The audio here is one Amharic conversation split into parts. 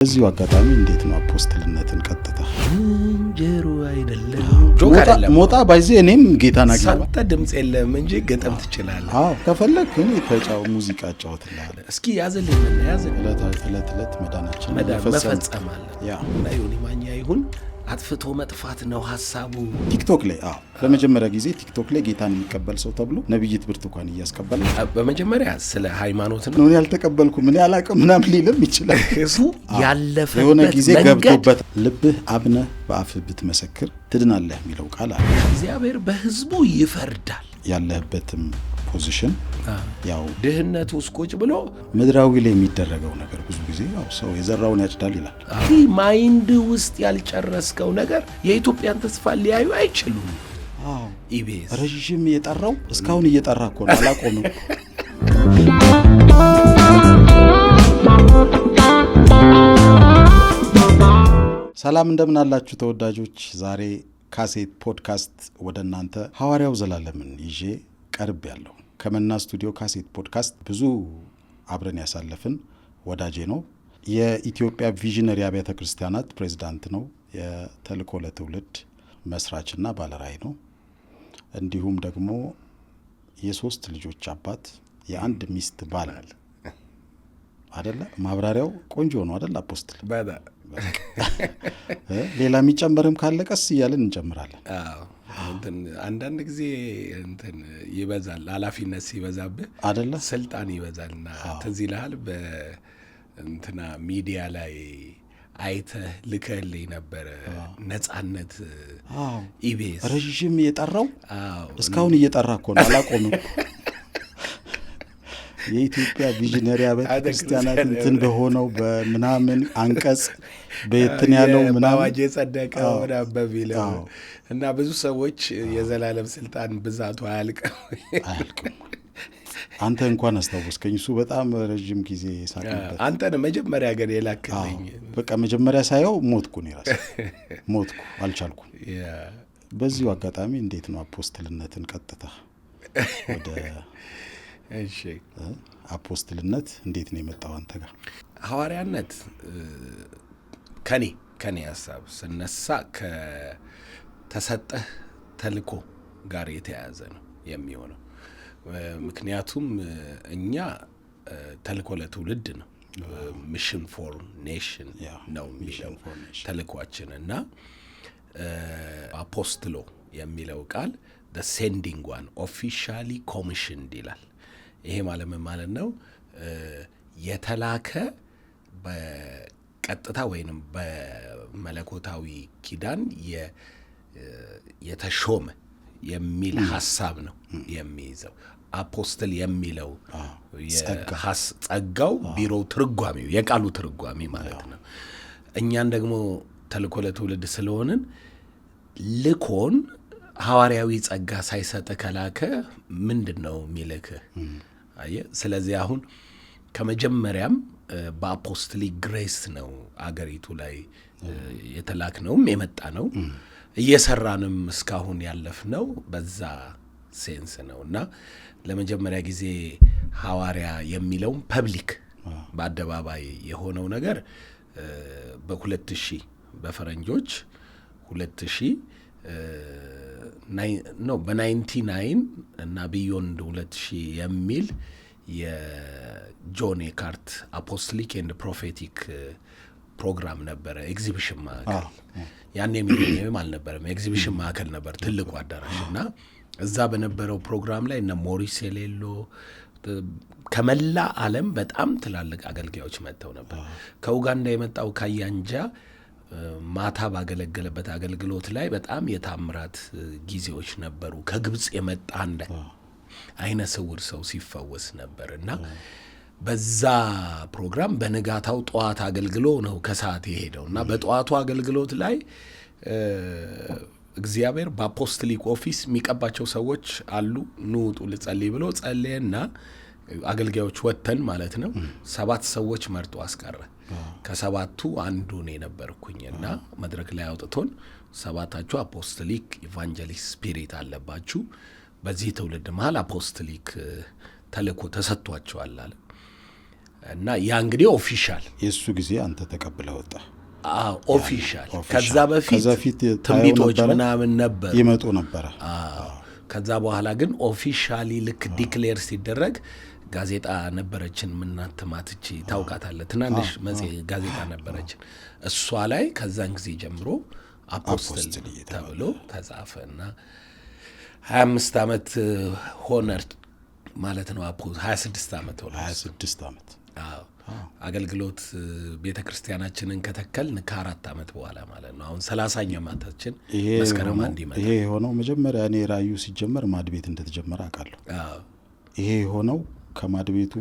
እዚሁ አጋጣሚ እንዴት ነው አፖስትልነትን ቀጥታ እንጀሩ አይደለም ሞጣ ባይዜ እኔም ጌታና ጌታ ሳንተ ድምጽ የለም እንጂ ገጠም ትችላለህ። አዎ ከፈለክ እኔ ተጫው ሙዚቃ ጫወትልሃል። እስኪ ያዘልኝ ምን ያዘል እለት መዳናችን መፈጸም አለ ያ ዮኒ ማኛ ይሁን አጥፍቶ መጥፋት ነው ሐሳቡ። ቲክቶክ ላይ ለመጀመሪያ ጊዜ ቲክቶክ ላይ ጌታን የሚቀበል ሰው ተብሎ ነብይት ብርቱካን እያስቀበለ በመጀመሪያ ስለ ሃይማኖት ነው ያልተቀበልኩ ምን ያላቀም ምናም ሊልም ይችላል። እሱ ያለፈበት የሆነ ጊዜ ገብቶበት ልብህ አብነህ በአፍህ ብትመሰክር ትድናለህ የሚለው ቃል አለ። እግዚአብሔር በህዝቡ ይፈርዳል። ያለህበትም ፖዚሽን ያው ድህነቱ ውስጥ ቁጭ ብሎ ምድራዊ ላይ የሚደረገው ነገር ብዙ ጊዜ ያው ሰው የዘራውን ያጭዳል ይላል። ማይንድ ውስጥ ያልጨረስከው ነገር የኢትዮጵያን ተስፋ ሊያዩ አይችሉም። ኢቢኤስ ረጅም የጠራው እስካሁን እየጠራ እኮ ነው አላቆምም። ሰላም እንደምን አላችሁ ተወዳጆች? ዛሬ ካሴት ፖድካስት ወደ እናንተ ሐዋርያው ዘላለምን ይዤ ቀርብ ያለው ከመና ስቱዲዮ ካሴት ፖድካስት ብዙ አብረን ያሳለፍን ወዳጄ ነው። የኢትዮጵያ ቪዥነሪ አብያተ ክርስቲያናት ፕሬዝዳንት ነው። የተልእኮ ለትውልድ መስራችና ባለራዕይ ነው። እንዲሁም ደግሞ የሶስት ልጆች አባት፣ የአንድ ሚስት ባል አይደለ? ማብራሪያው ቆንጆ ነው አይደል? አፖስትል ሌላ የሚጨመርም ካለ ቀስ እያለን እንጨምራለን። አንዳንድ ጊዜ ይበዛል፣ ኃላፊነት ሲበዛብህ አይደለ? ስልጣን ይበዛልና ትዝ ይልሃል በእንትና ሚዲያ ላይ አይተህ ልከህልኝ ነበረ። ነጻነት ኢቢኤስ ረጅም የጠራው እስካሁን እየጠራ እኮ ነው አላቆምም። የኢትዮጵያ ቪዥነሪ አብያተ ክርስቲያናት እንትን በሆነው በምናምን አንቀጽ በየትን ያለው ምናምን አዋጅ የጸደቀው በሚለው እና ብዙ ሰዎች የዘላለም ስልጣን ብዛቱ አያልቅም። አንተ እንኳን አስታወስከኝ። እሱ በጣም ረጅም ጊዜ ሳቅበት። አንተ ነው መጀመሪያ ግን የላክልኝ። በቃ መጀመሪያ ሳየው ሞትኩ ነው ራስ ሞትኩ፣ አልቻልኩም። በዚሁ አጋጣሚ እንዴት ነው አፖስትልነትን ቀጥታ ወደ እሺ አፖስትልነት እንዴት ነው የመጣው አንተ ጋር? ሐዋርያነት ከኔ ሐሳብ ስነሳ ከተሰጠህ ተልእኮ ጋር የተያያዘ ነው የሚሆነው። ምክንያቱም እኛ ተልእኮ ለትውልድ ነው፣ ሚሽን ፎር ኔሽን ነው የሚለው ተልእኳችን እና አፖስትሎ የሚለው ቃል the sending one officially commissioned ይላል። ይሄ ማለት ነው የተላከ በቀጥታ ወይንም በመለኮታዊ ኪዳን የተሾመ የሚል ሐሳብ ነው የሚይዘው። አፖስትል የሚለው ጸጋው ቢሮው ትርጓሜው የቃሉ ትርጓሜ ማለት ነው። እኛን ደግሞ ተልእኮ ለትውልድ ስለሆንን ልኮን ሐዋርያዊ ጸጋ ሳይሰጥ ከላከ ምንድነው የሚልክህ? አየህ። ስለዚህ አሁን ከመጀመሪያም በአፖስትሊክ ግሬስ ነው አገሪቱ ላይ የተላክነውም የመጣ ነው እየሰራንም እስካሁን ያለፍነው በዛ ሴንስ ነው እና ለመጀመሪያ ጊዜ ሐዋርያ የሚለው ፐብሊክ በአደባባይ የሆነው ነገር በ2000 በፈረንጆች 2000 በ99 እና ቢዮንድ 2000 የሚል የጆን ኤካርት አፖስቶሊክ ኤንድ ፕሮፌቲክ ፕሮግራም ነበረ። ኤግዚቢሽን ማዕከል ያኔ ሚሊኒየም አልነበረም፣ ኤግዚቢሽን ማዕከል ነበር ትልቁ አዳራሽ እና እዛ በነበረው ፕሮግራም ላይ እነ ሞሪስ የሌሎ ከመላ ዓለም በጣም ትላልቅ አገልጋዮች መጥተው ነበር። ከኡጋንዳ የመጣው ካያንጃ ማታ ባገለገለበት አገልግሎት ላይ በጣም የታምራት ጊዜዎች ነበሩ። ከግብጽ የመጣ አንድ አይነ ስውር ሰው ሲፈወስ ነበር እና በዛ ፕሮግራም በንጋታው ጠዋት አገልግሎ ነው ከሰዓት የሄደው እና በጠዋቱ አገልግሎት ላይ እግዚአብሔር በአፖስቶሊክ ኦፊስ የሚቀባቸው ሰዎች አሉ። ንውጡ ልጸልይ ብሎ ጸለየና አገልጋዮች ወተን ማለት ነው 7 ሰዎች መርጦ አስቀረ። ከሰባቱ አንዱ እኔ ነበርኩኝና መድረክ ላይ አውጥቶን 7ታችሁ አፖስቶሊክ ኢቫንጀሊስት ስፒሪት አለባችሁ፣ በዚህ ትውልድ መሃል አፖስቶሊክ ተልእኮ ተሰጥቷቸዋል አለ። እና ያ እንግዲህ ኦፊሻል የሱ ጊዜ አንተ ተቀብለህ ወጣ። ኦፊሻል ከዛ በፊት ትንቢቶች ምናምን ነበር ይመጡ ነበር። ከዛ በኋላ ግን ኦፊሻሊ ልክ ዲክሌር ሲደረግ ጋዜጣ ነበረችን ምናትማትቺ ታውቃታለህ፣ ትናንሽ ጋዜጣ ነበረችን። እሷ ላይ ከዛን ጊዜ ጀምሮ አፖስትል ተብሎ ተጻፈና 25 ዓመት ሆነ ማለት ነው። 26 ዓመት ሆነ። 26 ዓመት አገልግሎት ቤተ ክርስቲያናችንን ከተከልን ከ4 ዓመት በኋላ ማለት ነው። አሁን 30ኛ ዓመታችን መስከረም አንድ ይመጣል። ይሄ የሆነው መጀመሪያ እኔ ራዩ ሲጀመር ማድቤት እንደተጀመረ አውቃለሁ። ይሄ የሆነው ከማድቤቱ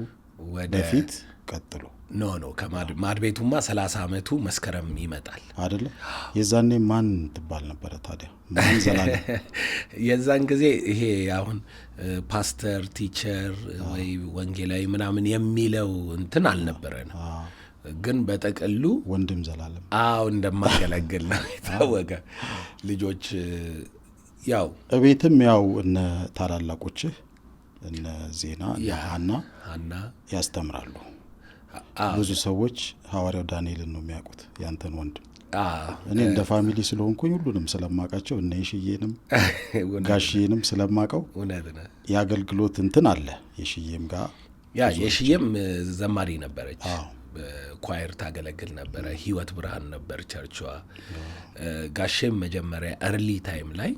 በፊት ቀጥሎ ኖ ከማድቤቱማ 30 ዓመቱ መስከረም ይመጣል አይደለ? የዛኔ ማን ትባል ነበረ ታዲያ? ማን ዘላለም? የዛን ጊዜ ይሄ አሁን ፓስተር ቲቸር ወይ ወንጌላዊ ምናምን የሚለው እንትን አልነበረንም። ግን በጠቅሉ ወንድም ዘላለም እንደማገለግል ነው የታወቀ። ልጆች ያው እቤትም ያው እነ ታላላቆችህ እነ ዜና ሀና ያስተምራሉ። ብዙ ሰዎች ሐዋርያው ዳንኤልን ነው የሚያውቁት ያንተን ወንድም። እኔ እንደ ፋሚሊ ስለሆንኩኝ ሁሉንም ስለማውቃቸው እነ የሽዬንም ጋሽዬንም ስለማውቀው የአገልግሎት እንትን አለ። የሽዬም ጋር የሽዬም ዘማሪ ነበረች፣ ኳየር ታገለግል ነበረ። ህይወት ብርሃን ነበር ቸርቿ። ጋሼም መጀመሪያ እርሊ ታይም ላይ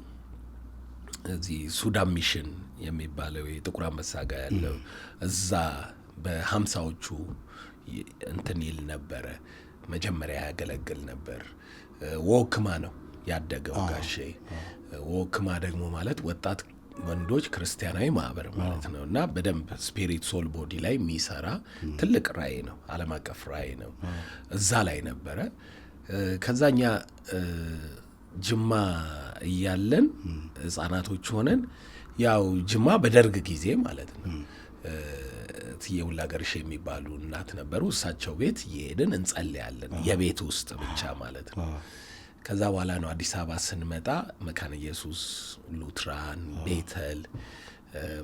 እዚህ ሱዳን ሚሽን የሚባለው የጥቁር አንበሳ ጋር ያለው እዛ በ50ዎቹ እንትን ይል ነበረ። መጀመሪያ ያገለግል ነበር። ወክማ ነው ያደገው ጋሼ። ወክማ ደግሞ ማለት ወጣት ወንዶች ክርስቲያናዊ ማህበር ማለት ነው። እና በደንብ ስፒሪት ሶል ቦዲ ላይ የሚሰራ ትልቅ ራእይ ነው፣ ዓለም አቀፍ ራእይ ነው። እዛ ላይ ነበረ። ከዛኛ ጅማ እያለን ህጻናቶች ሆነን ያው ጅማ በደርግ ጊዜ ማለት ነው ትየውላ ገርሽ የሚባሉ እናት ነበሩ። እሳቸው ቤት እየሄድን እንጸልያለን፣ የቤት ውስጥ ብቻ ማለት ነው። ከዛ በኋላ ነው አዲስ አበባ ስንመጣ መካነ ኢየሱስ፣ ሉትራን፣ ቤተል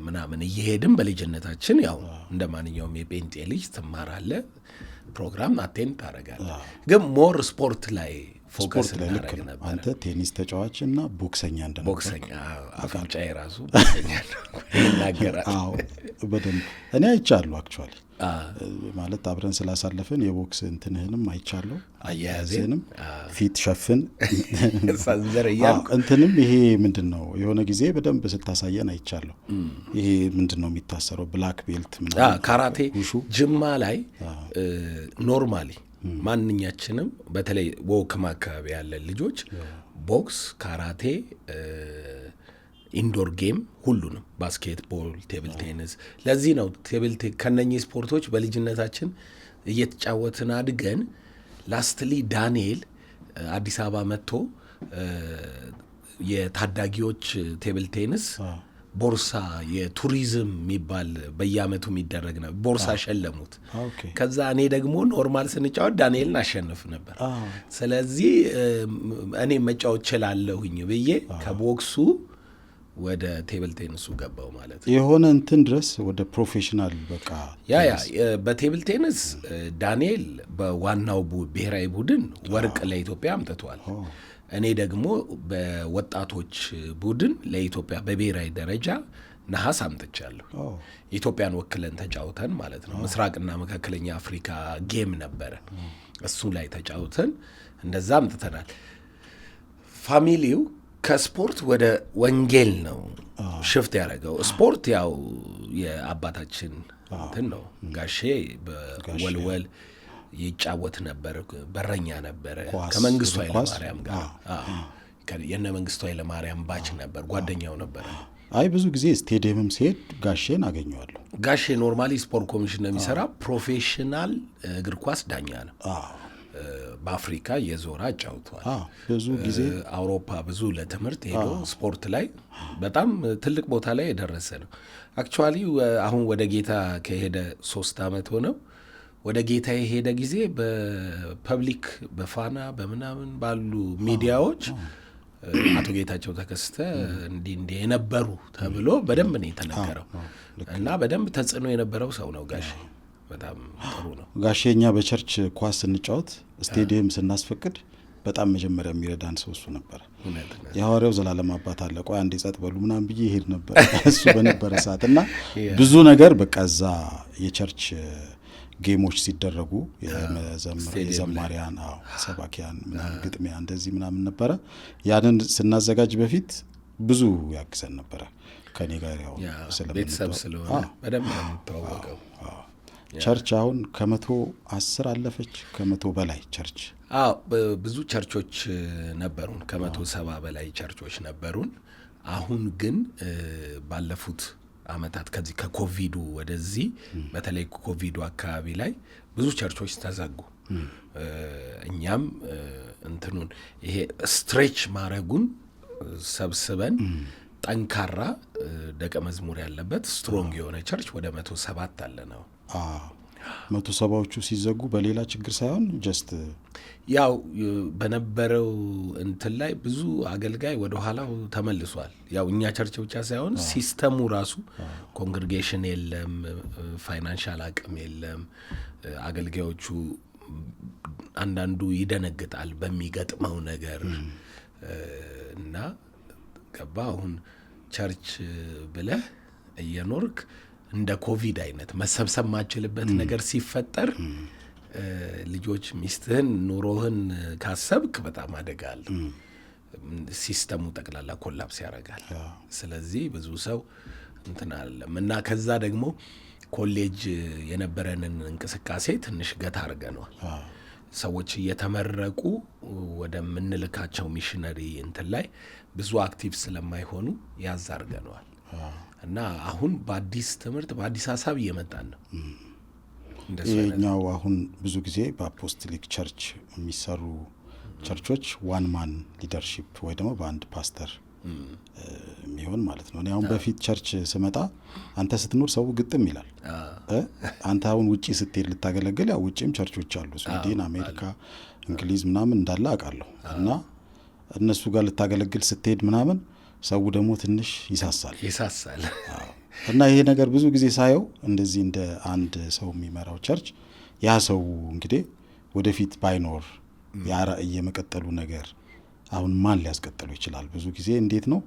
ምናምን እየሄድን በልጅነታችን ያው እንደ ማንኛውም የጴንጤ ልጅ ትማራለህ፣ ፕሮግራም አቴንድ ታደርጋለህ። ግን ሞር ስፖርት ላይ ፎከስ እናደርግ ነበር። አንተ ቴኒስ ተጫዋች እና ቦክሰኛ እንደነበር። ቦክሰኛ አፍንጫዬ ራሱ ቦክሰኛ ይናገራል። በደንብ እኔ አይቻለሁ። አክቹዋሊ ማለት አብረን ስላሳለፍን የቦክስ እንትንህንም አይቻለሁ። አያያዝንም ፊት ሸፍን ሳንዘር እያልኩ እንትንም ይሄ ምንድን ነው የሆነ ጊዜ በደንብ ስታሳየን አይቻለሁ። ይሄ ምንድን ነው የሚታሰረው ብላክ ቤልት ምናምን ካራቴ ጅማ ላይ ኖርማሊ ማንኛችንም በተለይ ወክማ አካባቢ ያለን ልጆች ቦክስ፣ ካራቴ፣ ኢንዶር ጌም ሁሉንም፣ ባስኬትቦል፣ ቴብል ቴኒስ። ለዚህ ነው ከነኚህ ስፖርቶች በልጅነታችን እየተጫወትን አድገን ላስትሊ ዳንኤል አዲስ አበባ መጥቶ የታዳጊዎች ቴብል ቴኒስ ቦርሳ የቱሪዝም የሚባል በየአመቱ የሚደረግ ነበር። ቦርሳ ሸለሙት። ከዛ እኔ ደግሞ ኖርማል ስንጫወት ዳንኤልን አሸንፍ ነበር። ስለዚህ እኔ መጫወት ችላለሁኝ ብዬ ከቦክሱ ወደ ቴብል ቴኒሱ ገባው ማለት ነው። የሆነ እንትን ድረስ ወደ ፕሮፌሽናል በቃ በቴብል ቴኒስ ዳንኤል በዋናው ብሔራዊ ቡድን ወርቅ ለኢትዮጵያ አምጥቷል። እኔ ደግሞ በወጣቶች ቡድን ለኢትዮጵያ በብሔራዊ ደረጃ ነሐስ አምጥቻለሁ። ኢትዮጵያን ወክለን ተጫውተን ማለት ነው። ምስራቅና መካከለኛ አፍሪካ ጌም ነበረ፣ እሱ ላይ ተጫውተን እንደዛ አምጥተናል። ፋሚሊው ከስፖርት ወደ ወንጌል ነው ሽፍት ያደረገው። ስፖርት ያው የአባታችን እንትን ነው። ጋሼ በወልወል ይጫወት ነበር፣ በረኛ ነበረ። ከመንግስቱ ኃይለማርያም ጋር የነ መንግስቱ ኃይለማርያም ባች ነበር፣ ጓደኛው ነበረ። አይ ብዙ ጊዜ ስቴዲየምም ሲሄድ ጋሼን አገኘዋለሁ። ጋሼ ኖርማሊ ስፖርት ኮሚሽን ነው የሚሰራ፣ ፕሮፌሽናል እግር ኳስ ዳኛ ነው። በአፍሪካ የዞራ አጫውቷል። ብዙ ጊዜ አውሮፓ ብዙ ለትምህርት ሄዶ ስፖርት ላይ በጣም ትልቅ ቦታ ላይ የደረሰ ነው። አክቹዋሊ አሁን ወደ ጌታ ከሄደ 3 ዓመት ሆነው። ወደ ጌታ የሄደ ጊዜ በፐብሊክ በፋና በምናምን ባሉ ሚዲያዎች አቶ ጌታቸው ተከስተ እንዲህ የነበሩ ተብሎ በደንብ ነው የተነገረው እና በደንብ ተጽዕኖ የነበረው ሰው ነው ጋሼ። በጣም ጥሩ ነው። ጋሼኛ በቸርች ኳስ ስንጫወት ስቴዲየም ስናስፈቅድ በጣም መጀመሪያ የሚረዳን ሰው እሱ ነበር። የሐዋርያው ዘላለም አባት አለ ቆይ አንዴ ጸጥ በሉ ምናምን ብዬ ይሄድ ነበር እሱ በነበረ ሰዓት እና ብዙ ነገር በቃ እዛ የቸርች ጌሞች ሲደረጉ የዘማሪያን ሰባኪያን ምናምን ግጥሚያ እንደዚህ ምናምን ነበረ። ያንን ስናዘጋጅ በፊት ብዙ ያግዘን ነበረ ከኔ ጋር ያው ቤተሰብ ስለሆነ በደንብ ነው የምታወቀው። ቸርች አሁን 110 አለፈች፣ 100 በላይ ቸርች። ብዙ ቸርቾች ነበሩን፣ 170 በላይ ቸርቾች ነበሩን። አሁን ግን ባለፉት አመታት ከዚህ ከኮቪዱ ወደዚህ በተለይ ኮቪዱ አካባቢ ላይ ብዙ ቸርቾች ተዘጉ። እኛም እንትኑን ይሄ ስትሬች ማረጉን ሰብስበን ጠንካራ ደቀ መዝሙር ያለበት ስትሮንግ የሆነ ቸርች ወደ 107 አለ ነው። 170ዎቹ ሲዘጉ በሌላ ችግር ሳይሆን ጀስት ያው በነበረው እንትን ላይ ብዙ አገልጋይ ወደ ኋላው ተመልሷል። ያው እኛ ቸርች ብቻ ሳይሆን ሲስተሙ ራሱ ኮንግሪጌሽን የለም፣ ፋይናንሻል አቅም የለም። አገልጋዮቹ አንዳንዱ ይደነግጣል በሚገጥመው ነገር እና ገባ አሁን ቸርች ብለህ እየኖርክ እንደ ኮቪድ አይነት መሰብሰብ ማችልበት ነገር ሲፈጠር ልጆች ሚስትህን ኑሮህን ካሰብክ በጣም አደጋ አለ። ሲስተሙ ጠቅላላ ኮላፕስ ያደርጋል። ስለዚህ ብዙ ሰው እንትን አለም እና ከዛ ደግሞ ኮሌጅ የነበረንን እንቅስቃሴ ትንሽ ገታ አድርገነዋል። ሰዎች እየተመረቁ ወደምንልካቸው ሚሽነሪ እንትን ላይ ብዙ አክቲቭ ስለማይሆኑ ያዝ አድርገነዋል እና አሁን በአዲስ ትምህርት በአዲስ ሀሳብ እየመጣን ነው። ይህኛው አሁን ብዙ ጊዜ በአፖስቶሊክ ቸርች የሚሰሩ ቸርቾች ዋን ማን ሊደርሺፕ ወይ ደግሞ በአንድ ፓስተር የሚሆን ማለት ነው። እኔ አሁን በፊት ቸርች ስመጣ አንተ ስትኖር ሰው ግጥም ይላል። አንተ አሁን ውጪ ስትሄድ ልታገለግል ያው ውጪም ቸርቾች አሉ፣ ስዊድን፣ አሜሪካ፣ እንግሊዝ ምናምን እንዳለ አውቃለሁ። እና እነሱ ጋር ልታገለግል ስትሄድ ምናምን ሰው ደግሞ ትንሽ ይሳሳል። እና ይሄ ነገር ብዙ ጊዜ ሳየው እንደዚህ እንደ አንድ ሰው የሚመራው ቸርች ያ ሰው እንግዲህ ወደፊት ባይኖር ያ ራእይ የመቀጠሉ ነገር አሁን ማን ሊያስቀጥሉ ይችላል? ብዙ ጊዜ እንዴት ነው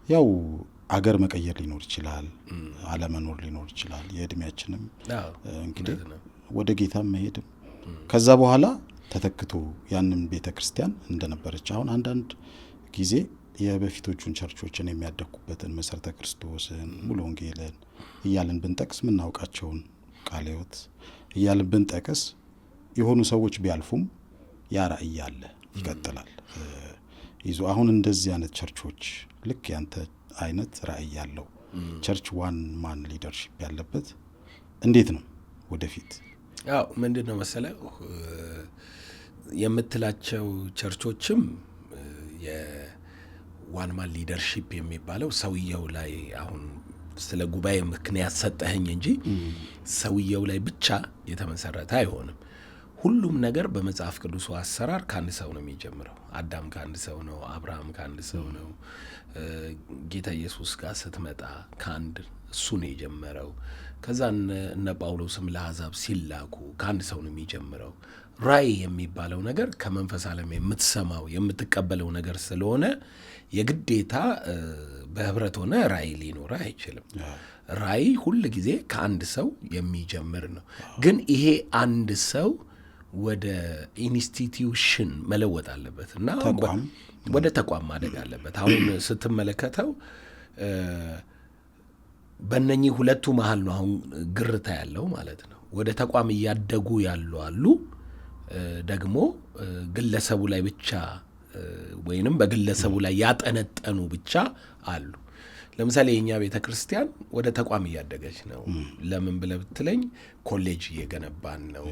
ያው አገር መቀየር ሊኖር ይችላል፣ አለመኖር ሊኖር ይችላል። የእድሜያችንም እንግዲህ ወደ ጌታም መሄድም ከዛ በኋላ ተተክቶ ያንን ቤተ ክርስቲያን እንደነበረች አሁን አንዳንድ ጊዜ የበፊቶቹን ቸርቾችን የሚያደኩበትን መሰረተ ክርስቶስን፣ ሙሉ ወንጌልን እያልን ብንጠቅስ ምናውቃቸውን ቃለ ሕይወት እያልን ብንጠቅስ የሆኑ ሰዎች ቢያልፉም ያ ራእይ አለ ይቀጥላል ይዞ። አሁን እንደዚህ አይነት ቸርቾች ልክ ያንተ አይነት ራእይ ያለው ቸርች ዋን ማን ሊደርሺፕ ያለበት እንዴት ነው ወደፊት? ያው ምንድነው መሰለህ የምትላቸው ቸርቾችም የዋን ማን ሊደርሺፕ የሚባለው ሰውየው ላይ አሁን ስለ ጉባኤ ምክንያት ሰጠኸኝ እንጂ ሰውየው ላይ ብቻ የተመሰረተ አይሆንም። ሁሉም ነገር በመጽሐፍ ቅዱስ አሰራር ከአንድ ሰው ነው የሚጀምረው። አዳም ከአንድ ሰው ነው፣ አብርሃም ከአንድ ሰው ነው። ጌታ ኢየሱስ ጋር ስትመጣ ከአንድ እሱ ነው የጀመረው። ከዛ እነ ጳውሎስም ለአሕዛብ ሲላኩ ከአንድ ሰው ነው የሚጀምረው። ራእይ የሚባለው ነገር ከመንፈስ ዓለም የምትሰማው የምትቀበለው ነገር ስለሆነ የግዴታ በህብረት ሆነ ራእይ ሊኖር አይችልም። ራእይ ሁል ጊዜ ከአንድ ሰው የሚጀምር ነው። ግን ይሄ አንድ ሰው ወደ ኢንስቲትዩሽን መለወጥ አለበት እና ወደ ተቋም ማደግ አለበት። አሁን ስትመለከተው በእነኚህ ሁለቱ መሀል ነው አሁን ግርታ ያለው ማለት ነው። ወደ ተቋም እያደጉ ያሉ አሉ፣ ደግሞ ግለሰቡ ላይ ብቻ ወይንም በግለሰቡ ላይ ያጠነጠኑ ብቻ አሉ። ለምሳሌ የኛ ቤተ ክርስቲያን ወደ ተቋም እያደገች ነው። ለምን ብለህ ብትለኝ ኮሌጅ እየገነባን ነው።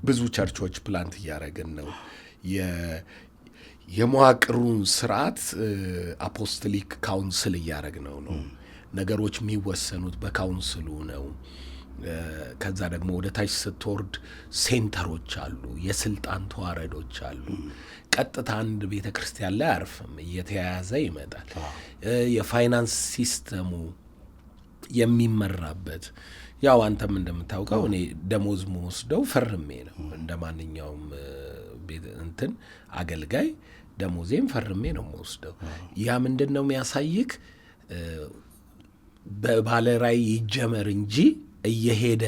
ብዙ ቸርቾች ፕላንት እያደረግን ነው። የመዋቅሩን ስርዓት አፖስቶሊክ ካውንስል እያደረግነው ነው። ነገሮች የሚወሰኑት በካውንስሉ ነው። ከዛ ደግሞ ወደ ታች ስትወርድ ሴንተሮች አሉ፣ የስልጣን ተዋረዶች አሉ። ቀጥታ አንድ ቤተ ክርስቲያን ላይ አያርፍም፣ እየተያያዘ ይመጣል። የፋይናንስ ሲስተሙ የሚመራበት ያው አንተም እንደምታውቀው እኔ ደሞዝ መወስደው ፈርሜ ነው እንደ ማንኛውም እንትን አገልጋይ ደሞዜም ፈርሜ ነው መወስደው። ያ ምንድነው የሚያሳይክ በባለራዕይ ይጀመር እንጂ እየሄደ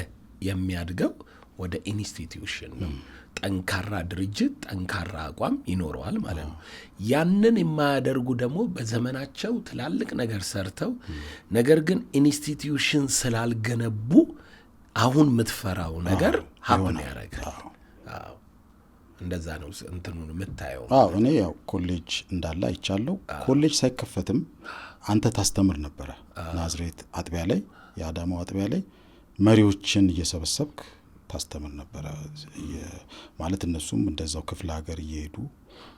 የሚያድገው ወደ ኢንስቲትዩሽን ነው። ጠንካራ ድርጅት ጠንካራ አቋም ይኖረዋል ማለት ነው። ያንን የማያደርጉ ደግሞ በዘመናቸው ትላልቅ ነገር ሰርተው ነገር ግን ኢንስቲትዩሽን ስላልገነቡ አሁን የምትፈራው ነገር ሀፕን ያደርጋል። እንደዛ ነው እንትኑን የምታየው። እኔ ያው ኮሌጅ እንዳለ አይቻለሁ። ኮሌጅ ሳይከፈትም አንተ ታስተምር ነበረ ናዝሬት አጥቢያ ላይ፣ የአዳማው አጥቢያ ላይ መሪዎችን እየሰበሰብክ ታስተምር ነበረ። ማለት እነሱም እንደዛው ክፍለ ሀገር እየሄዱ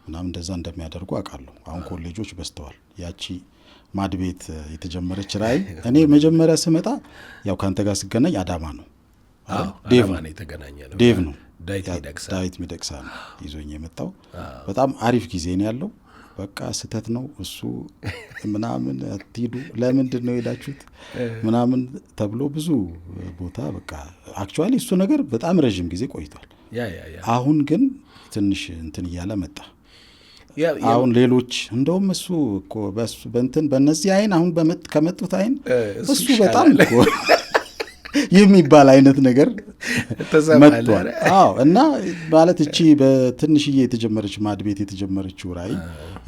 ምናምን እንደዛ እንደሚያደርጉ አውቃለሁ። አሁን ኮሌጆች በስተዋል። ያቺ ማድቤት የተጀመረች ራዕይ እኔ መጀመሪያ ስመጣ ያው ካንተ ጋር ስገናኝ አዳማ ነው ዴቭ ነው የተገናኘ ነው። ዴቭ ነው ዳዊት ሚደቅሳ ነው ይዞኝ የመጣው። በጣም አሪፍ ጊዜ ነው ያለው። በቃ ስተት ነው እሱ ምናምን አትሂዱ፣ ለምንድን ነው ሄዳችሁት ምናምን ተብሎ ብዙ ቦታ በቃ አክቹዋሊ እሱ ነገር በጣም ረዥም ጊዜ ቆይቷል። አሁን ግን ትንሽ እንትን እያለ መጣ። አሁን ሌሎች እንደውም እሱ እኮ በእንትን በእነዚህ አይን አሁን ከመጡት አይን እሱ በጣም እኮ የሚባል አይነት ነገር መጥቷል። እና ማለት እቺ በትንሽዬ የተጀመረች ማድቤት የተጀመረችው ራዕይ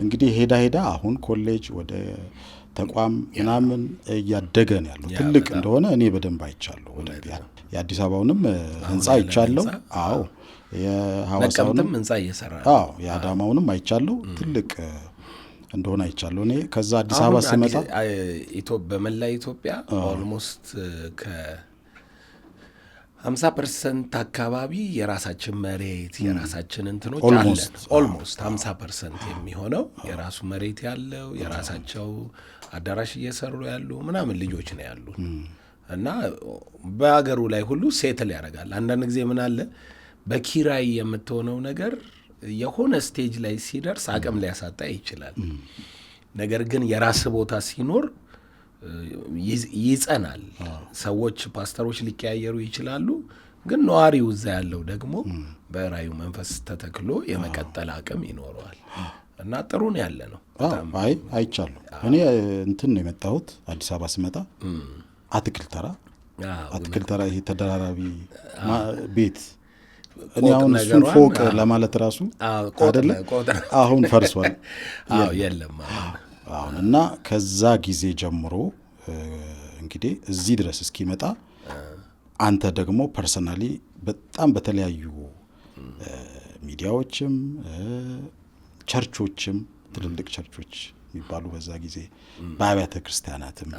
እንግዲህ ሄዳ አሁን ኮሌጅ ወደ ተቋም ምናምን እያደገ ነው ያለው። ትልቅ እንደሆነ እኔ በደንብ አይቻለሁ። ወደ የአዲስ አበባውንም ህንጻ አይቻለሁ። የሐዋሳውንም ህንጻ እየሰራ የአዳማውንም አይቻለሁ። ትልቅ እንደሆነ አይቻለሁ። እኔ ከዛ አዲስ አበባ ስመጣ በመላ ኢትዮጵያ ኦልሞስት ከ50% አካባቢ የራሳችን መሬት የራሳችን እንትኖች አለን። ኦልሞስት 50% የሚሆነው የራሱ መሬት ያለው የራሳቸው አዳራሽ እየሰሩ ያሉ ምናምን ልጆች ነው ያሉ እና በአገሩ ላይ ሁሉ ሴትል ያደርጋል። አንዳንድ ጊዜ ምን አለ በኪራይ የምትሆነው ነገር የሆነ ስቴጅ ላይ ሲደርስ አቅም ሊያሳጣ ይችላል። ነገር ግን የራስ ቦታ ሲኖር ይጸናል። ሰዎች ፓስተሮች ሊቀያየሩ ይችላሉ፣ ግን ነዋሪው እዛ ያለው ደግሞ በራዩ መንፈስ ተተክሎ የመቀጠል አቅም ይኖረዋል እና ጥሩ ነው ያለ ነው። አይቻለሁ። እኔ እንትን ነው የመጣሁት አዲስ አበባ ስመጣ አትክልት ተራ ይሄ ተደራራቢ ቤት እኔ አሁን እሱን ፎቅ ለማለት ራሱ አይደለ አሁን ፈርሷል። የለም አሁን እና ከዛ ጊዜ ጀምሮ እንግዲህ እዚህ ድረስ እስኪመጣ አንተ ደግሞ ፐርሰናሊ በጣም በተለያዩ ሚዲያዎችም ቸርቾችም ትልልቅ ቸርቾች የሚባሉ በዛ ጊዜ በአብያተ ክርስቲያናትም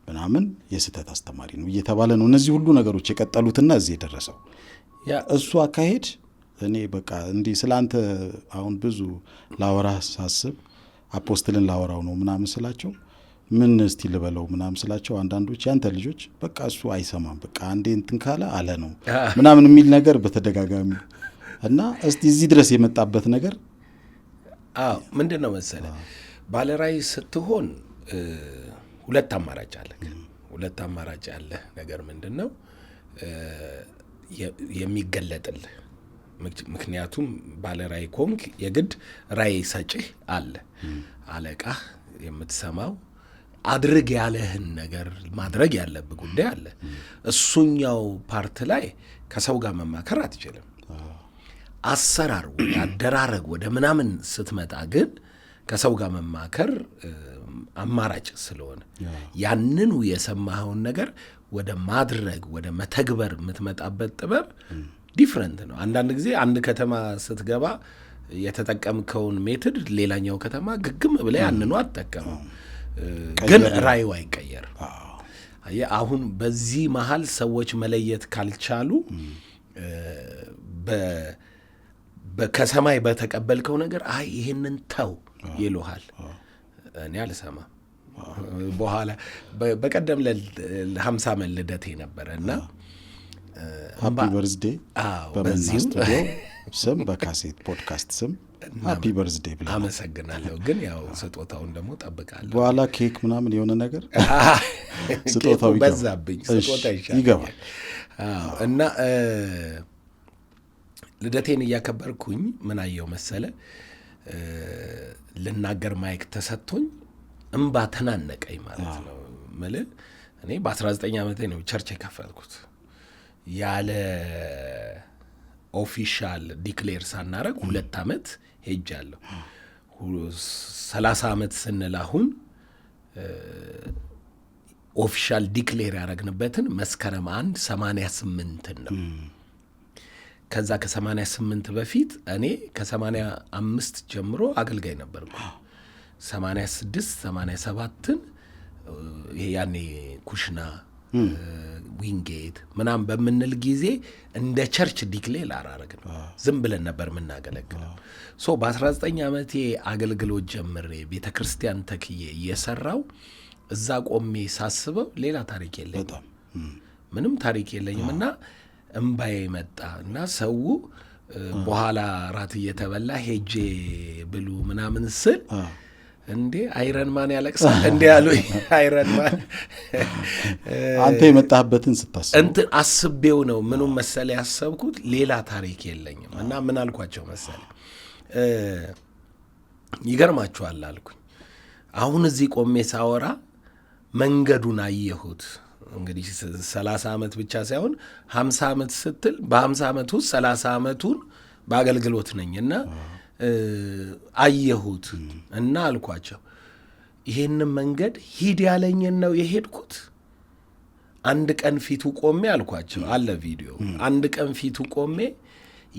ምናምን የስህተት አስተማሪ ነው እየተባለ ነው እነዚህ ሁሉ ነገሮች የቀጠሉትና እዚህ የደረሰው። እሱ አካሄድ እኔ በቃ እንዲህ ስላንተ አሁን ብዙ ላወራ ሳስብ አፖስትልን ላወራው ነው ምናምን ስላቸው ምን እስቲ ልበለው ምናምን ስላቸው አንዳንዶች ያንተ ልጆች በቃ እሱ አይሰማም በቃ አንዴ እንትን ካለ አለ ነው ምናምን የሚል ነገር በተደጋጋሚ እና እስቲ እዚህ ድረስ የመጣበት ነገር ምንድን ነው መሰለህ ባለራዕይ ስትሆን ሁለት አማራጭ አለ። ሁለት አማራጭ ያለ ነገር ምንድን ነው የሚገለጥልህ። ምክንያቱም ባለራዕይ ኮንክ የግድ ራዕይ ሰጪህ አለ፣ አለቃህ የምትሰማው አድርግ ያለህን ነገር ማድረግ ያለብህ ጉዳይ አለ። እሱኛው ፓርት ላይ ከሰው ጋር መማከር አትችልም። አሰራር ወደ አደራረግ ወደ ምናምን ስትመጣ ግን ከሰው ጋር መማከር አማራጭ ስለሆነ ያንኑ የሰማኸውን ነገር ወደ ማድረግ ወደ መተግበር የምትመጣበት ጥበብ ዲፍረንት ነው። አንዳንድ ጊዜ አንድ ከተማ ስትገባ የተጠቀምከውን ሜትድ ሌላኛው ከተማ ግግም ብለህ ያንኑ አትጠቀመው፣ ግን ራዕዩ አይቀየር። አሁን በዚህ መሀል ሰዎች መለየት ካልቻሉ ከሰማይ በተቀበልከው ነገር አይ ይሄንን ተው ይሉሃል። እኔ አልሰማም። በኋላ በቀደም ለ50 ዓመት ልደቴ ነበረ እና ሃፒ በርዝዴ በመና ስቱዲዮ ስም በካሴት ፖድካስት ስም ሃፒ በርዝዴ ብለህ አመሰግናለሁ። ግን ያው ስጦታውን ደግሞ ጠብቃለሁ። በኋላ ኬክ ምናምን የሆነ ነገር ስጦታው በዛብኝ፣ ስጦታ ይገባል እና ልደቴን እያከበርኩኝ ምን አየው መሰለ፣ ልናገር ማይክ ተሰጥቶኝ እምባ ተናነቀኝ ማለት ነው። ምልህ እኔ በ19 ዓመቴ ነው ቸርች የከፈትኩት። ያለ ኦፊሻል ዲክሌር ሳናረግ 2 ዓመት ሄጃለሁ። 30 ዓመት ስንል አሁን ኦፊሻል ዲክሌር ያደረግንበትን መስከረም 1 88 ነው። ከዛ ከ88 በፊት እኔ ከ85 ጀምሮ አገልጋይ ነበርኩ። 86 87ን ይሄ ያኔ ኩሽና ዊንጌት ምናምን በምንል ጊዜ እንደ ቸርች ዲክሌር አላረግን፣ ዝም ብለን ነበር የምናገለግለው። በ19 ዓመቴ አገልግሎት ጀምሬ ቤተ ክርስቲያን ተክዬ እየሰራው እዛ ቆሜ ሳስበው ሌላ ታሪክ የለኝም፣ ምንም ታሪክ የለኝም። እና እምባዬ መጣ እና ሰው በኋላ ራት እየተበላ ሄጄ ብሉ ምናምን ስል እንዴ አይረንማን ያለቅሳል እንዴ ያሉ አይረንማን አንተ የመጣህበትን ስታስበው እንትን አስቤው ነው። ምኑም መሰለ ያሰብኩት ሌላ ታሪክ የለኝም። እና ምን አልኳቸው መሰለ፣ ይገርማችኋል አልኩኝ፣ አሁን እዚህ ቆሜ ሳወራ መንገዱን አየሁት። እንግዲህ 30 ዓመት ብቻ ሳይሆን 50 ዓመት ስትል በ50 ዓመት ውስጥ 30 ዓመቱን በአገልግሎት ነኝ እና አየሁት እና አልኳቸው፣ ይሄንን መንገድ ሂድ ያለኝን ነው የሄድኩት። አንድ ቀን ፊቱ ቆሜ አልኳቸው፣ አለ ቪዲዮ፣ አንድ ቀን ፊቱ ቆሜ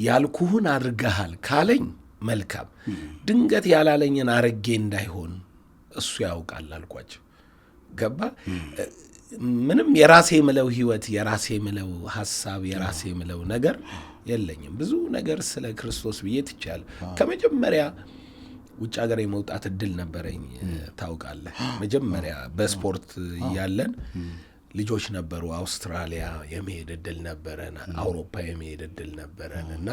ያልኩህን አድርገሃል ካለኝ መልካም፣ ድንገት ያላለኝን አርጌ እንዳይሆን እሱ ያውቃል አልኳቸው። ገባ? ምንም የራሴ ምለው ህይወት፣ የራሴ ምለው ሐሳብ፣ የራሴ ምለው ነገር የለኝም። ብዙ ነገር ስለ ክርስቶስ ብዬ ትቻለሁ። ከመጀመሪያ ውጭ ሀገር የመውጣት እድል ነበረኝ። ታውቃለህ፣ መጀመሪያ በስፖርት እያለን ልጆች ነበሩ። አውስትራሊያ የመሄድ እድል ነበረን፣ አውሮፓ የመሄድ እድል ነበረን እና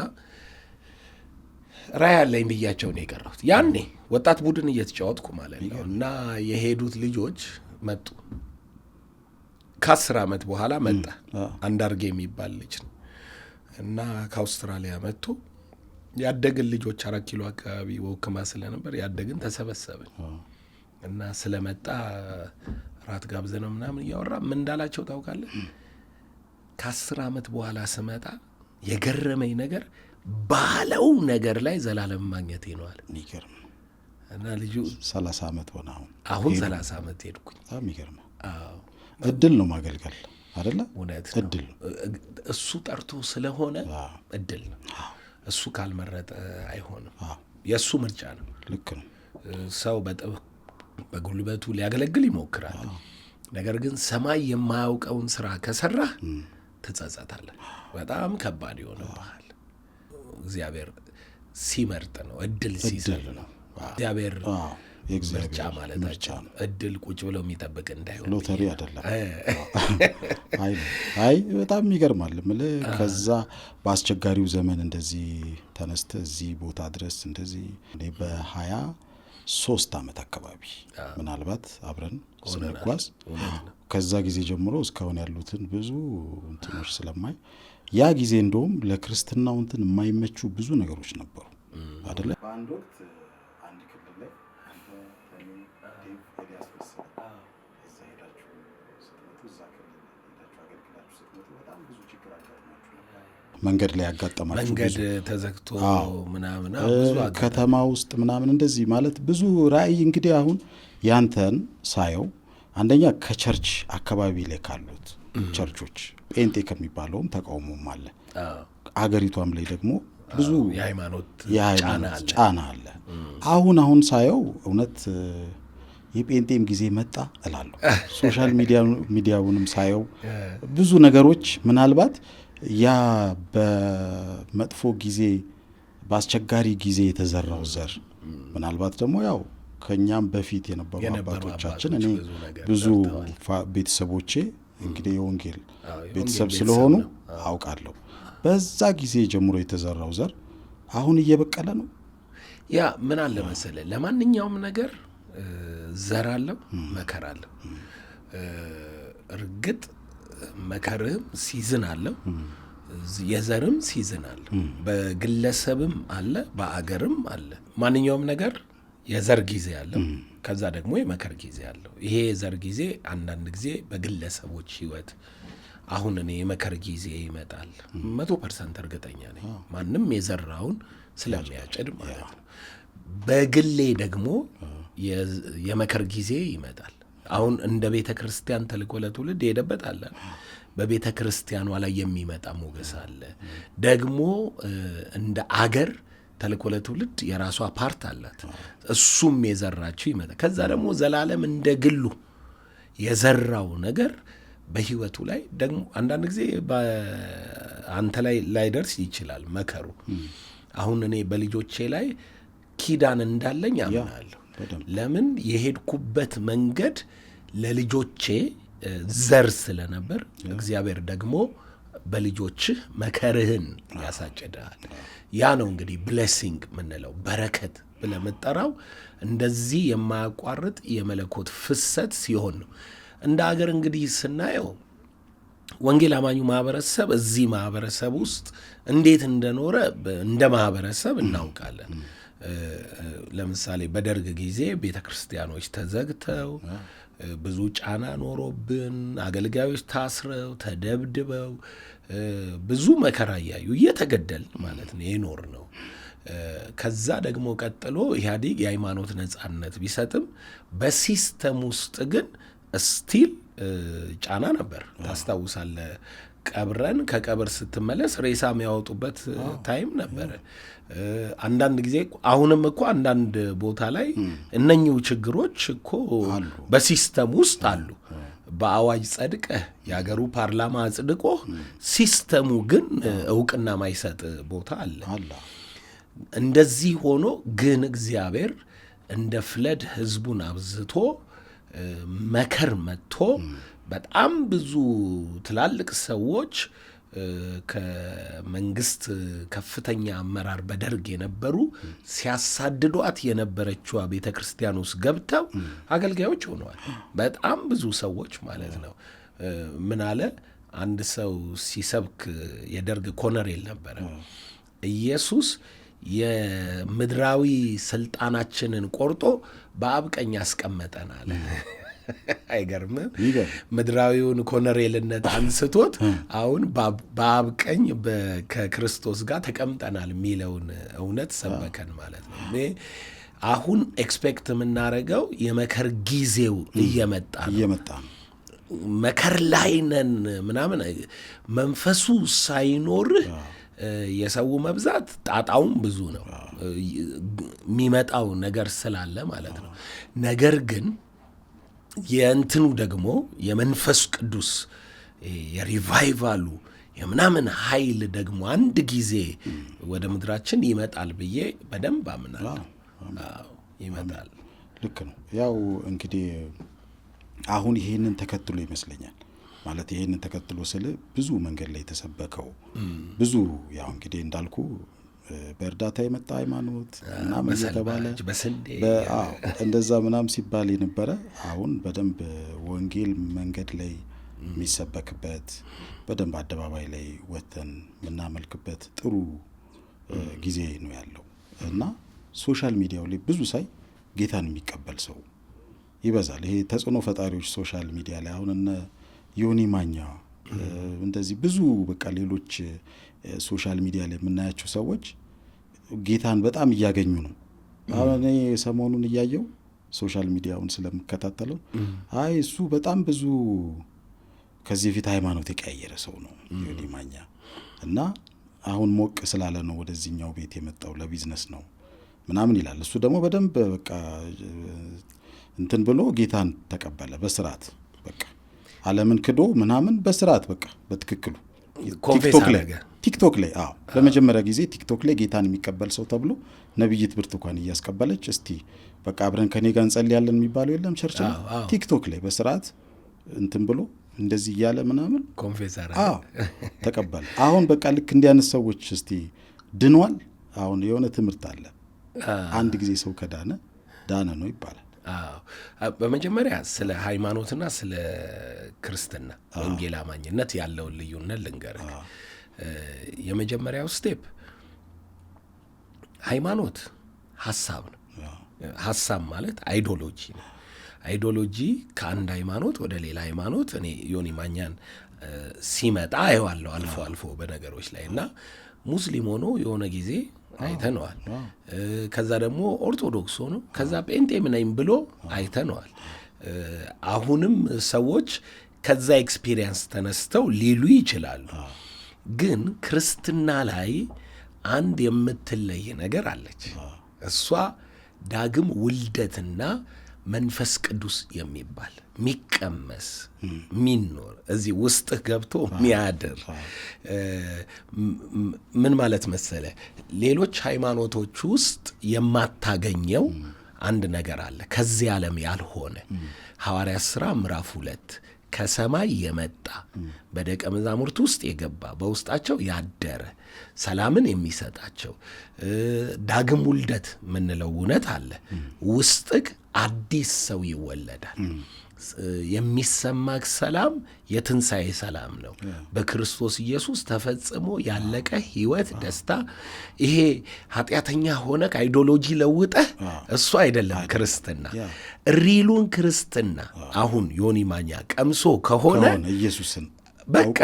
ራዕይ አለኝ ብያቸው ነው የቀረሁት። ያኔ ወጣት ቡድን እየተጫወትኩ ማለት ነው። እና የሄዱት ልጆች መጡ። ከ10 ዓመት በኋላ መጣ አንዳርጌ የሚባል ልጅ ነው እና ከአውስትራሊያ መጥቶ ያደግን ልጆች 4 ኪሎ አካባቢ ወክማ ስለነበር ያደግን ተሰበሰብን እና ስለመጣ ራት ጋብዘነው ምናምን እያወራ ምን እንዳላቸው ታውቃለህ? ከ10 ዓመት በኋላ ስመጣ የገረመኝ ነገር ባለው ነገር ላይ ዘላለም ማግኘቴ ነው አለ። ይገርም። እና ልጁ 30 ዓመት ሆነ። አሁን 30 ዓመት ሄድኩኝ። በጣም ይገርም። እድል ነው ማገልገል አይደለ? እውነት እድል ነው። እሱ ጠርቶ ስለሆነ እድል ነው። እሱ ካልመረጠ አይሆንም። የእሱ ምርጫ ነው። ልክ ነው። ሰው በጉልበቱ ሊያገለግል ይሞክራል። ነገር ግን ሰማይ የማያውቀውን ስራ ከሰራህ ትጸጸታለህ። በጣም ከባድ ይሆንብሃል። እግዚአብሔር ሲመርጥ ነው፣ እድል ሲሰጥ ነው። እግዚአብሔር ምርጫ ማለታቸው ነው። እድል ቁጭ ብለው የሚጠብቅ እንዳይሆን ሎተሪ አይደለም። አይ በጣም ይገርማል። ምልህ ከዛ በአስቸጋሪው ዘመን እንደዚህ ተነስተ እዚህ ቦታ ድረስ እንደዚህ እኔ በ23 ዓመት አካባቢ ምናልባት አብረን ስንጓዝ ከዛ ጊዜ ጀምሮ እስካሁን ያሉትን ብዙ እንትኖች ስለማይ ያ ጊዜ እንደውም ለክርስትናው እንትን የማይመቹ ብዙ ነገሮች ነበሩ አይደለ? በአንድ ወቅት አንድ ክልል ላይ መንገድ ላይ ያጋጠማችሁ መንገድ ተዘግቶ ምናምን ብዙ ከተማ ውስጥ ምናምን እንደዚህ ማለት ብዙ ራእይ። እንግዲህ አሁን ያንተን ሳየው አንደኛ ከቸርች አካባቢ ላይ ካሉት ቸርቾች ጴንጤ ከሚባለውም ተቃውሞም አለ። አገሪቷም ላይ ደግሞ ብዙ የሃይማኖት ጫና አለ። አሁን ሳየው እውነት የጴንጤም ጊዜ መጣ እላለሁ። ሶሻል ሚዲያውንም ሳየው ብዙ ነገሮች ምናልባት ያ በመጥፎ ጊዜ በአስቸጋሪ ጊዜ የተዘራው ዘር ምናልባት ደግሞ ያው ከኛም በፊት የነበሩ አባቶቻችን እኔ ብዙ ቤተሰቦቼ እንግዲህ የወንጌል ቤተሰብ ስለሆኑ አውቃለሁ። በዛ ጊዜ ጀምሮ የተዘራው ዘር አሁን እየበቀለ ነው። ያ ምን አለ መሰለ፣ ለማንኛውም ነገር ዘር አለው፣ መከር አለው። እርግጥ መከርህም ሲዝን አለው፣ የዘርም ሲዝን አለው። በግለሰብም አለ፣ በአገርም አለ። ማንኛውም ነገር የዘር ጊዜ አለው፣ ከዛ ደግሞ የመከር ጊዜ አለው። ይሄ የዘር ጊዜ አንዳንድ ጊዜ በግለሰቦች ህይወት አሁን እኔ የመከር ጊዜ ይመጣል 100% እርግጠኛ ነኝ። ማንም የዘራውን ስለሚያጭድ ማለት ነው። በግሌ ደግሞ የመከር ጊዜ ይመጣል። አሁን እንደ ቤተ ክርስቲያን ተልእኮ ለትውልድ የሄደበት አለ። በቤተ ክርስቲያኗ ላይ የሚመጣ ሞገስ አለ። ደግሞ እንደ አገር ተልእኮ ለትውልድ የራሷ ፓርት አላት። እሱም የዘራችው ይመጣል። ከዛ ደግሞ ዘላለም እንደ ግሉ የዘራው ነገር በህይወቱ ላይ ደግሞ አንዳንድ ጊዜ አንተ ላይ ላይደርስ ይችላል መከሩ። አሁን እኔ በልጆቼ ላይ ኪዳን እንዳለኝ አምናለሁ። ለምን የሄድኩበት መንገድ ለልጆቼ ዘር ስለነበር፣ እግዚአብሔር ደግሞ በልጆችህ መከርህን ያሳጭዳል። ያ ነው እንግዲህ ብሌሲንግ ምንለው፣ በረከት ብለህ የምትጠራው እንደዚህ የማያቋርጥ የመለኮት ፍሰት ሲሆን ነው። እንደ አገር እንግዲህ ስናየው ወንጌል አማኙ ማህበረሰብ እዚህ ማህበረሰብ ውስጥ እንዴት እንደኖረ እንደ ማህበረሰብ እናውቃለን። ለምሳሌ በደርግ ጊዜ ቤተ ክርስቲያኖች ተዘግተው ብዙ ጫና ኖሮብን፣ አገልጋዮች ታስረው ተደብድበው ብዙ መከራ እያዩ እየተገደል ማለት ነው የኖር ነው። ከዛ ደግሞ ቀጥሎ ኢህአዴግ የሃይማኖት ነጻነት ቢሰጥም በሲስተም ውስጥ ግን ስቲል ጫና ነበር። ታስታውሳለህ? ቀብረን ከቀብር ስትመለስ ሬሳ የሚያወጡበት ታይም ነበረ። አንዳንድ ጊዜ አሁንም እኮ አንዳንድ ቦታ ላይ እነኚሁ ችግሮች እኮ በሲስተም ውስጥ አሉ። በአዋጅ ጸድቀህ የሀገሩ ፓርላማ አጽድቆ ሲስተሙ ግን እውቅና ማይሰጥ ቦታ አለ። እንደዚህ ሆኖ ግን እግዚአብሔር እንደ ፍለድ ህዝቡን አብዝቶ መከር መጥቶ በጣም ብዙ ትላልቅ ሰዎች ከመንግስት ከፍተኛ አመራር በደርግ የነበሩ ሲያሳድዷት የነበረችዋ ቤተ ክርስቲያን ውስጥ ገብተው አገልጋዮች ሆነዋል። በጣም ብዙ ሰዎች ማለት ነው። ምን አለ አንድ ሰው ሲሰብክ፣ የደርግ ኮነሬል ነበረ፣ ኢየሱስ የምድራዊ ስልጣናችንን ቆርጦ በአብ ቀኝ ያስቀመጠናል። አይገርምም? ምድራዊውን ኮነሬልነት አንስቶት አሁን በአብ ቀኝ ከክርስቶስ ጋር ተቀምጠናል የሚለውን እውነት ሰበከን ማለት ነው። አሁን ኤክስፔክት የምናደርገው የመከር ጊዜው እየመጣ ነው። መከር ላይ ነን ምናምን መንፈሱ ሳይኖርህ የሰው መብዛት ጣጣውም ብዙ ነው የሚመጣው ነገር ስላለ ማለት ነው። ነገር ግን የእንትኑ ደግሞ የመንፈስ ቅዱስ የሪቫይቫሉ የምናምን ኃይል ደግሞ አንድ ጊዜ ወደ ምድራችን ይመጣል ብዬ በደንብ አምናለሁ። ይመጣል። ልክ ነው። ያው እንግዲህ አሁን ይሄንን ተከትሎ ይመስለኛል ማለት ይሄንን ተከትሎ ስለ ብዙ መንገድ ላይ የተሰበከው ብዙ ያው እንግዲህ እንዳልኩ በእርዳታ የመጣ ሃይማኖት ምናምን እየተባለ እንደዛ ምናምን ሲባል የነበረ አሁን በደንብ ወንጌል መንገድ ላይ የሚሰበክበት በደንብ አደባባይ ላይ ወተን የምናመልክበት ጥሩ ጊዜ ነው ያለው እና ሶሻል ሚዲያው ላይ ብዙ ሳይ ጌታን የሚቀበል ሰው ይበዛል። ይሄ ተጽዕኖ ፈጣሪዎች ሶሻል ሚዲያ ላይ አሁን እነ ዮኒ ማኛ እንደዚህ ብዙ በቃ ሌሎች ሶሻል ሚዲያ ላይ የምናያቸው ሰዎች ጌታን በጣም እያገኙ ነው። አሁን እኔ ሰሞኑን እያየው ሶሻል ሚዲያውን ስለምከታተለው አይ እሱ በጣም ብዙ ከዚህ በፊት ሃይማኖት የቀያየረ ሰው ነው ዮኒ ማኛ እና አሁን ሞቅ ስላለ ነው ወደዚህኛው ቤት የመጣው ለቢዝነስ ነው ምናምን ይላል። እሱ ደግሞ በደንብ በቃ እንትን ብሎ ጌታን ተቀበለ በስርዓት በቃ ዓለምን ክዶ ምናምን በስርዓት በቃ በትክክሉ ቲክቶክ ላይ ለመጀመሪያ ጊዜ ቲክቶክ ላይ ጌታን የሚቀበል ሰው ተብሎ ነብይት ብርቱካን እያስቀበለች እስቲ በቃ አብረን ከኔ ጋር እንጸልያለን የሚባለው የለም ቸርች ቲክቶክ ላይ በስርዓት እንትን ብሎ እንደዚህ እያለ ምናምን ኮንፌስ ተቀበለ። አሁን በቃ ልክ እንዲያነሱ ሰዎች እስቲ ድኗል። አሁን የሆነ ትምህርት አለ፣ አንድ ጊዜ ሰው ከዳነ ዳነ ነው ይባላል። በመጀመሪያ ስለ ሃይማኖትና ስለ ክርስትና ወንጌል አማኝነት ያለውን ልዩነት ልንገርህ። የመጀመሪያው ስቴፕ ሃይማኖት ሀሳብ ነው። ሀሳብ ማለት አይዲዮሎጂ ነው። አይዲዮሎጂ ከአንድ ሃይማኖት ወደ ሌላ ሃይማኖት እኔ ዮኒ ማኛን ሲመጣ አየዋለሁ አልፎ አልፎ በነገሮች ላይ እና ሙስሊም ሆኖ የሆነ ጊዜ አይተነዋል። ከዛ ደግሞ ኦርቶዶክስ ሆኖ ከዛ ጴንጤም ነኝ ብሎ አይተነዋል። አሁንም ሰዎች ከዛ ኤክስፒሪየንስ ተነስተው ሊሉ ይችላሉ። ግን ክርስትና ላይ አንድ የምትለይ ነገር አለች። እሷ ዳግም ውልደትና መንፈስ ቅዱስ የሚባል ሚቀመስ ሚኖር እዚህ ውስጥህ ገብቶ ሚያድር ምን ማለት መሰለ፣ ሌሎች ሃይማኖቶች ውስጥ የማታገኘው አንድ ነገር አለ ከዚህ ዓለም ያልሆነ። ሐዋርያት ሥራ ምዕራፍ 2 ከሰማይ የመጣ በደቀ መዛሙርት ውስጥ የገባ በውስጣቸው ያደረ ሰላምን የሚሰጣቸው ዳግም ውልደት ምንለው እውነት አለ። ውስጥህ አዲስ ሰው ይወለዳል። የሚሰማክ ሰላም የትንሣኤ ሰላም ነው። በክርስቶስ ኢየሱስ ተፈጽሞ ያለቀ ሕይወት፣ ደስታ። ይሄ ኃጢአተኛ ሆነክ አይዲዮሎጂ ለውጠህ እሱ አይደለም ክርስትና። ሪሉን ክርስትና አሁን ዮኒ ማኛ ቀምሶ ከሆነ ኢየሱስን በቃ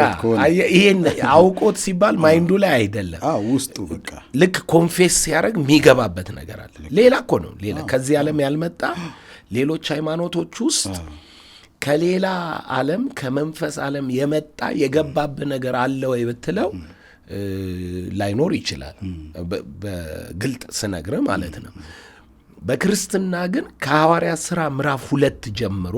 ይሄን አውቆት ሲባል ማይንዱ ላይ አይደለም ውስጡ በቃ ልክ ኮንፌስ ሲያደርግ የሚገባበት ነገር አለ። ሌላ እኮ ነው። ሌላ ከዚህ ዓለም ያልመጣ ሌሎች ሃይማኖቶች ውስጥ ከሌላ ዓለም ከመንፈስ ዓለም የመጣ የገባብህ ነገር አለ ወይ ብትለው ላይኖር ይችላል። በግልጥ ስነግርህ ማለት ነው። በክርስትና ግን ከሐዋርያት ሥራ ምዕራፍ 2 ጀምሮ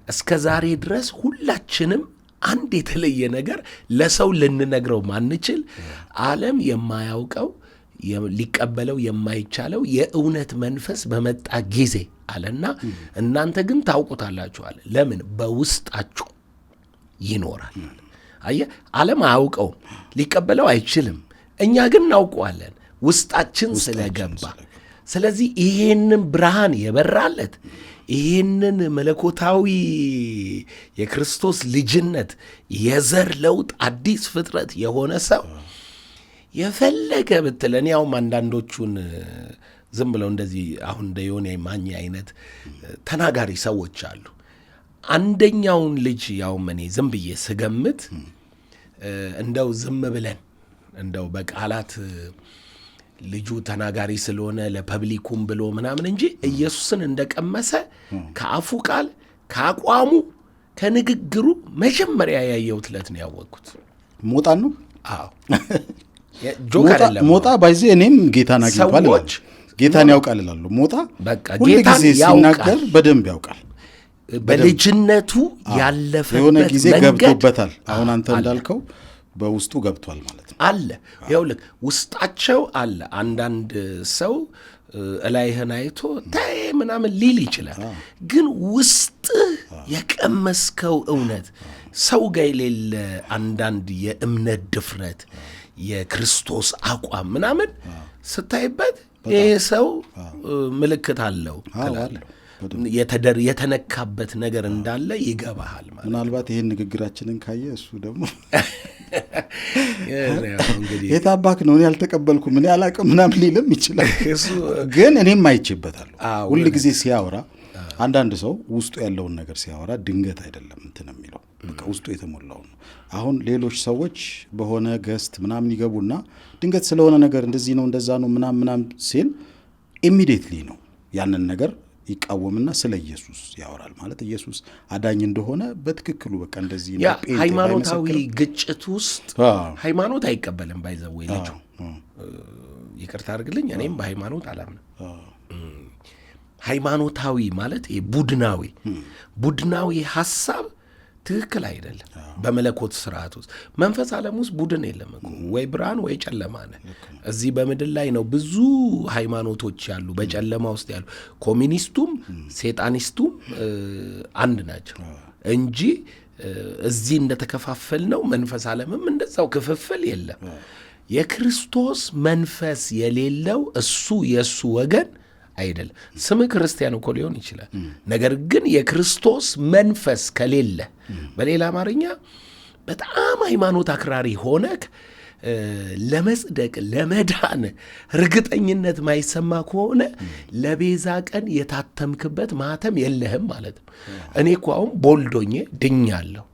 እስከ ዛሬ ድረስ ሁላችንም አንድ የተለየ ነገር ለሰው ልንነግረው ማንችል ዓለም የማያውቀው ሊቀበለው የማይቻለው የእውነት መንፈስ በመጣ ጊዜ አለና እናንተ ግን ታውቁታላችሁ አለ። ለምን? በውስጣችሁ ይኖራል። አየህ፣ ዓለም አያውቀውም፣ ሊቀበለው አይችልም። እኛ ግን እናውቀዋለን ውስጣችን ስለገባ። ስለዚህ ይሄንን ብርሃን የበራለት ይህንን መለኮታዊ የክርስቶስ ልጅነት የዘር ለውጥ አዲስ ፍጥረት የሆነ ሰው የፈለገ ብትለን ያውም አንዳንዶቹን ዝም ብለው እንደዚህ አሁን እንደ ዮኒ ማኛ አይነት ተናጋሪ ሰዎች አሉ። አንደኛውን ልጅ ያውም እኔ ዝም ብዬ ስገምት እንደው ዝም ብለን እንደው በቃላት ልጁ ተናጋሪ ስለሆነ ለፐብሊኩም ብሎ ምናምን እንጂ ኢየሱስን እንደቀመሰ ከአፉ ቃል ከአቋሙ ከንግግሩ መጀመሪያ ያየሁት ዕለት ነው ያወቅኩት። ሞጣን ነው። አዎ ጆክ አይደለም ሞጣ ባይዜ እኔም ጌታን አግኝቷል ማለት ጌታን ያውቃል ይላሉ። ሞጣ በቃ ሁሉ ጊዜ ሲናገር በደንብ ያውቃል። በልጅነቱ ያለፈበት የሆነ ጊዜ ገብቶበታል። አሁን አንተ እንዳልከው በውስጡ ገብቷል ማለት ነው። አለ ይኸውልህ ውስጣቸው አለ። አንዳንድ ሰው እላይህን አይቶ ታይ ምናምን ሊል ይችላል። ግን ውስጥህ የቀመስከው እውነት ሰው ጋር የሌለ አንዳንድ የእምነት ድፍረት፣ የክርስቶስ አቋም ምናምን ስታይበት ይሄ ሰው ምልክት አለው ትላለህ። የተነካበት ነገር እንዳለ ይገባሃል ማለት። ምናልባት ይሄን ንግግራችንን ካየ እሱ ደግሞ የታባክ ነው እኔ ያልተቀበልኩም እኔ አላቅም ምናምን ሊልም ይችላል። ግን እኔም አይቼበታለሁ። ሁል ጊዜ ሲያወራ አንዳንድ ሰው ውስጡ ያለውን ነገር ሲያወራ ድንገት አይደለም እንትን የሚለው በቃ ውስጡ የተሞላው ነው። አሁን ሌሎች ሰዎች በሆነ ገስት ምናምን ይገቡና ድንገት ስለሆነ ነገር እንደዚህ ነው እንደዛ ነው ምናምን ሲል ኢሚዲየትሊ ነው ያንን ነገር ይቃወምና ስለ ኢየሱስ ያወራል ማለት ኢየሱስ አዳኝ እንደሆነ በትክክሉ በቃ እንደዚህ ነው። ሃይማኖታዊ ግጭት ውስጥ ሃይማኖት አይቀበልም ባይዘው ልጁ ይቅርታ አድርግልኝ፣ እኔም በሃይማኖት አላምንም። ሃይማኖታዊ ማለት ቡድናዊ ሐሳብ ትክክል አይደለም። በመለኮት ስርዓት ውስጥ መንፈስ ዓለም ውስጥ ቡድን የለም እኮ ወይ ብርሃን ወይ ጨለማ ነህ። እዚህ በምድር ላይ ነው ብዙ ሃይማኖቶች ያሉ በጨለማ ውስጥ ያሉ። ኮሚኒስቱም ሴጣኒስቱም አንድ ናቸው እንጂ እዚህ እንደተከፋፈል ነው መንፈስ ዓለምም እንደዛው ክፍፍል የለም። የክርስቶስ መንፈስ የሌለው እሱ የእሱ ወገን አይደለም። ስም ክርስቲያን እኮ ሊሆን ይችላል። ነገር ግን የክርስቶስ መንፈስ ከሌለ፣ በሌላ አማርኛ በጣም ሃይማኖት አክራሪ ሆነክ ለመጽደቅ ለመዳን እርግጠኝነት ማይሰማ ከሆነ ለቤዛ ቀን የታተምክበት ማተም የለህም ማለት ነው። እኔ እኮ አሁን ቦልዶኜ ድኛለሁ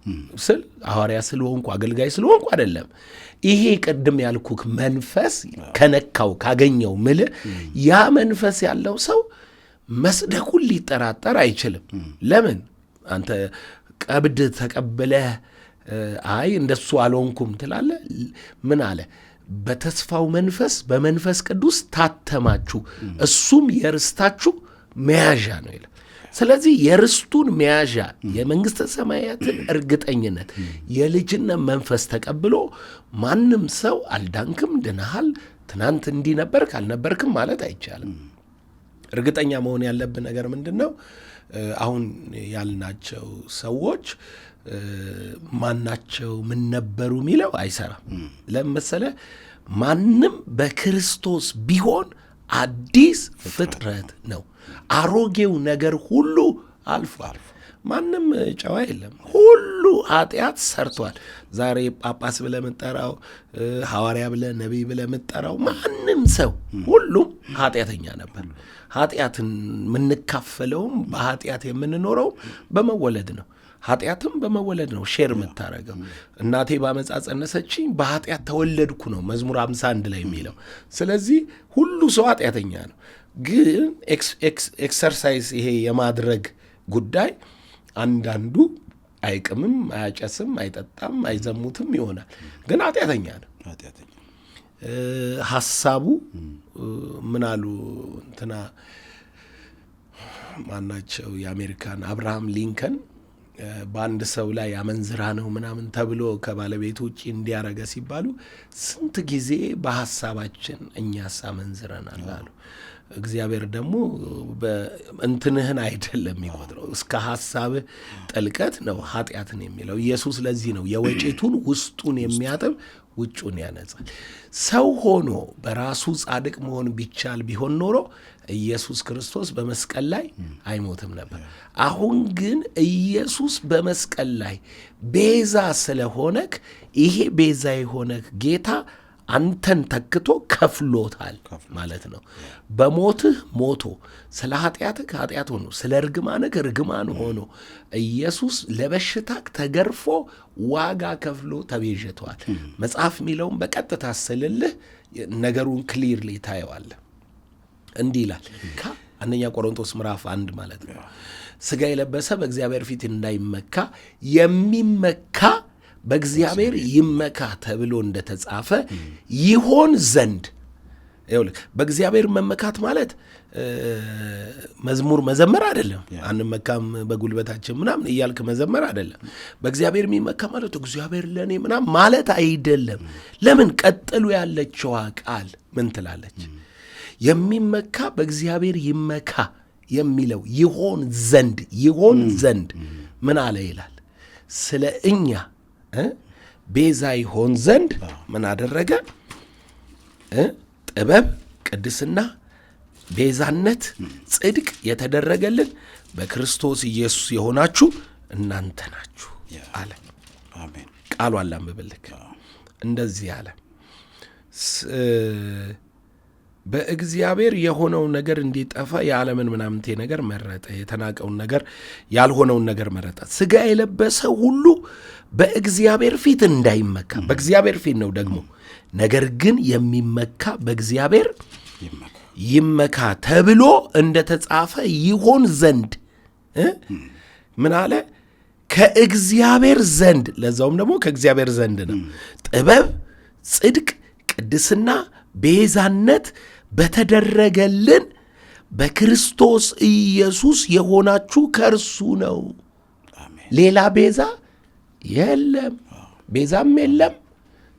ስል ሐዋርያ ስለሆንኩ አገልጋይ ስለሆንኩ አይደለም። ይሄ ቅድም ያልኩክ መንፈስ ከነካው ካገኘው ምልህ ያ መንፈስ ያለው ሰው መስደቁን ሊጠራጠር አይችልም። ለምን አንተ ቀብድ ተቀብለህ አይ እንደሱ አልሆንኩም ትላለህ? ምን አለ? በተስፋው መንፈስ በመንፈስ ቅዱስ ታተማችሁ፣ እሱም የርስታችሁ መያዣ ነው ይላል። ስለዚህ የርስቱን መያዣ የመንግሥተ ሰማያትን እርግጠኝነት የልጅነት መንፈስ ተቀብሎ ማንም ሰው አልዳንክም፣ ድነሃል፣ ትናንት እንዲህ ነበርክ አልነበርክም ማለት አይቻልም። እርግጠኛ መሆን ያለብን ነገር ምንድን ነው? አሁን ያልናቸው ሰዎች ማናቸው ምን ነበሩ የሚለው አይሰራም። ለምሳሌ ማንም በክርስቶስ ቢሆን አዲስ ፍጥረት ነው፣ አሮጌው ነገር ሁሉ አልፏል። ማንም ጨዋ የለም፣ ሁሉ ኃጢአት ሰርቷል። ዛሬ ጳጳስ ብለህ የምትጠራው ሐዋርያ ብለህ ነቢይ ብለህ የምትጠራው ማንም ሰው ሁሉም ኃጢአተኛ ነበር። ኃጢአትን የምንካፈለውም በኃጢአት የምንኖረው በመወለድ ነው። ኃጢአትም በመወለድ ነው ሼር የምታረገው። እናቴ ባመፃ ጸነሰችኝ በኃጢአት ተወለድኩ ነው መዝሙር 51 ላይ የሚለው። ስለዚህ ሁሉ ሰው ኃጢአተኛ ነው። ግን ኤክሰርሳይዝ ይሄ የማድረግ ጉዳይ አንዳንዱ አይቅምም፣ አያጨስም፣ አይጠጣም፣ አይዘሙትም ይሆናል፣ ግን ኃጢአተኛ ነው። ሐሳቡ ምን አሉ እንትና ማናቸው የአሜሪካን አብርሃም ሊንከን በአንድ ሰው ላይ አመንዝራ ነው ምናምን ተብሎ ከባለቤቱ ውጭ እንዲያረገ ሲባሉ ስንት ጊዜ በሐሳባችን እኛስ አመንዝረናል አሉ። እግዚአብሔር ደግሞ እንትንህን አይደለም የሚቆጥረው፣ እስከ ሐሳብህ ጥልቀት ነው ኃጢአትን የሚለው። ኢየሱስ ለዚህ ነው የወጪቱን ውስጡን የሚያጥብ ውጩን ያነጻል። ሰው ሆኖ በራሱ ጻድቅ መሆን ቢቻል ቢሆን ኖሮ ኢየሱስ ክርስቶስ በመስቀል ላይ አይሞትም ነበር። አሁን ግን ኢየሱስ በመስቀል ላይ ቤዛ ስለሆነክ ይሄ ቤዛ የሆነክ ጌታ አንተን ተክቶ ከፍሎታል ማለት ነው። በሞትህ ሞቶ ስለ ኃጢአትህ ኃጢአት ሆኖ ስለ ርግማንህ ርግማን ሆኖ ኢየሱስ ለበሽታክ ተገርፎ ዋጋ ከፍሎ ተቤዥተዋል። መጽሐፍ የሚለውን በቀጥታ ስልልህ ነገሩን ክሊርሊ ታየዋለህ። እንዲህ ይላል አንደኛ ቆሮንቶስ ምዕራፍ 1 ማለት ነው። ሥጋ የለበሰ በእግዚአብሔር ፊት እንዳይመካ የሚመካ በእግዚአብሔር ይመካ ተብሎ እንደተጻፈ ይሆን ዘንድ። ይኸውልህ በእግዚአብሔር መመካት ማለት መዝሙር መዘመር አይደለም። አንመካም በጉልበታችን ምናምን እያልክ መዘመር አይደለም። በእግዚአብሔር የሚመካ ማለት እግዚአብሔር ለእኔ ምናምን ማለት አይደለም። ለምን? ቀጥሎ ያለችዋ ቃል ምን ትላለች? የሚመካ በእግዚአብሔር ይመካ የሚለው ይሆን ዘንድ ምን አለ ይላል? ስለ እኛ ቤዛ ይሆን ዘንድ ምን አደረገ? ጥበብ፣ ቅድስና፣ ቤዛነት፣ ጽድቅ የተደረገልን በክርስቶስ ኢየሱስ የሆናችሁ እናንተ ናችሁ አለ። ቃሉ አላምብልክ እንደዚህ አለ። በእግዚአብሔር የሆነው ነገር እንዲጠፋ የዓለምን ምናምንቴ ነገር መረጠ፣ የተናቀውን ነገር ያልሆነውን ነገር መረጠ። ሥጋ የለበሰ ሁሉ በእግዚአብሔር ፊት እንዳይመካ፣ በእግዚአብሔር ፊት ነው ደግሞ፣ ነገር ግን የሚመካ በእግዚአብሔር ይመካ ተብሎ እንደተጻፈ ይሆን ዘንድ ምን አለ? ከእግዚአብሔር ዘንድ፣ ለዛውም ደግሞ ከእግዚአብሔር ዘንድ ነው ጥበብ፣ ጽድቅ፣ ቅድስና፣ ቤዛነት በተደረገልን በክርስቶስ ኢየሱስ የሆናችሁ ከእርሱ ነው። ሌላ ቤዛ የለም፣ ቤዛም የለም።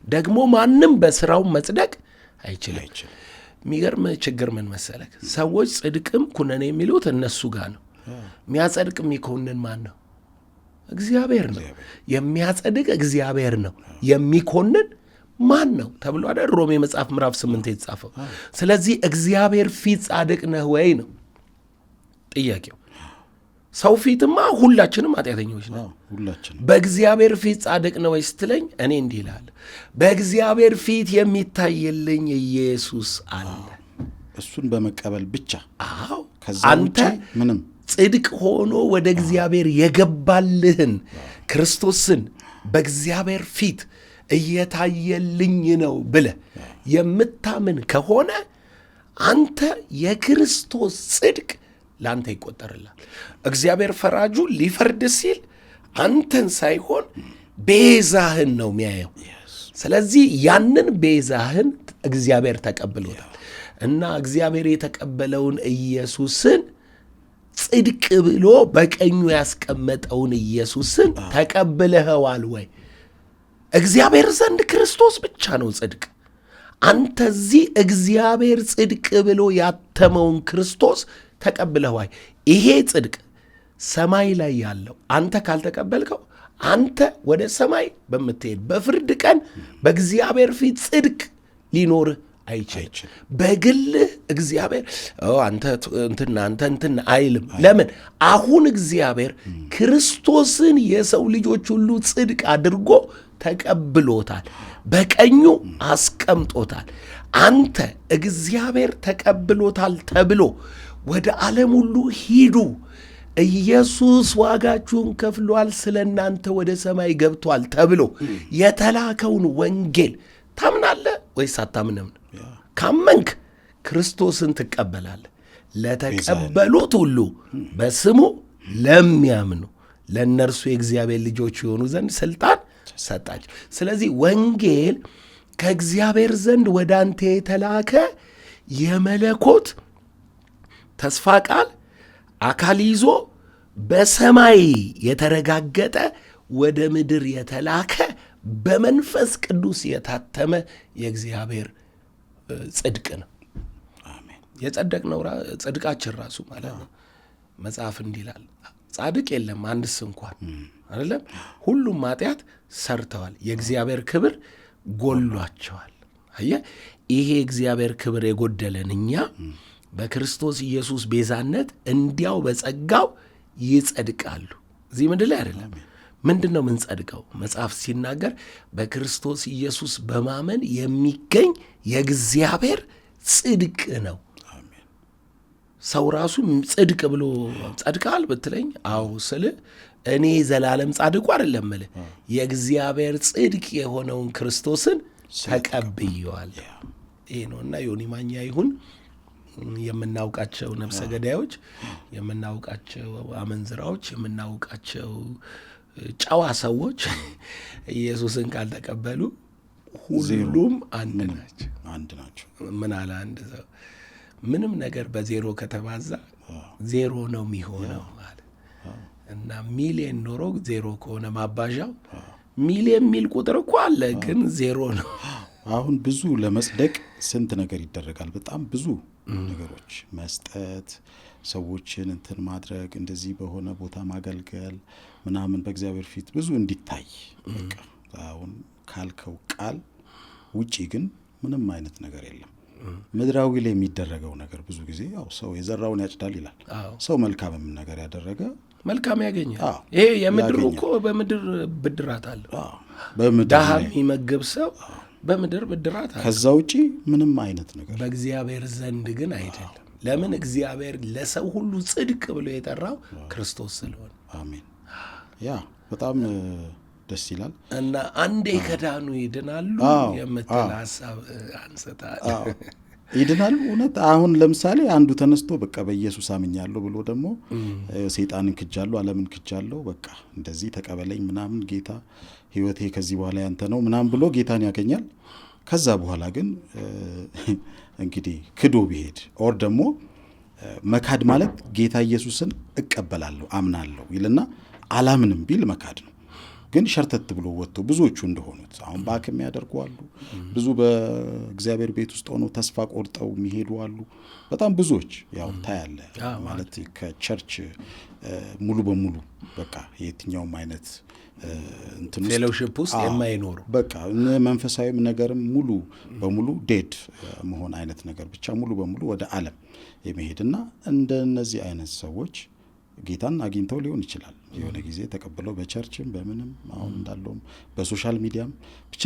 ደግሞ ማንም በስራው መጽደቅ አይችልም። የሚገርም ችግር ምን መሰለክ? ሰዎች ጽድቅም ኩነኔ የሚሉት እነሱ ጋር ነው። የሚያጸድቅ የሚኮንን ማን ነው? እግዚአብሔር ነው። የሚያጸድቅ እግዚአብሔር ነው። የሚኮንን ማን ነው ተብሎ አይደል ሮሜ መጽሐፍ ምዕራፍ 8 የተጻፈው። ስለዚህ እግዚአብሔር ፊት ጻድቅ ነህ ወይ ነው ጥያቄው። ሰው ፊትማ ሁላችንም ኃጢአተኞች ነው። በእግዚአብሔር ፊት ጻድቅ ነው ወይ ስትለኝ እኔ እንዲህ እላለሁ፣ በእግዚአብሔር ፊት የሚታየልኝ ኢየሱስ አለ። እሱን በመቀበል ብቻ። አዎ አንተ ምንም ጽድቅ ሆኖ ወደ እግዚአብሔር የገባልህን ክርስቶስን በእግዚአብሔር ፊት እየታየልኝ ነው ብለህ የምታምን ከሆነ አንተ የክርስቶስ ጽድቅ ለአንተ ይቆጠርላል። እግዚአብሔር ፈራጁ ሊፈርድ ሲል አንተን ሳይሆን ቤዛህን ነው የሚያየው። ስለዚህ ያንን ቤዛህን እግዚአብሔር ተቀብሎታል እና እግዚአብሔር የተቀበለውን ኢየሱስን ጽድቅ ብሎ በቀኙ ያስቀመጠውን ኢየሱስን ተቀብለኸዋል ወይ? እግዚአብሔር ዘንድ ክርስቶስ ብቻ ነው ጽድቅ። አንተ እዚህ እግዚአብሔር ጽድቅ ብሎ ያተመውን ክርስቶስ ተቀብለዋል። ይሄ ጽድቅ ሰማይ ላይ ያለው አንተ ካልተቀበልከው አንተ ወደ ሰማይ በምትሄድ በፍርድ ቀን በእግዚአብሔር ፊት ጽድቅ ሊኖርህ አይችልም። በግልህ እግዚአብሔር አንተ እንትን አይልም። ለምን? አሁን እግዚአብሔር ክርስቶስን የሰው ልጆች ሁሉ ጽድቅ አድርጎ ተቀብሎታል፣ በቀኙ አስቀምጦታል። አንተ እግዚአብሔር ተቀብሎታል ተብሎ ወደ ዓለም ሁሉ ሂዱ፣ ኢየሱስ ዋጋችሁን ከፍሏል፣ ስለ እናንተ ወደ ሰማይ ገብቷል ተብሎ የተላከውን ወንጌል ታምናለህ ወይስ አታምንም? ካመንክ ክርስቶስን ትቀበላለህ። ለተቀበሉት ሁሉ በስሙ ለሚያምኑ ለእነርሱ የእግዚአብሔር ልጆች የሆኑ ዘንድ ስልጣን ሰጣቸው። ስለዚህ ወንጌል ከእግዚአብሔር ዘንድ ወደ አንተ የተላከ የመለኮት ተስፋ ቃል አካል ይዞ በሰማይ የተረጋገጠ ወደ ምድር የተላከ በመንፈስ ቅዱስ የታተመ የእግዚአብሔር ጽድቅ ነው። የጸደቅነው ጽድቃችን ራሱ ማለት ነው። መጽሐፍ እንዲህ ይላል፣ ጻድቅ የለም አንድስ እንኳን አይደለም፣ ሁሉም ኃጢአት ሰርተዋል፣ የእግዚአብሔር ክብር ጎሏቸዋል። አየህ፣ ይሄ የእግዚአብሔር ክብር የጎደለን እኛ በክርስቶስ ኢየሱስ ቤዛነት እንዲያው በጸጋው ይጸድቃሉ። እዚህ ምድር ላይ አይደለም። ምንድን ነው የምንጸድቀው? መጽሐፍ ሲናገር በክርስቶስ ኢየሱስ በማመን የሚገኝ የእግዚአብሔር ጽድቅ ነው። ሰው ራሱ ጽድቅ ብሎ ጸድቃል ብትለኝ አዎ ስል እኔ ዘላለም ጻድቁ አይደለም እልህ፣ የእግዚአብሔር ጽድቅ የሆነውን ክርስቶስን ተቀብየዋለሁ። ይሄ ነው እና ዮኒ ማኛ ይሁን የምናውቃቸው ነፍሰ ገዳዮች፣ የምናውቃቸው አመንዝራዎች፣ የምናውቃቸው ጨዋ ሰዎች ኢየሱስን ካልተቀበሉ ሁሉም አንድ ናቸው። ምን አለ አንድ ሰው፣ ምንም ነገር በዜሮ ከተባዛ ዜሮ ነው የሚሆነው አለ እና ሚሊየን ኖሮ ዜሮ ከሆነ ማባዣው ሚሊየን ሚል ቁጥር እኮ አለ፣ ግን ዜሮ ነው። አሁን ብዙ ለመጽደቅ ስንት ነገር ይደረጋል። በጣም ብዙ ነገሮች መስጠት፣ ሰዎችን እንትን ማድረግ፣ እንደዚህ በሆነ ቦታ ማገልገል ምናምን በእግዚአብሔር ፊት ብዙ እንዲታይ በቃ አሁን ካልከው ቃል ውጪ ግን ምንም አይነት ነገር የለም። ምድራዊ ላይ የሚደረገው ነገር ብዙ ጊዜ ያው ሰው የዘራውን ያጭዳል ይላል። ሰው መልካምም ነገር ያደረገ መልካም ያገኛል። ይሄ የምድሩ እኮ በምድር ብድራት አለ። ድሃ የሚመግብ ሰው በምድር ብድራት አለ። ከዛ ውጪ ምንም አይነት ነገር በእግዚአብሔር ዘንድ ግን አይደለም። ለምን? እግዚአብሔር ለሰው ሁሉ ጽድቅ ብሎ የጠራው ክርስቶስ ስለሆነ። አሜን። ያ በጣም ደስ ይላል። እና አንዴ ከዳኑ ይድናሉ የምትል ሀሳብ አንስታል። ይድናሉ እውነት። አሁን ለምሳሌ አንዱ ተነስቶ በቃ በኢየሱስ አምኛለሁ ብሎ ደግሞ ሰይጣንን ክጃለሁ፣ ዓለምን ክጃለሁ፣ በቃ እንደዚህ ተቀበለኝ ምናምን፣ ጌታ ህይወቴ ከዚህ በኋላ ያንተ ነው ምናምን ብሎ ጌታን ያገኛል። ከዛ በኋላ ግን እንግዲህ ክዶ ቢሄድ ኦር ደግሞ መካድ ማለት ጌታ ኢየሱስን እቀበላለሁ አምናለሁ ይልና አላምንም ቢል መካድ ነው። ግን ሸርተት ብሎ ወጥቶ ብዙዎቹ እንደሆኑት አሁን በአክም ያደርጉ አሉ። ብዙ በእግዚአብሔር ቤት ውስጥ ሆነው ተስፋ ቆርጠው የሚሄዱ አሉ። በጣም ብዙዎች ያው ታያለ ማለት ከቸርች ሙሉ በሙሉ በቃ የትኛውም አይነት እንትን ፌሎሺፕ ውስጥ የማይኖሩ በቃ መንፈሳዊም ነገርም ሙሉ በሙሉ ዴድ መሆን አይነት ነገር ብቻ ሙሉ በሙሉ ወደ ዓለም የመሄድና እንደነዚህ አይነት ሰዎች ጌታን አግኝተው ሊሆን ይችላል የሆነ ጊዜ ተቀብለው በቸርችም በምንም አሁን እንዳለውም በሶሻል ሚዲያም ብቻ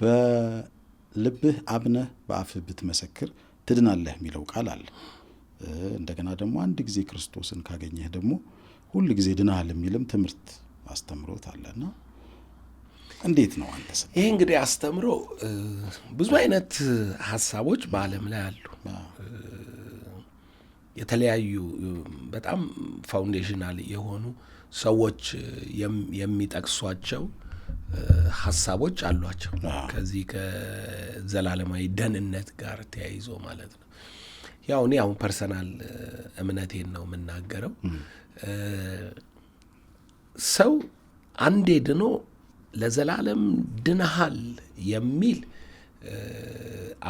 በልብህ አምነህ በአፍህ ብትመሰክር ትድናለህ የሚለው ቃል አለ። እንደገና ደግሞ አንድ ጊዜ ክርስቶስን ካገኘህ ደግሞ ሁል ጊዜ ድናል የሚልም ትምህርት አስተምሮት አለና እንዴት ነው አንተስ? ይሄ እንግዲህ አስተምሮ ብዙ አይነት ሀሳቦች በዓለም ላይ አሉ። የተለያዩ በጣም ፋውንዴሽናል የሆኑ ሰዎች የሚጠቅሷቸው ሀሳቦች አሏቸው ከዚህ ከዘላለማዊ ደህንነት ጋር ተያይዞ ማለት ነው። ያው እኔ አሁን ፐርሰናል እምነቴን ነው የምናገረው። ሰው አንዴ ድኖ ለዘላለም ድነሃል የሚል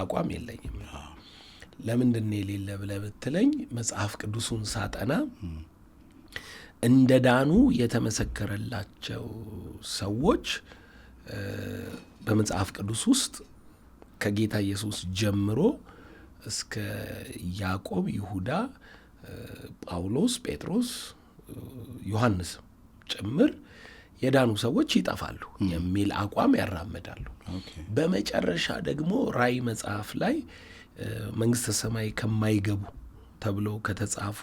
አቋም የለኝም። ለምንድን ነው የሌለ ብለህ ብትለኝ መጽሐፍ ቅዱሱን ሳጠና እንደ ዳኑ የተመሰከረላቸው ሰዎች በመጽሐፍ ቅዱስ ውስጥ ከጌታ ኢየሱስ ጀምሮ እስከ ያዕቆብ፣ ይሁዳ፣ ጳውሎስ፣ ጴጥሮስ፣ ዮሐንስ ጭምር የዳኑ ሰዎች ይጠፋሉ የሚል አቋም ያራምዳሉ። በመጨረሻ ደግሞ ራእይ መጽሐፍ ላይ መንግሥተ ሰማይ ከማይገቡ ተብለው ከተጻፉ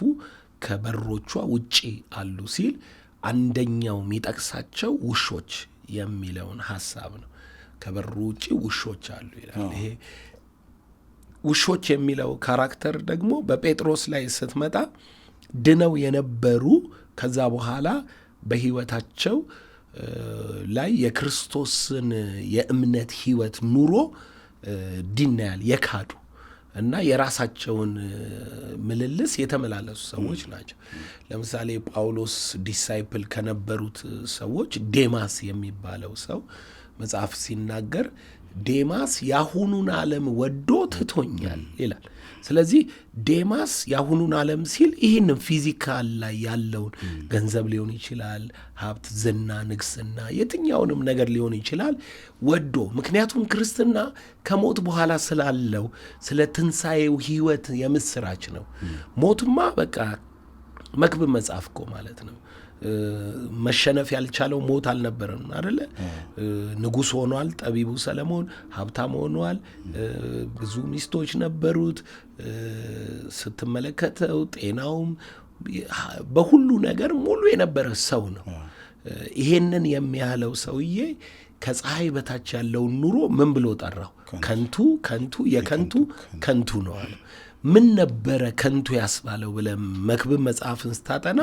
ከበሮቿ ውጪ አሉ ሲል አንደኛው የሚጠቅሳቸው ውሾች የሚለውን ሐሳብ ነው። ከበሩ ውጪ ውሾች አሉ ይላል። ይሄ ውሾች የሚለው ካራክተር ደግሞ በጴጥሮስ ላይ ስትመጣ ድነው የነበሩ ከዛ በኋላ በሕይወታቸው ላይ የክርስቶስን የእምነት ሕይወት ኑሮ ዲናያል የካዱ እና የራሳቸውን ምልልስ የተመላለሱ ሰዎች ናቸው። ለምሳሌ ጳውሎስ ዲሳይፕል ከነበሩት ሰዎች ዴማስ የሚባለው ሰው መጽሐፍ ሲናገር ዴማስ ያሁኑን ዓለም ወዶ ትቶኛል ይላል። ስለዚህ ዴማስ ያሁኑን ዓለም ሲል ይህንን ፊዚካል ላይ ያለውን ገንዘብ ሊሆን ይችላል፣ ሀብት፣ ዝና፣ ንግስና፣ የትኛውንም ነገር ሊሆን ይችላል ወዶ። ምክንያቱም ክርስትና ከሞት በኋላ ስላለው ስለ ትንሣኤው ሕይወት የምስራች ነው። ሞትማ በቃ መክብብ መጽሐፍ እኮ ማለት ነው። መሸነፍ ያልቻለው ሞት አልነበረም አይደለ? ንጉሥ ሆኗል ጠቢቡ ሰለሞን፣ ሀብታም ሆኗል፣ ብዙ ሚስቶች ነበሩት። ስትመለከተው ጤናውም በሁሉ ነገር ሙሉ የነበረ ሰው ነው። ይሄንን የሚያህለው ሰውዬ ከፀሐይ በታች ያለውን ኑሮ ምን ብሎ ጠራው? ከንቱ ከንቱ የከንቱ ከንቱ ነው አለ። ምን ነበረ ከንቱ ያስባለው ብለን መክብብ መጽሐፍን ስታጠና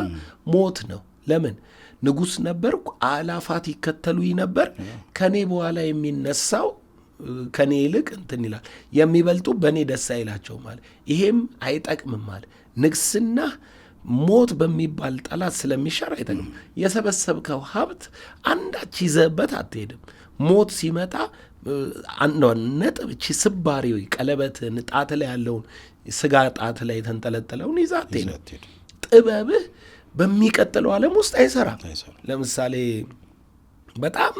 ሞት ነው። ለምን? ንጉሥ ነበርኩ፣ አላፋት ይከተሉኝ ነበር፣ ከኔ በኋላ የሚነሳው ከኔ ይልቅ እንትን ይላል፣ የሚበልጡ በእኔ ደስ አይላቸውም አለ። ይሄም አይጠቅምም አለ። ንግስና ሞት በሚባል ጠላት ስለሚሻር አይጠቅምም። የሰበሰብከው ሀብት አንዳች ይዘህበት አትሄድም። ሞት ሲመጣ ነጥብ እቺ ስባሪው ቀለበትን ጣት ላይ ያለውን ስጋ ጣት ላይ የተንጠለጠለውን ይዘህ አትሄድም። ጥበብህ በሚቀጥለው ዓለም ውስጥ አይሰራም። ለምሳሌ በጣም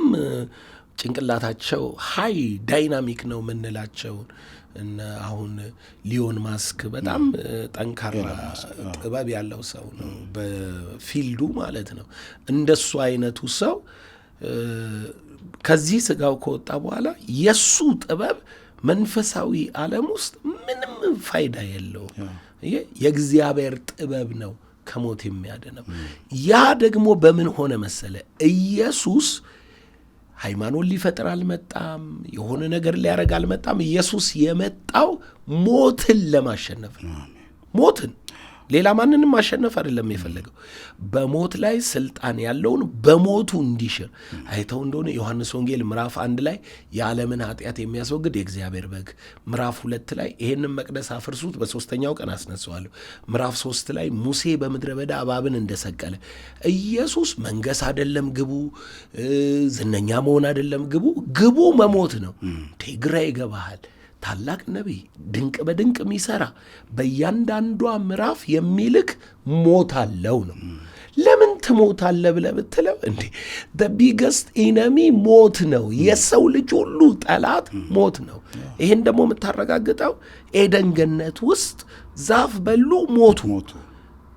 ጭንቅላታቸው ሃይ ዳይናሚክ ነው የምንላቸውን አሁን ሊዮን ማስክ በጣም ጠንካራ ጥበብ ያለው ሰው ነው በፊልዱ ማለት ነው። እንደሱ አይነቱ ሰው ከዚህ ስጋው ከወጣ በኋላ የሱ ጥበብ መንፈሳዊ ዓለም ውስጥ ምንም ፋይዳ የለውም። የእግዚአብሔር ጥበብ ነው ከሞት የሚያድነው። ያ ደግሞ በምን ሆነ መሰለ? ኢየሱስ ሃይማኖት ሊፈጥር አልመጣም፣ የሆነ ነገር ሊያደርግ አልመጣም። ኢየሱስ የመጣው ሞትን ለማሸነፍ ነው። ሞትን ሌላ ማንንም ማሸነፍ አይደለም የፈለገው። በሞት ላይ ስልጣን ያለውን በሞቱ እንዲሽር አይተው እንደሆነ ዮሐንስ ወንጌል ምዕራፍ 1 ላይ የዓለምን ኃጢአት የሚያስወግድ የእግዚአብሔር በግ፣ ምዕራፍ 2 ላይ ይሄንን መቅደስ አፍርሱት በሦስተኛው ቀን አስነሳዋለሁ፣ ምዕራፍ 3 ላይ ሙሴ በምድረ በዳ እባብን እንደሰቀለ። ኢየሱስ መንገስ አይደለም ግቡ፣ ዝነኛ መሆን አይደለም ግቡ መሞት ነው። ግራ ይገባሃል። ታላቅ ነቢይ፣ ድንቅ በድንቅ የሚሠራ በእያንዳንዷ ምዕራፍ የሚልክ ሞት አለው ነው። ለምን ትሞታለህ ብለህ ብትለው እንዴ ቢገስት ኢነሚ ሞት ነው። የሰው ልጅ ሁሉ ጠላት ሞት ነው። ይሄን ደግሞ የምታረጋግጠው ኤደን ገነት ውስጥ ዛፍ በሉ ሞቱ።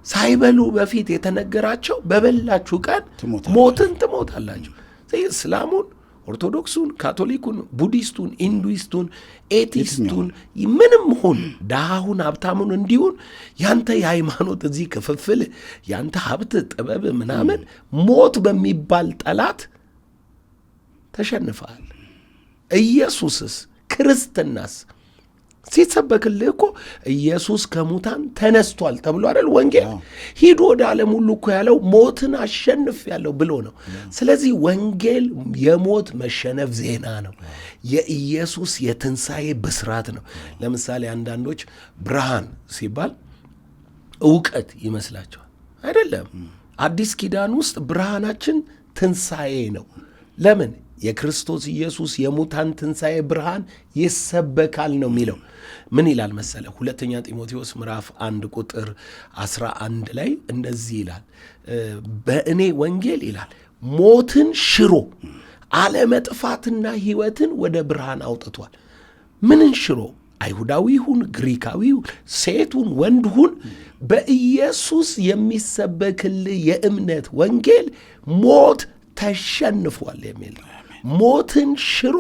ሳይበሉ በፊት የተነገራቸው በበላችሁ ቀን ሞትን ትሞታላችሁ። እስላሙን፣ ኦርቶዶክሱን፣ ካቶሊኩን፣ ቡዲስቱን፣ ኢንዱይስቱን፣ ኤቲስቱን ምንም ሁን ድሃሁን ሀብታሙን እንዲሁን ያንተ የሃይማኖት እዚህ ክፍፍል ያንተ ሀብት ጥበብ ምናምን ሞት በሚባል ጠላት ተሸንፈሃል። ኢየሱስስ ክርስትናስ ሲሰበክልህ እኮ ኢየሱስ ከሙታን ተነስቷል ተብሎ አይደል? ወንጌል ሂዱ ወደ ዓለም ሁሉ እኮ ያለው ሞትን አሸንፍ ያለው ብሎ ነው። ስለዚህ ወንጌል የሞት መሸነፍ ዜና ነው። የኢየሱስ የትንሣኤ ብስራት ነው። ለምሳሌ አንዳንዶች ብርሃን ሲባል እውቀት ይመስላቸዋል። አይደለም። አዲስ ኪዳን ውስጥ ብርሃናችን ትንሣኤ ነው። ለምን? የክርስቶስ ኢየሱስ የሙታን ትንሣኤ ብርሃን ይሰበካል ነው የሚለው። ምን ይላል መሰለ? ሁለተኛ ጢሞቴዎስ ምዕራፍ 1 ቁጥር 11 ላይ እንደዚህ ይላል፣ በእኔ ወንጌል ይላል ሞትን ሽሮ አለመጥፋትና ሕይወትን ወደ ብርሃን አውጥቷል። ምንን ሽሮ? አይሁዳዊ ሁን፣ ግሪካዊ ሁን፣ ሴቱን ወንድ ሁን፣ በኢየሱስ የሚሰበክልህ የእምነት ወንጌል ሞት ተሸንፏል የሚል ሞትን ሽሮ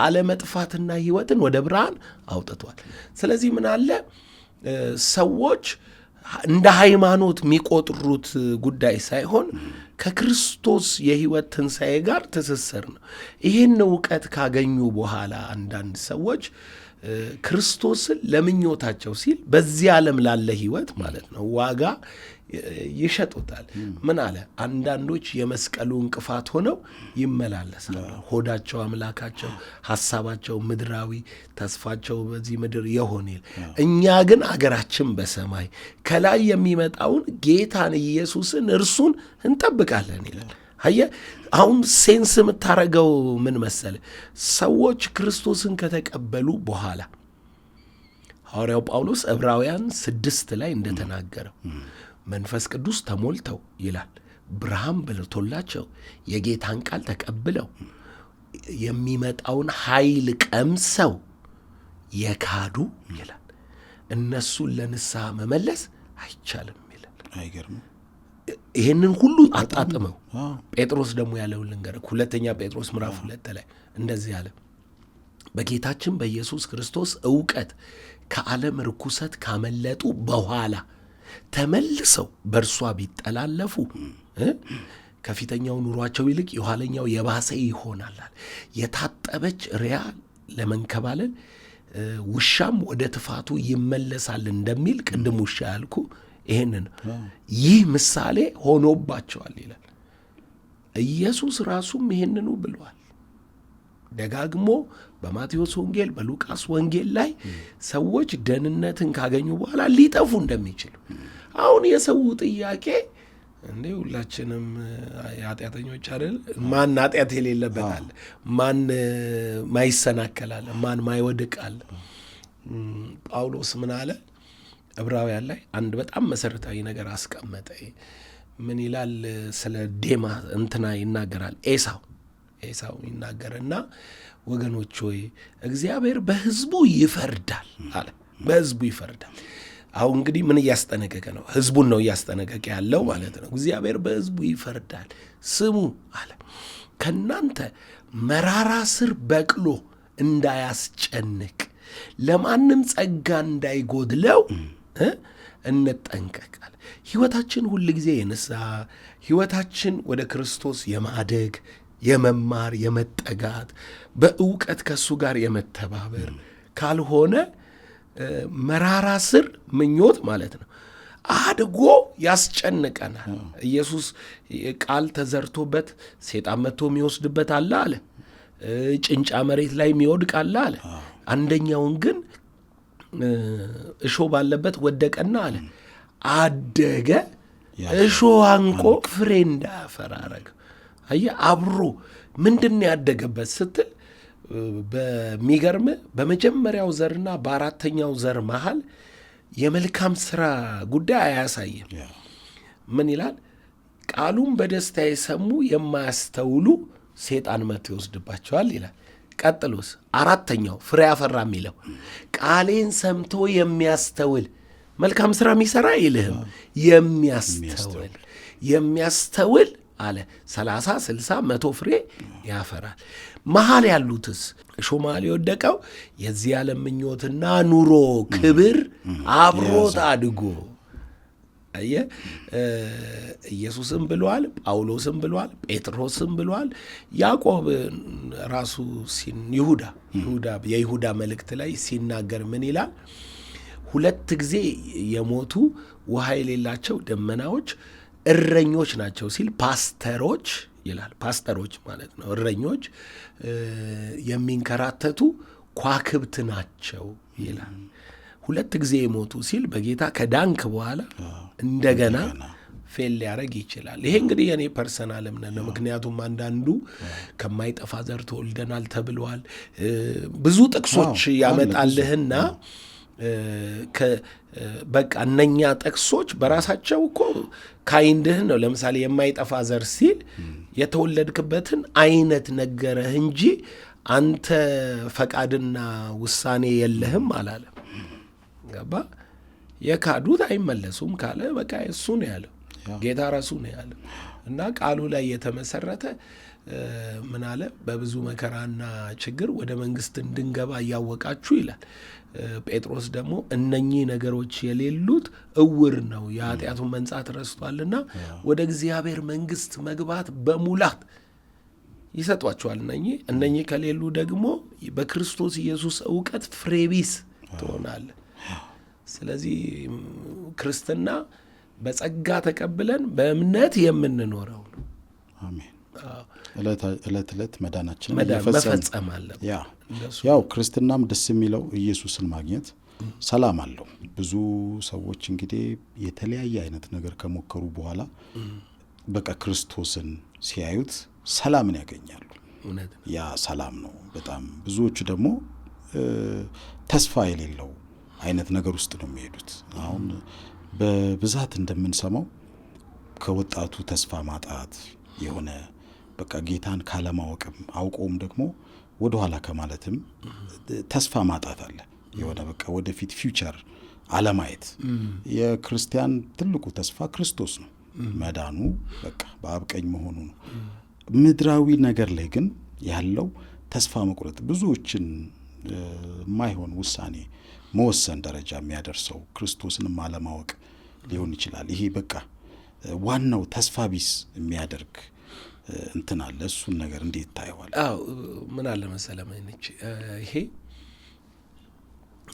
አለመጥፋትና ሕይወትን ወደ ብርሃን አውጥቷል። ስለዚህ ምን አለ ሰዎች እንደ ሃይማኖት የሚቆጥሩት ጉዳይ ሳይሆን ከክርስቶስ የሕይወት ትንሣኤ ጋር ትስስር ነው። ይህን እውቀት ካገኙ በኋላ አንዳንድ ሰዎች ክርስቶስን ለምኞታቸው ሲል በዚህ ዓለም ላለ ሕይወት ማለት ነው ዋጋ ይሸጡታል። ምን አለ? አንዳንዶች የመስቀሉ እንቅፋት ሆነው ይመላለሳሉ። ሆዳቸው አምላካቸው፣ ሐሳባቸው ምድራዊ፣ ተስፋቸው በዚህ ምድር የሆነ እኛ ግን አገራችን በሰማይ ከላይ የሚመጣውን ጌታን ኢየሱስን እርሱን እንጠብቃለን ይላል። አየህ፣ አሁን ሴንስ የምታረገው ምን መሰለ? ሰዎች ክርስቶስን ከተቀበሉ በኋላ ሐዋርያው ጳውሎስ ዕብራውያን 6 ላይ እንደተናገረው መንፈስ ቅዱስ ተሞልተው ይላል ብርሃን በልቶላቸው የጌታን ቃል ተቀብለው የሚመጣውን ኃይል ቀምሰው የካዱ ይላል እነሱን ለንስሐ መመለስ አይቻልም ይላል። አይገርም? ይሄንን ሁሉ አጣጥመው ጴጥሮስ ደግሞ ያለውን ልንገርህ። ሁለተኛ ጴጥሮስ ምዕራፍ 2 ላይ እንደዚህ አለ፣ በጌታችን በኢየሱስ ክርስቶስ ዕውቀት ከዓለም ርኩሰት ካመለጡ በኋላ ተመልሰው በእርሷ ቢጠላለፉ ከፊተኛው ኑሯቸው ይልቅ የኋለኛው የባሰ ይሆናል። የታጠበች ሪያ ለመንከባለል ውሻም ወደ ትፋቱ ይመለሳል እንደሚል ቅድም ውሻ ያልኩ ይሄንን ይህ ምሳሌ ሆኖባቸዋል ይላል። ኢየሱስ ራሱም ይሄንኑ ብሏል ደጋግሞ በማቴዎስ ወንጌል፣ በሉቃስ ወንጌል ላይ ሰዎች ደህንነትን ካገኙ በኋላ ሊጠፉ እንደሚችሉ። አሁን የሰው ጥያቄ እንዴ ሁላችንም ኃጢአተኞች አይደል? ማን ኃጢአት የሌለበት አለ? ማን ማይሰናከላል? ማን ማይወድቃል? ጳውሎስ ምን አለ? ዕብራውያን ላይ አንድ በጣም መሰረታዊ ነገር አስቀመጠ። ምን ይላል? ስለ ዴማ እንትና ይናገራል። ኤሳው ይናገርና ወገኖች ሆይ እግዚአብሔር በሕዝቡ ይፈርዳል አለ። በሕዝቡ ይፈርዳል። አሁን እንግዲህ ምን እያስጠነቀቀ ነው? ሕዝቡን ነው እያስጠነቀቀ ያለው ማለት ነው። እግዚአብሔር በሕዝቡ ይፈርዳል። ስሙ አለ፣ ከእናንተ መራራ ስር በቅሎ እንዳያስጨንቅ ለማንም ጸጋ እንዳይጎድለው እንጠንቀቃል። ሕይወታችን ሁል ጊዜ የንስሐ ሕይወታችን ወደ ክርስቶስ የማደግ የመማር የመጠጋት በእውቀት ከእሱ ጋር የመተባበር ካልሆነ መራራ ስር ምኞት ማለት ነው። አድጎ ያስጨንቀናል። ኢየሱስ ቃል ተዘርቶበት ሰይጣን መጥቶ የሚወስድበት አለ። ጭንጫ መሬት ላይ የሚወድቅ አለ። አንደኛውን ግን እሾህ ባለበት ወደቀና አለ አደገ፣ እሾህ አንቆ ፍሬ እንዳያፈራ አረገ። አየህ አብሮ ምንድን ያደገበት ስትል በሚገርም በመጀመሪያው ዘርና በአራተኛው ዘር መሃል የመልካም ስራ ጉዳይ አያሳይም። ምን ይላል? ቃሉን በደስታ የሰሙ የማያስተውሉ ሰይጣን መጥቶ ይወስድባቸዋል ይላል። ቀጥሎስ አራተኛው ፍሬ ያፈራ የሚለው ቃሌን ሰምቶ የሚያስተውል መልካም ስራ የሚሰራ አይልህም፣ የሚያስተውል አለ 30 60 100 ፍሬ ያፈራል። መሀል ያሉትስ እሾህ መሀል የወደቀው የዚህ ዓለም ምኞትና ኑሮ ክብር አብሮት አድጎ አየህ ኢየሱስም ብሏል፣ ጳውሎስም ብሏል፣ ጴጥሮስም ብሏል፣ ያዕቆብ ራሱ የይሁዳ መልእክት ላይ ሲናገር ምን ይላል? 2 ጊዜ የሞቱ ውሃ የሌላቸው ደመናዎች እረኞች ናቸው ሲል ፓስተሮች ይላል። ፓስተሮች ማለት ነው እረኞች የሚንከራተቱ ኳክብት ናቸው ይላል። 2 ጊዜ የሞቱ ሲል በጌታ ከዳንክ በኋላ እንደገና ፌል ሊያደርግ ይችላል። ይሄ እንግዲህ የኔ ፐርሰናል እምነት ነው። ምክንያቱም አንዳንዱ ከማይጠፋ ዘር ተወልደናል ተብለዋል። ብዙ ጥቅሶች ያመጣልህና በቃ እነኛ ጥቅሶች በራሳቸው እኮ ካይንድህን ነው። ለምሳሌ የማይጠፋ ዘር ሲል የተወለድክበትን አይነት ነገረህ እንጂ አንተ ፈቃድና ውሳኔ የለህም አላለም። ገባ? የካዱት አይመለሱም ካለ በቃ እሱ ነው ያለው፣ ጌታ ራሱ ነው ያለው። እና ቃሉ ላይ የተመሰረተ ምን አለ? በብዙ መከራና ችግር ወደ መንግስት እንድንገባ እያወቃችሁ ይላል። ጴጥሮስ ደግሞ እነኚህ ነገሮች የሌሉት እውር ነው፣ የኃጢአቱን መንጻት ረስቷልና ወደ እግዚአብሔር መንግስት መግባት በሙላት ይሰጧቸዋል። እነኚህ ከሌሉ ደግሞ በክርስቶስ ኢየሱስ እውቀት ፍሬቢስ ትሆናለህ። ስለዚህ ክርስትና በጸጋ ተቀብለን በእምነት የምንኖረው ነው። አሜን። ዕለት ዕለት መዳናችን መፈጸም አለብን። ያው ክርስትናም ደስ የሚለው ኢየሱስን ማግኘት ሰላም አለው። ብዙ ሰዎች እንግዲህ የተለያየ አይነት ነገር ከሞከሩ በኋላ በቃ ክርስቶስን ሲያዩት ሰላምን ያገኛሉ። ያ ሰላም ነው በጣም። ብዙዎቹ ደግሞ ተስፋ የሌለው አይነት ነገር ውስጥ ነው የሚሄዱት። አሁን በብዛት እንደምንሰማው ከወጣቱ ተስፋ ማጣት የሆነ በቃ ጌታን ካለማወቅም አውቆም ደግሞ ወደ ኋላ ከማለትም ተስፋ ማጣት አለ። የሆነ በቃ ወደፊት ፊውቸር አለማየት። የክርስቲያን ትልቁ ተስፋ ክርስቶስ ነው፣ መዳኑ በቃ በአብ ቀኝ መሆኑ ነው። ምድራዊ ነገር ላይ ግን ያለው ተስፋ መቁረጥ ብዙዎችን የማይሆን ውሳኔ መወሰን ደረጃ የሚያደርሰው ክርስቶስንም አለማወቅ ሊሆን ይችላል። ይሄ በቃ ዋናው ተስፋ ቢስ የሚያደርግ እንትን አለ። እሱን ነገር እንዴት ታየዋል? ምን አለ መሰለህ ማይነች ይሄ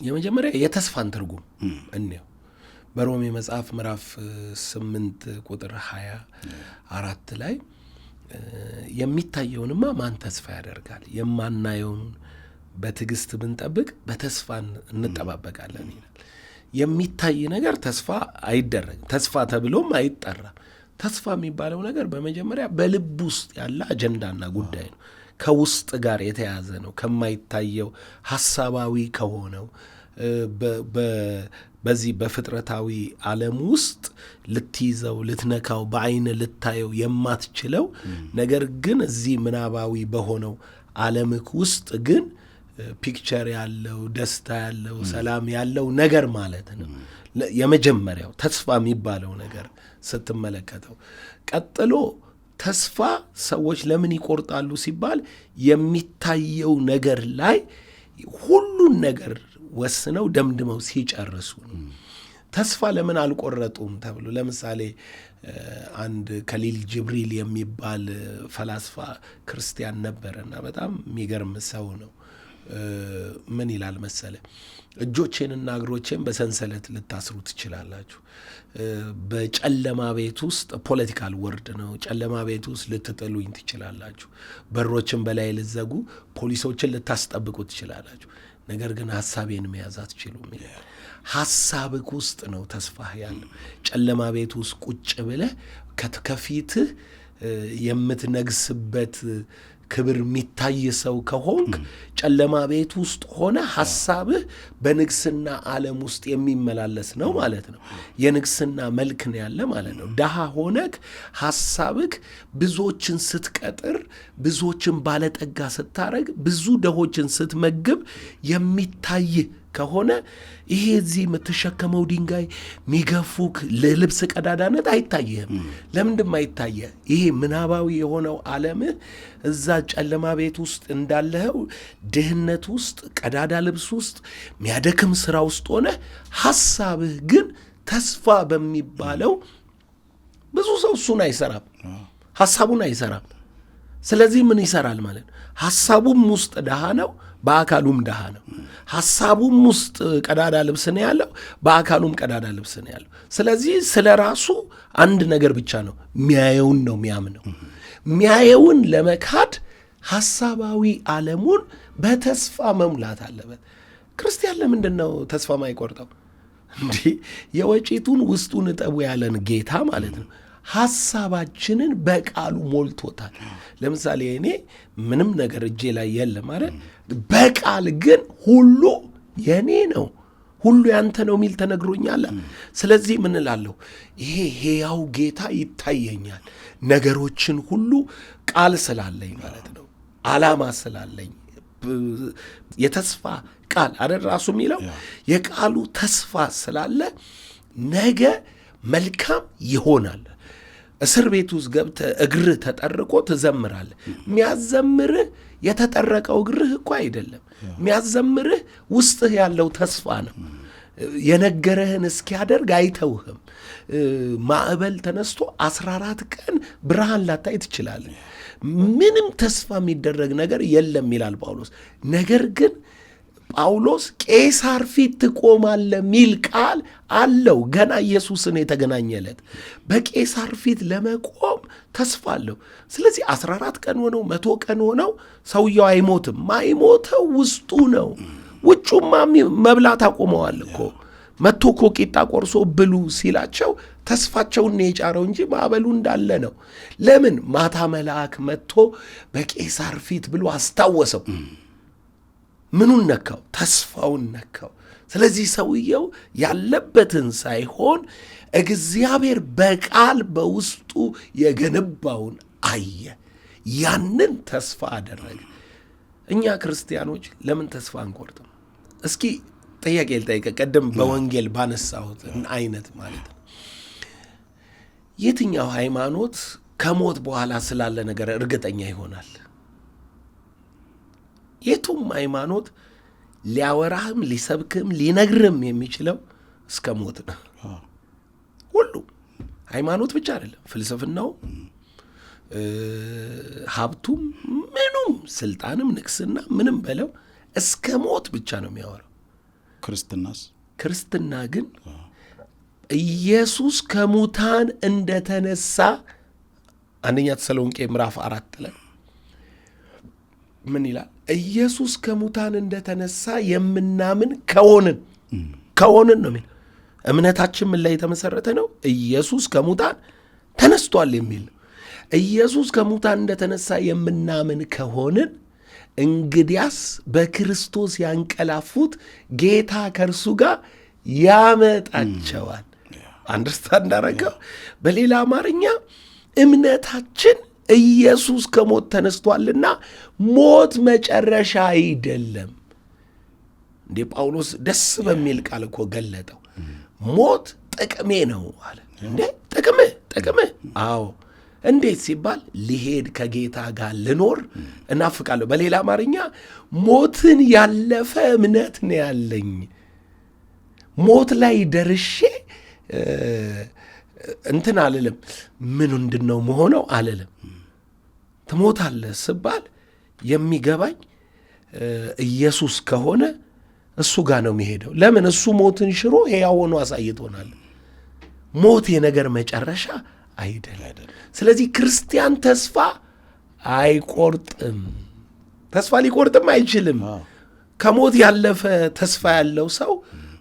የመጀመሪያ የተስፋን ትርጉም እንየው። በሮሜ መጽሐፍ ምዕራፍ 8 ቁጥር 24 ላይ የሚታየውንማ ማን ተስፋ ያደርጋል? የማናየውን በትዕግስት ብንጠብቅ በተስፋ እንጠባበቃለን ይላል። የሚታይ ነገር ተስፋ አይደረግም፣ ተስፋ ተብሎም አይጠራም። ተስፋ የሚባለው ነገር በመጀመሪያ በልብ ውስጥ ያለ አጀንዳና ጉዳይ ነው። ከውስጥ ጋር የተያዘ ነው። ከማይታየው ሐሳባዊ ከሆነው በዚህ በፍጥረታዊ ዓለም ውስጥ ልትይዘው ልትነካው በአይን ልታየው የማትችለው ነገር ግን እዚህ ምናባዊ በሆነው ዓለምክ ውስጥ ግን ፒክቸር ያለው ደስታ ያለው ሰላም ያለው ነገር ማለት ነው። የመጀመሪያው ተስፋ የሚባለው ነገር ስትመለከተው፣ ቀጥሎ ተስፋ ሰዎች ለምን ይቆርጣሉ ሲባል የሚታየው ነገር ላይ ሁሉን ነገር ወስነው ደምድመው ሲጨርሱ ነው። ተስፋ ለምን አልቆረጡም ተብሎ ለምሳሌ አንድ ከሊል ጅብሪል የሚባል ፈላስፋ ክርስቲያን ነበረና በጣም የሚገርም ሰው ነው። ምን ይላል መሰለ? እጆቼንና እግሮቼን በሰንሰለት ልታስሩ ትችላላችሁ። በጨለማ ቤት ውስጥ ፖለቲካል ወርድ ነው። ጨለማ ቤት ውስጥ ልትጥሉኝ ትችላላችሁ። በሮችን በላይ ልዘጉ፣ ፖሊሶችን ልታስጠብቁ ትችላላችሁ። ነገር ግን ሐሳቤን መያዝ አትችሉም ይላል። ሐሳብህ ውስጥ ነው ተስፋህ ያለው። ጨለማ ቤት ውስጥ ቁጭ ብለህ ከፊትህ የምትነግስበት ክብር የሚታይ ሰው ከሆንክ ጨለማ ቤት ውስጥ ሆነ ሐሳብህ በንግስና ዓለም ውስጥ የሚመላለስ ነው ማለት ነው። የንግስና መልክ ነው ያለ ማለት ነው። ድሃ ሆነክ ሐሳብክ ብዙዎችን ስትቀጥር፣ ብዙዎችን ባለጠጋ ስታረግ፣ ብዙ ድሆችን ስትመግብ የሚታይ ከሆነ ይሄ እዚህ የምትሸከመው ድንጋይ ሚገፉክ ለልብስ ቀዳዳነት አይታየህም። ለምንድም አይታየ? ይሄ ምናባዊ የሆነው ዓለምህ እዛ ጨለማ ቤት ውስጥ እንዳለኸው ድህነት ውስጥ፣ ቀዳዳ ልብስ ውስጥ፣ ሚያደክም ስራ ውስጥ ሆነ ሐሳብህ ግን ተስፋ በሚባለው ብዙ ሰው እሱን አይሰራም፣ ሐሳቡን አይሰራም። ስለዚህ ምን ይሰራል ማለት ነው? ሐሳቡም ውስጥ ድሃ ነው፣ በአካሉም ድሃ ነው። ሐሳቡም ውስጥ ቀዳዳ ልብስ ነው ያለው፣ በአካሉም ቀዳዳ ልብስ ነው ያለው። ስለዚህ ስለ ራሱ አንድ ነገር ብቻ ነው ሚያየውን ነው ሚያምነው። ሚያየውን ለመካድ ሐሳባዊ ዓለሙን በተስፋ መሙላት አለበት። ክርስቲያን ለምንድን ነው ተስፋ ማይቆርጠው? እንዲህ የወጪቱን ውስጡን እጠቡ ያለን ጌታ ማለት ነው ሐሳባችንን በቃሉ ሞልቶታል። ለምሳሌ እኔ ምንም ነገር እጄ ላይ የለም ማለት በቃል ግን ሁሉ የኔ ነው፣ ሁሉ ያንተ ነው የሚል ተነግሮኛል። ስለዚህ ምን እላለሁ? ይሄ ሕያው ጌታ ይታየኛል። ነገሮችን ሁሉ ቃል ስላለኝ ማለት ነው፣ ዓላማ ስላለኝ፣ የተስፋ ቃል አይደል ራሱ የሚለው የቃሉ ተስፋ ስላለ ነገ መልካም ይሆናል። እስር ቤት ውስጥ ገብተህ እግርህ ተጠርቆ ትዘምራለህ። የሚያዘምርህ የተጠረቀው እግርህ እኮ አይደለም። የሚያዘምርህ ውስጥህ ያለው ተስፋ ነው። የነገረህን እስኪያደርግ አይተውህም። ማዕበል ተነስቶ 14 ቀን ብርሃን ላታይ ትችላለህ። ምንም ተስፋ የሚደረግ ነገር የለም ይላል ጳውሎስ። ነገር ግን ጳውሎስ ቄሳር ፊት ትቆማለህ ሚል ቃል አለው። ገና ኢየሱስን የተገናኘለት በቄሳር ፊት ለመቆም ተስፋ አለው። ስለዚህ 14 ቀን ሆነው 100 ቀን ሆነው ሰውየው አይሞትም። ማይሞተው ውስጡ ነው። ውጩማ መብላት አቆመዋል እኮ። መጥቶ እኮ ቂጣ ቆርሶ ብሉ ሲላቸው ተስፋቸውን የጫረው እንጂ ማዕበሉ እንዳለ ነው። ለምን? ማታ መልአክ መጥቶ በቄሳር ፊት ብሎ አስታወሰው። ምኑን ነካው? ተስፋውን ነካው። ስለዚህ ሰውየው ያለበትን ሳይሆን እግዚአብሔር በቃል በውስጡ የገነባውን አየ። ያንን ተስፋ አደረገ። እኛ ክርስቲያኖች ለምን ተስፋ አንቆርጥም? እስኪ ጥያቄ ልጠይቀ። ቀደም በወንጌል ባነሳሁት አይነት ማለት ነው። የትኛው ሃይማኖት ከሞት በኋላ ስላለ ነገር እርግጠኛ ይሆናል? የቱም ሃይማኖት ሊያወራህም ሊሰብክም ሊነግርም የሚችለው እስከ ሞት ነው። ሁሉ ሃይማኖት ብቻ አይደለም፣ ፍልስፍናው፣ ሀብቱም፣ ምኑም፣ ስልጣንም፣ ንግስና ምንም በለው እስከ ሞት ብቻ ነው የሚያወራው። ክርስትናስ? ክርስትና ግን ኢየሱስ ከሙታን እንደተነሳ አንደኛ ተሰሎንቄ ምዕራፍ 4 ላይ ምን ይላል? ኢየሱስ ከሙታን እንደተነሳ የምናምን ከሆንን ነው የሚል። እምነታችን ምን ላይ የተመሰረተ ነው? ኢየሱስ ከሙታን ተነስቷል የሚል ነው። ኢየሱስ ከሙታን እንደተነሳ የምናምን ከሆንን እንግዲያስ በክርስቶስ ያንቀላፉት ጌታ ከእርሱ ጋር ያመጣቸዋል። አንደርስታንድ አደረገው? በሌላ አማርኛ እምነታችን ኢየሱስ ከሞት ተነስቷልና ሞት መጨረሻ አይደለም። እንዴ ጳውሎስ ደስ በሚል ቃል እኮ ገለጠው። ሞት ጥቅሜ ነው አለ። እንዴ ጥቅምህ? አዎ። እንዴት ሲባል ሊሄድ ከጌታ ጋር ልኖር እናፍቃለሁ። በሌላ አማርኛ ሞትን ያለፈ እምነት ነው ያለኝ። ሞት ላይ ደርሼ እንትን አልልም። ምንድን ነው መሆነው አልልም። ትሞታለህ ስባል የሚገባኝ ኢየሱስ ከሆነ እሱ ጋር ነው የሚሄደው። ለምን? እሱ ሞትን ሽሮ ሕያው ሆኖ አሳይቶናል። ሞት የነገር መጨረሻ አይደለም። ስለዚህ ክርስቲያን ተስፋ አይቆርጥም። ተስፋ ሊቆርጥም አይችልም። ከሞት ያለፈ ተስፋ ያለው ሰው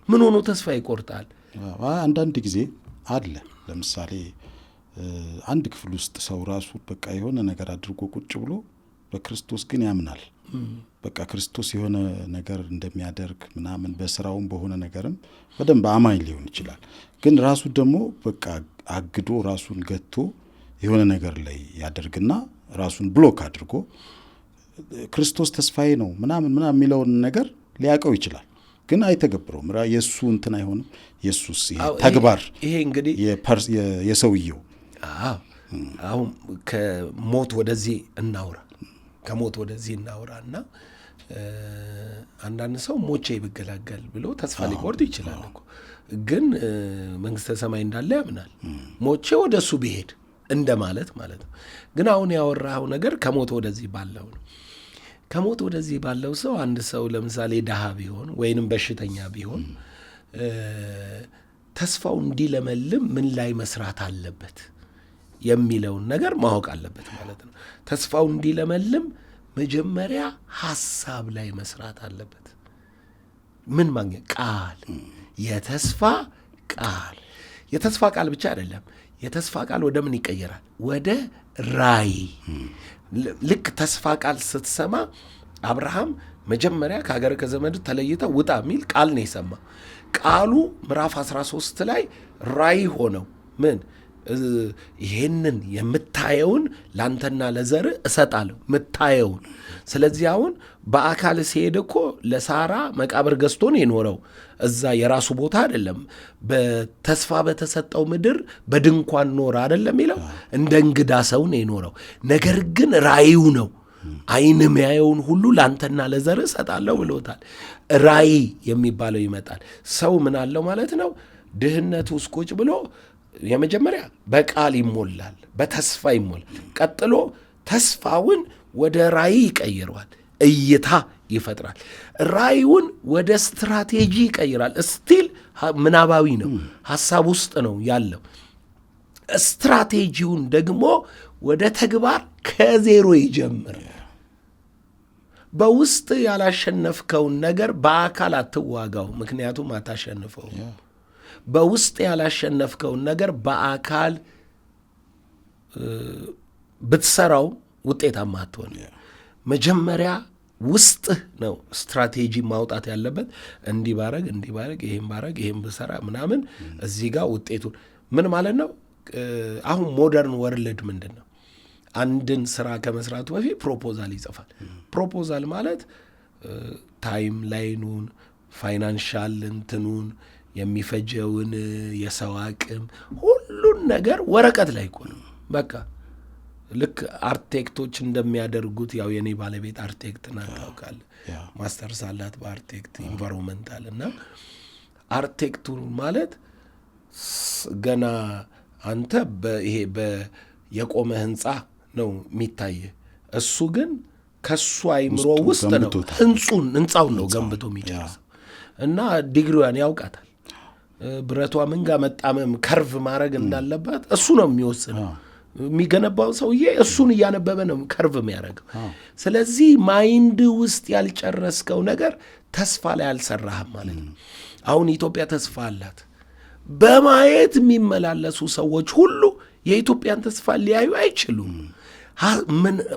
ምን ሆኖ ተስፋ ይቆርጣል? አንዳንድ ጊዜ አለ። ለምሳሌ አንድ ክፍል ውስጥ ሰው ራሱ በቃ የሆነ ነገር አድርጎ ቁጭ ብሎ በክርስቶስ ግን ያምናል። በቃ ክርስቶስ የሆነ ነገር እንደሚያደርግ ምናምን በስራውም በሆነ ነገርም በደንብ አማኝ ሊሆን ይችላል። ግን ራሱ ደግሞ በቃ አግዶ ራሱን ገቶ የሆነ ነገር ላይ ያደርግና ራሱን ብሎክ አድርጎ ክርስቶስ ተስፋዬ ነው ምናምን የሚለውን ነገር ሊያውቀው ይችላል። ግን አይተገብረውም። የእሱ እንትን አይሆንም። የሱስ ተግባር ይሄ እንግዲህ የሰውየው አሁን ከሞት ወደዚህ እናውራ እና አንዳንድ ሰው ሞቼ ብገላገል ብሎ ተስፋ ሊቆርጥ ይችላል እኮ። ግን መንግስተ ሰማይ እንዳለ ያምናል። ሞቼ ወደ እሱ ብሄድ እንደማለት ማለት ነው። ግን አሁን ያወራኸው ነገር ከሞት ወደዚህ ባለው ነው። ከሞት ወደዚህ ባለው ሰው አንድ ሰው ለምሳሌ ድሃ ቢሆን ወይንም በሽተኛ ቢሆን ተስፋው እንዲለመልም ምን ላይ መስራት አለበት የሚለውን ነገር ማወቅ አለበት ማለት ነው። ተስፋው እንዲለመልም መጀመሪያ ሐሳብ ላይ መስራት አለበት። ምን ማግኘት? ቃል፣ የተስፋ ቃል። የተስፋ ቃል ብቻ አይደለም። የተስፋ ቃል ወደ ምን ይቀየራል? ወደ ራእይ። ልክ ተስፋ ቃል ስትሰማ አብርሃም መጀመሪያ ከሀገር ከዘመድ ተለይተ ውጣ የሚል ቃል ነው የሰማ። ቃሉ ምዕራፍ 13 ላይ ራእይ ሆነው ምን ይሄንን የምታየውን ላንተና ለዘር እሰጣለሁ ምታየውን። ስለዚህ አሁን በአካል ሲሄድ እኮ ለሳራ መቃብር ገዝቶ ነው የኖረው። እዛ የራሱ ቦታ አይደለም። በተስፋ በተሰጠው ምድር በድንኳን ኖረ አይደለም የሚለው፣ እንደ እንግዳ ሰው ነው የኖረው። ነገር ግን ራእዩ ነው ዓይን የሚያየውን ሁሉ ላንተና ለዘር እሰጣለሁ ብሎታል። ራእይ የሚባለው ይመጣል። ሰው ምን አለው ማለት ነው? ድህነት ውስጥ ቁጭ ብሎ የመጀመሪያ በቃል ይሞላል፣ በተስፋ ይሞላል። ቀጥሎ ተስፋውን ወደ ራእይ ይቀይረዋል፣ እይታ ይፈጥራል። ራእዩን ወደ ስትራቴጂ ይቀይራል። ስቲል ምናባዊ ነው፣ ሐሳብ ውስጥ ነው ያለው። ስትራቴጂውን ደግሞ ወደ ተግባር ከዜሮ ይጀምር። በውስጥ ያላሸነፍከውን ነገር በአካል አትዋጋው፣ ምክንያቱም አታሸንፈው። በውስጥ ያላሸነፍከውን ነገር በአካል ብትሰራው ውጤታማ አትሆን። መጀመሪያ ውስጥህ ነው ስትራቴጂ ማውጣት ያለበት። እንዲህ ባረግ፣ ይሄን ባረግ፣ ይሄን ብሰራ ምናምን እዚህ ጋር ውጤቱን ምን ማለት ነው? አሁን ሞደርን ወርልድ ምንድን ነው? አንድን ስራ ከመስራቱ በፊት ፕሮፖዛል ይጽፋል። ፕሮፖዛል ማለት ታይም ላይኑን፣ ፋይናንሻል እንትኑን፣ የሚፈጀውን የሰው አቅም፣ ሁሉን ነገር ወረቀት ላይ እኮ ነው። በቃ ልክ አርቴክቶች እንደሚያደርጉት፣ ያው የኔ ባለቤት አርቴክት ናት ታውቃለህ። ማስተርስ አላት በአርቴክት ኢንቫይሮንመንታል። እና አርቴክቱ ማለት ገና አንተ ይሄ የቆመ ህንፃ ነው የሚታየ፣ እሱ ግን ከሱ አይምሮ ውስጥ ነው ህንፃውን ነው ገንብቶ የሚጨርሰው። እና ዲግሪዋን ያውቃታል። ብረቷ ምን ጋር መጣመም ከርቭ ማድረግ እንዳለባት እሱ ነው የሚወስነው። የሚገነባው ሰውዬ እሱን እያነበበ ነው ከርቭ የሚያደርገው። ስለዚህ ማይንድ ውስጥ ያልጨረስከው ነገር ተስፋ ላይ አልሰራህም ማለት ነው። አሁን ኢትዮጵያ ተስፋ አላት። በማየት የሚመላለሱ ሰዎች ሁሉ የኢትዮጵያን ተስፋ ሊያዩ አይችሉም።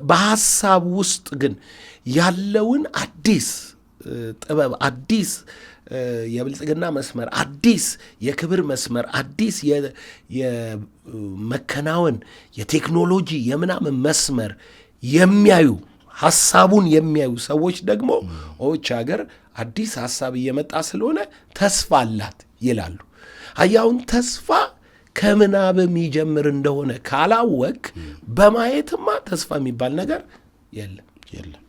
በሐሳብ ውስጥ ግን ያለውን አዲስ ጥበብ፣ አዲስ የብልጽግና መስመር፣ አዲስ የክብር መስመር፣ አዲስ የመከናወን የቴክኖሎጂ የምናምን መስመር የሚያዩ ሐሳቡን የሚያዩ ሰዎች ደግሞ ኦች ሀገር አዲስ ሐሳብ እየመጣ ስለሆነ ተስፋ አላት ይላሉ። አያውን ተስፋ ከምናብ የሚጀምር እንደሆነ ካላወቅ በማየትማ ተስፋ የሚባል ነገር የለም።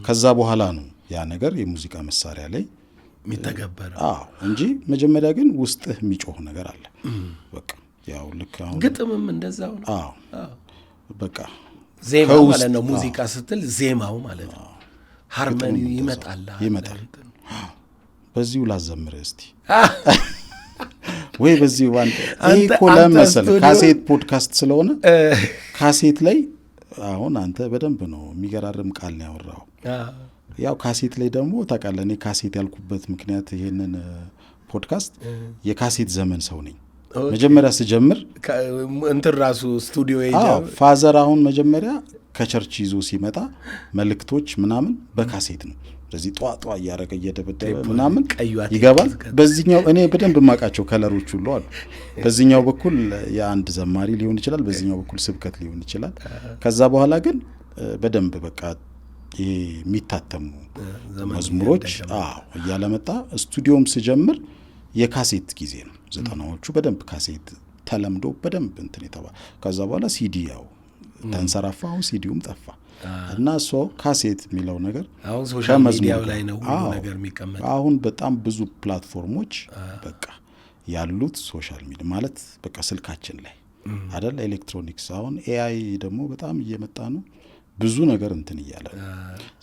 ከዛ በኋላ ነው ያ ነገር የሙዚቃ መሳሪያ ላይ የሚተገበረው። እንጂ መጀመሪያ ግን ውስጥህ የሚጮህ ነገር አለ። በቃ ያው ልክ አሁን ግጥምም እንደዛው ነው። በቃ ዜማው ማለት ነው። ሙዚቃ ስትል ዜማው ማለት ነው። ሃርመኒ ይመጣል። በዚሁ ላዘምር እስቲ ወይ በዚሁ አንተ እኮ ለመሰለ ካሴት ፖድካስት ስለሆነ ካሴት ላይ አሁን አንተ በደንብ ነው የሚገራርም ቃል ነው ያወራው። ያው ካሴት ላይ ደግሞ ታውቃለህ፣ እኔ ካሴት ያልኩበት ምክንያት ይሄንን ፖድካስት የካሴት ዘመን ሰው ነኝ። መጀመሪያ ስጀምር እንትን ራሱ ስቱዲዮ ፋዘር አሁን መጀመሪያ ከቸርች ይዞ ሲመጣ መልእክቶች ምናምን በካሴት ነው። ስለዚህ ጧጧ እያረገ እየደበደበ ምናምን ይገባል። በዚህኛው እኔ በደንብ የማውቃቸው ከለሮች ሁሉ አሉ። በዚህኛው በኩል የአንድ ዘማሪ ሊሆን ይችላል፣ በዚህኛው በኩል ስብከት ሊሆን ይችላል። ከዛ በኋላ ግን በደንብ በቃ የሚታተሙ መዝሙሮች እያለ መጣ። ስቱዲዮም ስጀምር የካሴት ጊዜ ነው። 90ዎቹ በደንብ ካሴት ተለምዶ በደንብ እንትን የተባለ። ከዛ በኋላ ሲዲ ያው ተንሰራፋ፣ አሁን ሲዲውም ጠፋ እና ካሴት የሚለው ነገር አሁን ሶሻል ሚዲያው ላይ ነው ሁሉ ነገር የሚቀመጥ። አሁን በጣም ብዙ ፕላትፎርሞች በቃ ያሉት ሶሻል ሚዲያ ማለት በቃ ስልካችን ላይ አይደል፣ ኤሌክትሮኒክስ። አሁን ኤአይ ደግሞ በጣም እየመጣ ነው፣ ብዙ ነገር እንትን እያለ ነው።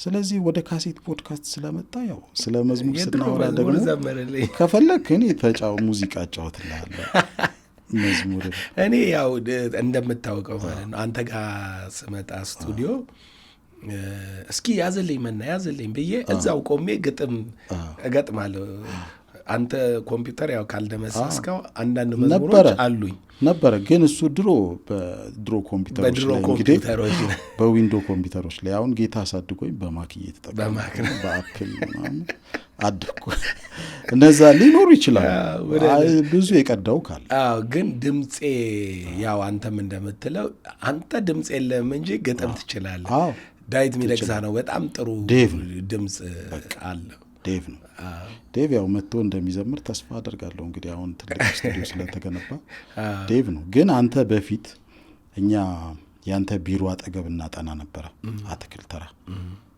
ስለዚህ ወደ ካሴት ፖድካስት ስለመጣ ያው ስለ መዝሙር ስናወራ ደግሞ ከፈለክ እኔ ሙዚቃ እጫወትልሃለሁ። መዝሙር እኔ ያው እንደምታውቀው ማለት ነው አንተ ጋር ስመጣ ስቱዲዮ እስኪ ያዘልኝ ብዬ እዛው ቆሜ ግጥም እገጥማለሁ። አንተ ኮምፒውተር ያው ካልደመሰስከው አንዳንድ መዝሙሮች አሉኝ ነበረ። ግን እሱ በድሮ ኮምፒውተሮች ላይ እንግዲህ በዊንዶ ኮምፒውተሮች ላይ አሁን ጌታ አሳድጎኝ በማክ እየተጠቀምኩ በአፕል ምናምን አድርኩ። እነዛ ሊኖሩ ይችላል ብዙ የቀዳው ካለ። ግን ድምፄ ያው አንተም እንደምትለው አንተ ድምፅ የለም እንጂ ግጥም ትችላለህ። ዳዊት ሚደቅሳ ነው በጣም ጥሩ ድምፅ አለው። ዴቭ ነው። ዴቭ ያው መጥቶ እንደሚዘምር ተስፋ አደርጋለሁ። እንግዲህ አሁን ትልቅ ስቱዲዮ ስለተገነባ ዴቭ ነው። ግን አንተ በፊት እኛ ያንተ ቢሮ አጠገብ እናጠና ነበረ አትክልት ተራ።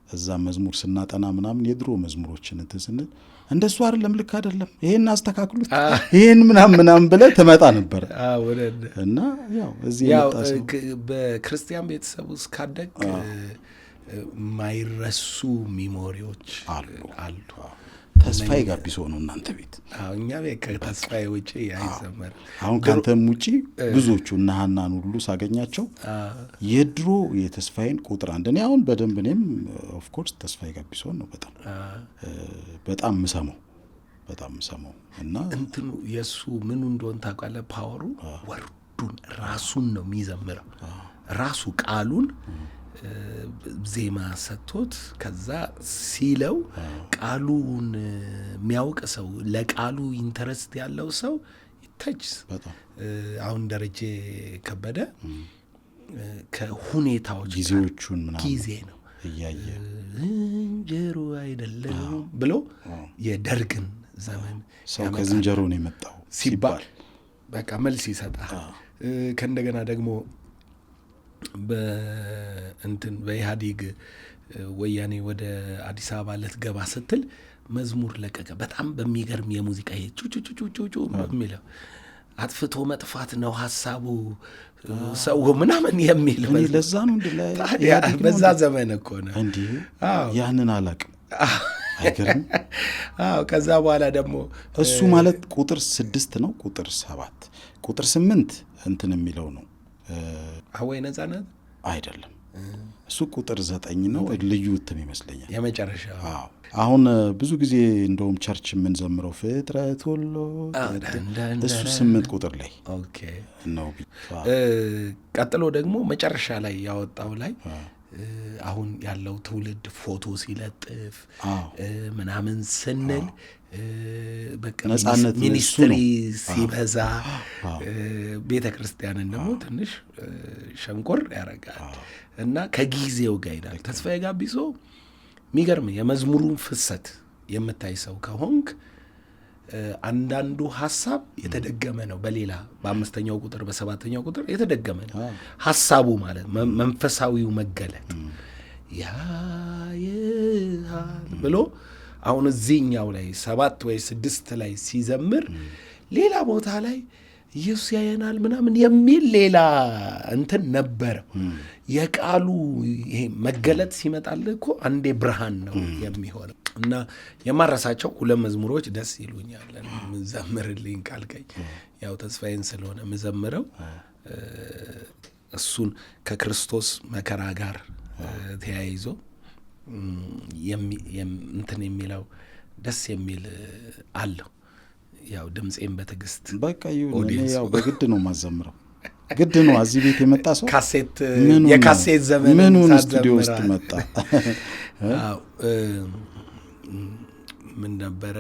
እዛ መዝሙር ስናጠና ምናምን የድሮ መዝሙሮችን እንትን ስንል እንደሱ አይደለም፣ ልክ አይደለም፣ ይሄን አስተካክሉት፣ ይሄን ምናምን ብለህ ትመጣ ነበር እና ያው እዚህ የመጣ ሰው በክርስቲያን ቤተሰብ ውስጥ ካደግ ማይረሱ ሚሞሪዎች አሉ። ተስፋዬ ጋቢሶ ነው እናንተ ቤት? እኛ ቤት ከተስፋዬ ውጭ አይዘመር። አሁን ከአንተም ውጭ ብዙዎቹ እና ሀናን ሁሉ ሳገኛቸው የድሮ የተስፋዬን ቁጥር አንድ እኔ አሁን በደንብ እኔም ኦፍኮርስ ተስፋዬ ጋቢሶ ነው በጣም ምሰማው እና እንትኑ የእሱ ምኑ እንደሆን ታውቃለህ? ፓወሩ ወርዱን ራሱን ነው የሚዘምረው። ራሱ ቃሉን ዜማ ሰጥቶት ከዛ ሲለው ቃሉን የሚያውቅ ሰው ለቃሉ ኢንተረስት ያለው ሰው ይተች። አሁን ደረጀ ከበደ ከሁኔታዎች ጊዜዎቹን ምናምን ጊዜ ነው እያየ እንጀሮ አይደለም ብሎ የደርግን ዘመን ሰው ከዝንጀሮ ነው የመጣው ሲባል በቃ መልስ ይሰጣል። ከእንደገና ደግሞ በኢህአዴግ ወያኔ ወደ አዲስ አበባ ልትገባ ስትል መዝሙር ለቀቀ። በጣም በሚገርም የሙዚቃ ጩጩጩጩጩ የሚለው አጥፍቶ መጥፋት ነው ሀሳቡ ሰው ምናምን የሚል ለዛ ነው በዛ ዘመን እኮ ነው እንዲህ ያንን አላቅም። አይገርም? ከዛ በኋላ ደግሞ እሱ ማለት ቁጥር 6 ነው፣ ቁጥር 7፣ ቁጥር 8 እንትን የሚለው ነው። አወይ ነጻነት አይደለም፣ እሱ ቁጥር 9 ነው። ልዩ እትም ይመስለኛል የመጨረሻ። አሁን ብዙ ጊዜ እንደውም ቸርች የምንዘምረው ፍጥረት ሁሉ እሱ 8 ቁጥር ላይ ነው። ቀጥሎ ደግሞ መጨረሻ ላይ ያወጣው ላይ አሁን ያለው ትውልድ ፎቶ ሲለጥፍ ምናምን ስንል በቃ ሚኒስትሪ ሲበዛ ቤተ ክርስቲያንን ደግሞ ትንሽ ሸንቆር ያደርጋል እና ከጊዜው ጋር ይላል። ተስፋዬ ጋቢሶ የሚገርም የመዝሙሩን ፍሰት የምታይ ሰው ከሆንክ አንዳንዱ ሀሳብ የተደገመ ነው። በሌላ በ5ኛው ቁጥር በ7ኛው ቁጥር የተደገመ ነው ሀሳቡ ማለት መንፈሳዊው መገለጥ ያይሃል ብሎ አሁን እዚህኛው ላይ 7 ወይ 6 ላይ ሲዘምር ሌላ ቦታ ላይ ኢየሱስ ያየናል ምናምን የሚል ሌላ እንትን ነበረው። የቃሉ ይሄ መገለጥ ሲመጣልህ እኮ አንዴ ብርሃን ነው የሚሆነው። እና የማረሳቸው 2 መዝሙሮች ደስ ይሉኛል። ምዘምርልኝ ካልከኝ ያው ተስፋዬን ስለሆነ ምዘምረው እሱን ከክርስቶስ መከራ ጋር ተያይዞ እንትን የሚለው ደስ የሚል አለው። ያው ድምፄን በትዕግስት በቃ ይሁን። ያው በግድ ነው ማዘምረው፣ ግድ ነው። እዚህ ቤት የመጣ ሰው ካሴት የካሴት ዘመን ምኑን ስቱዲዮ ውስጥ መጣ። ምን ነበረ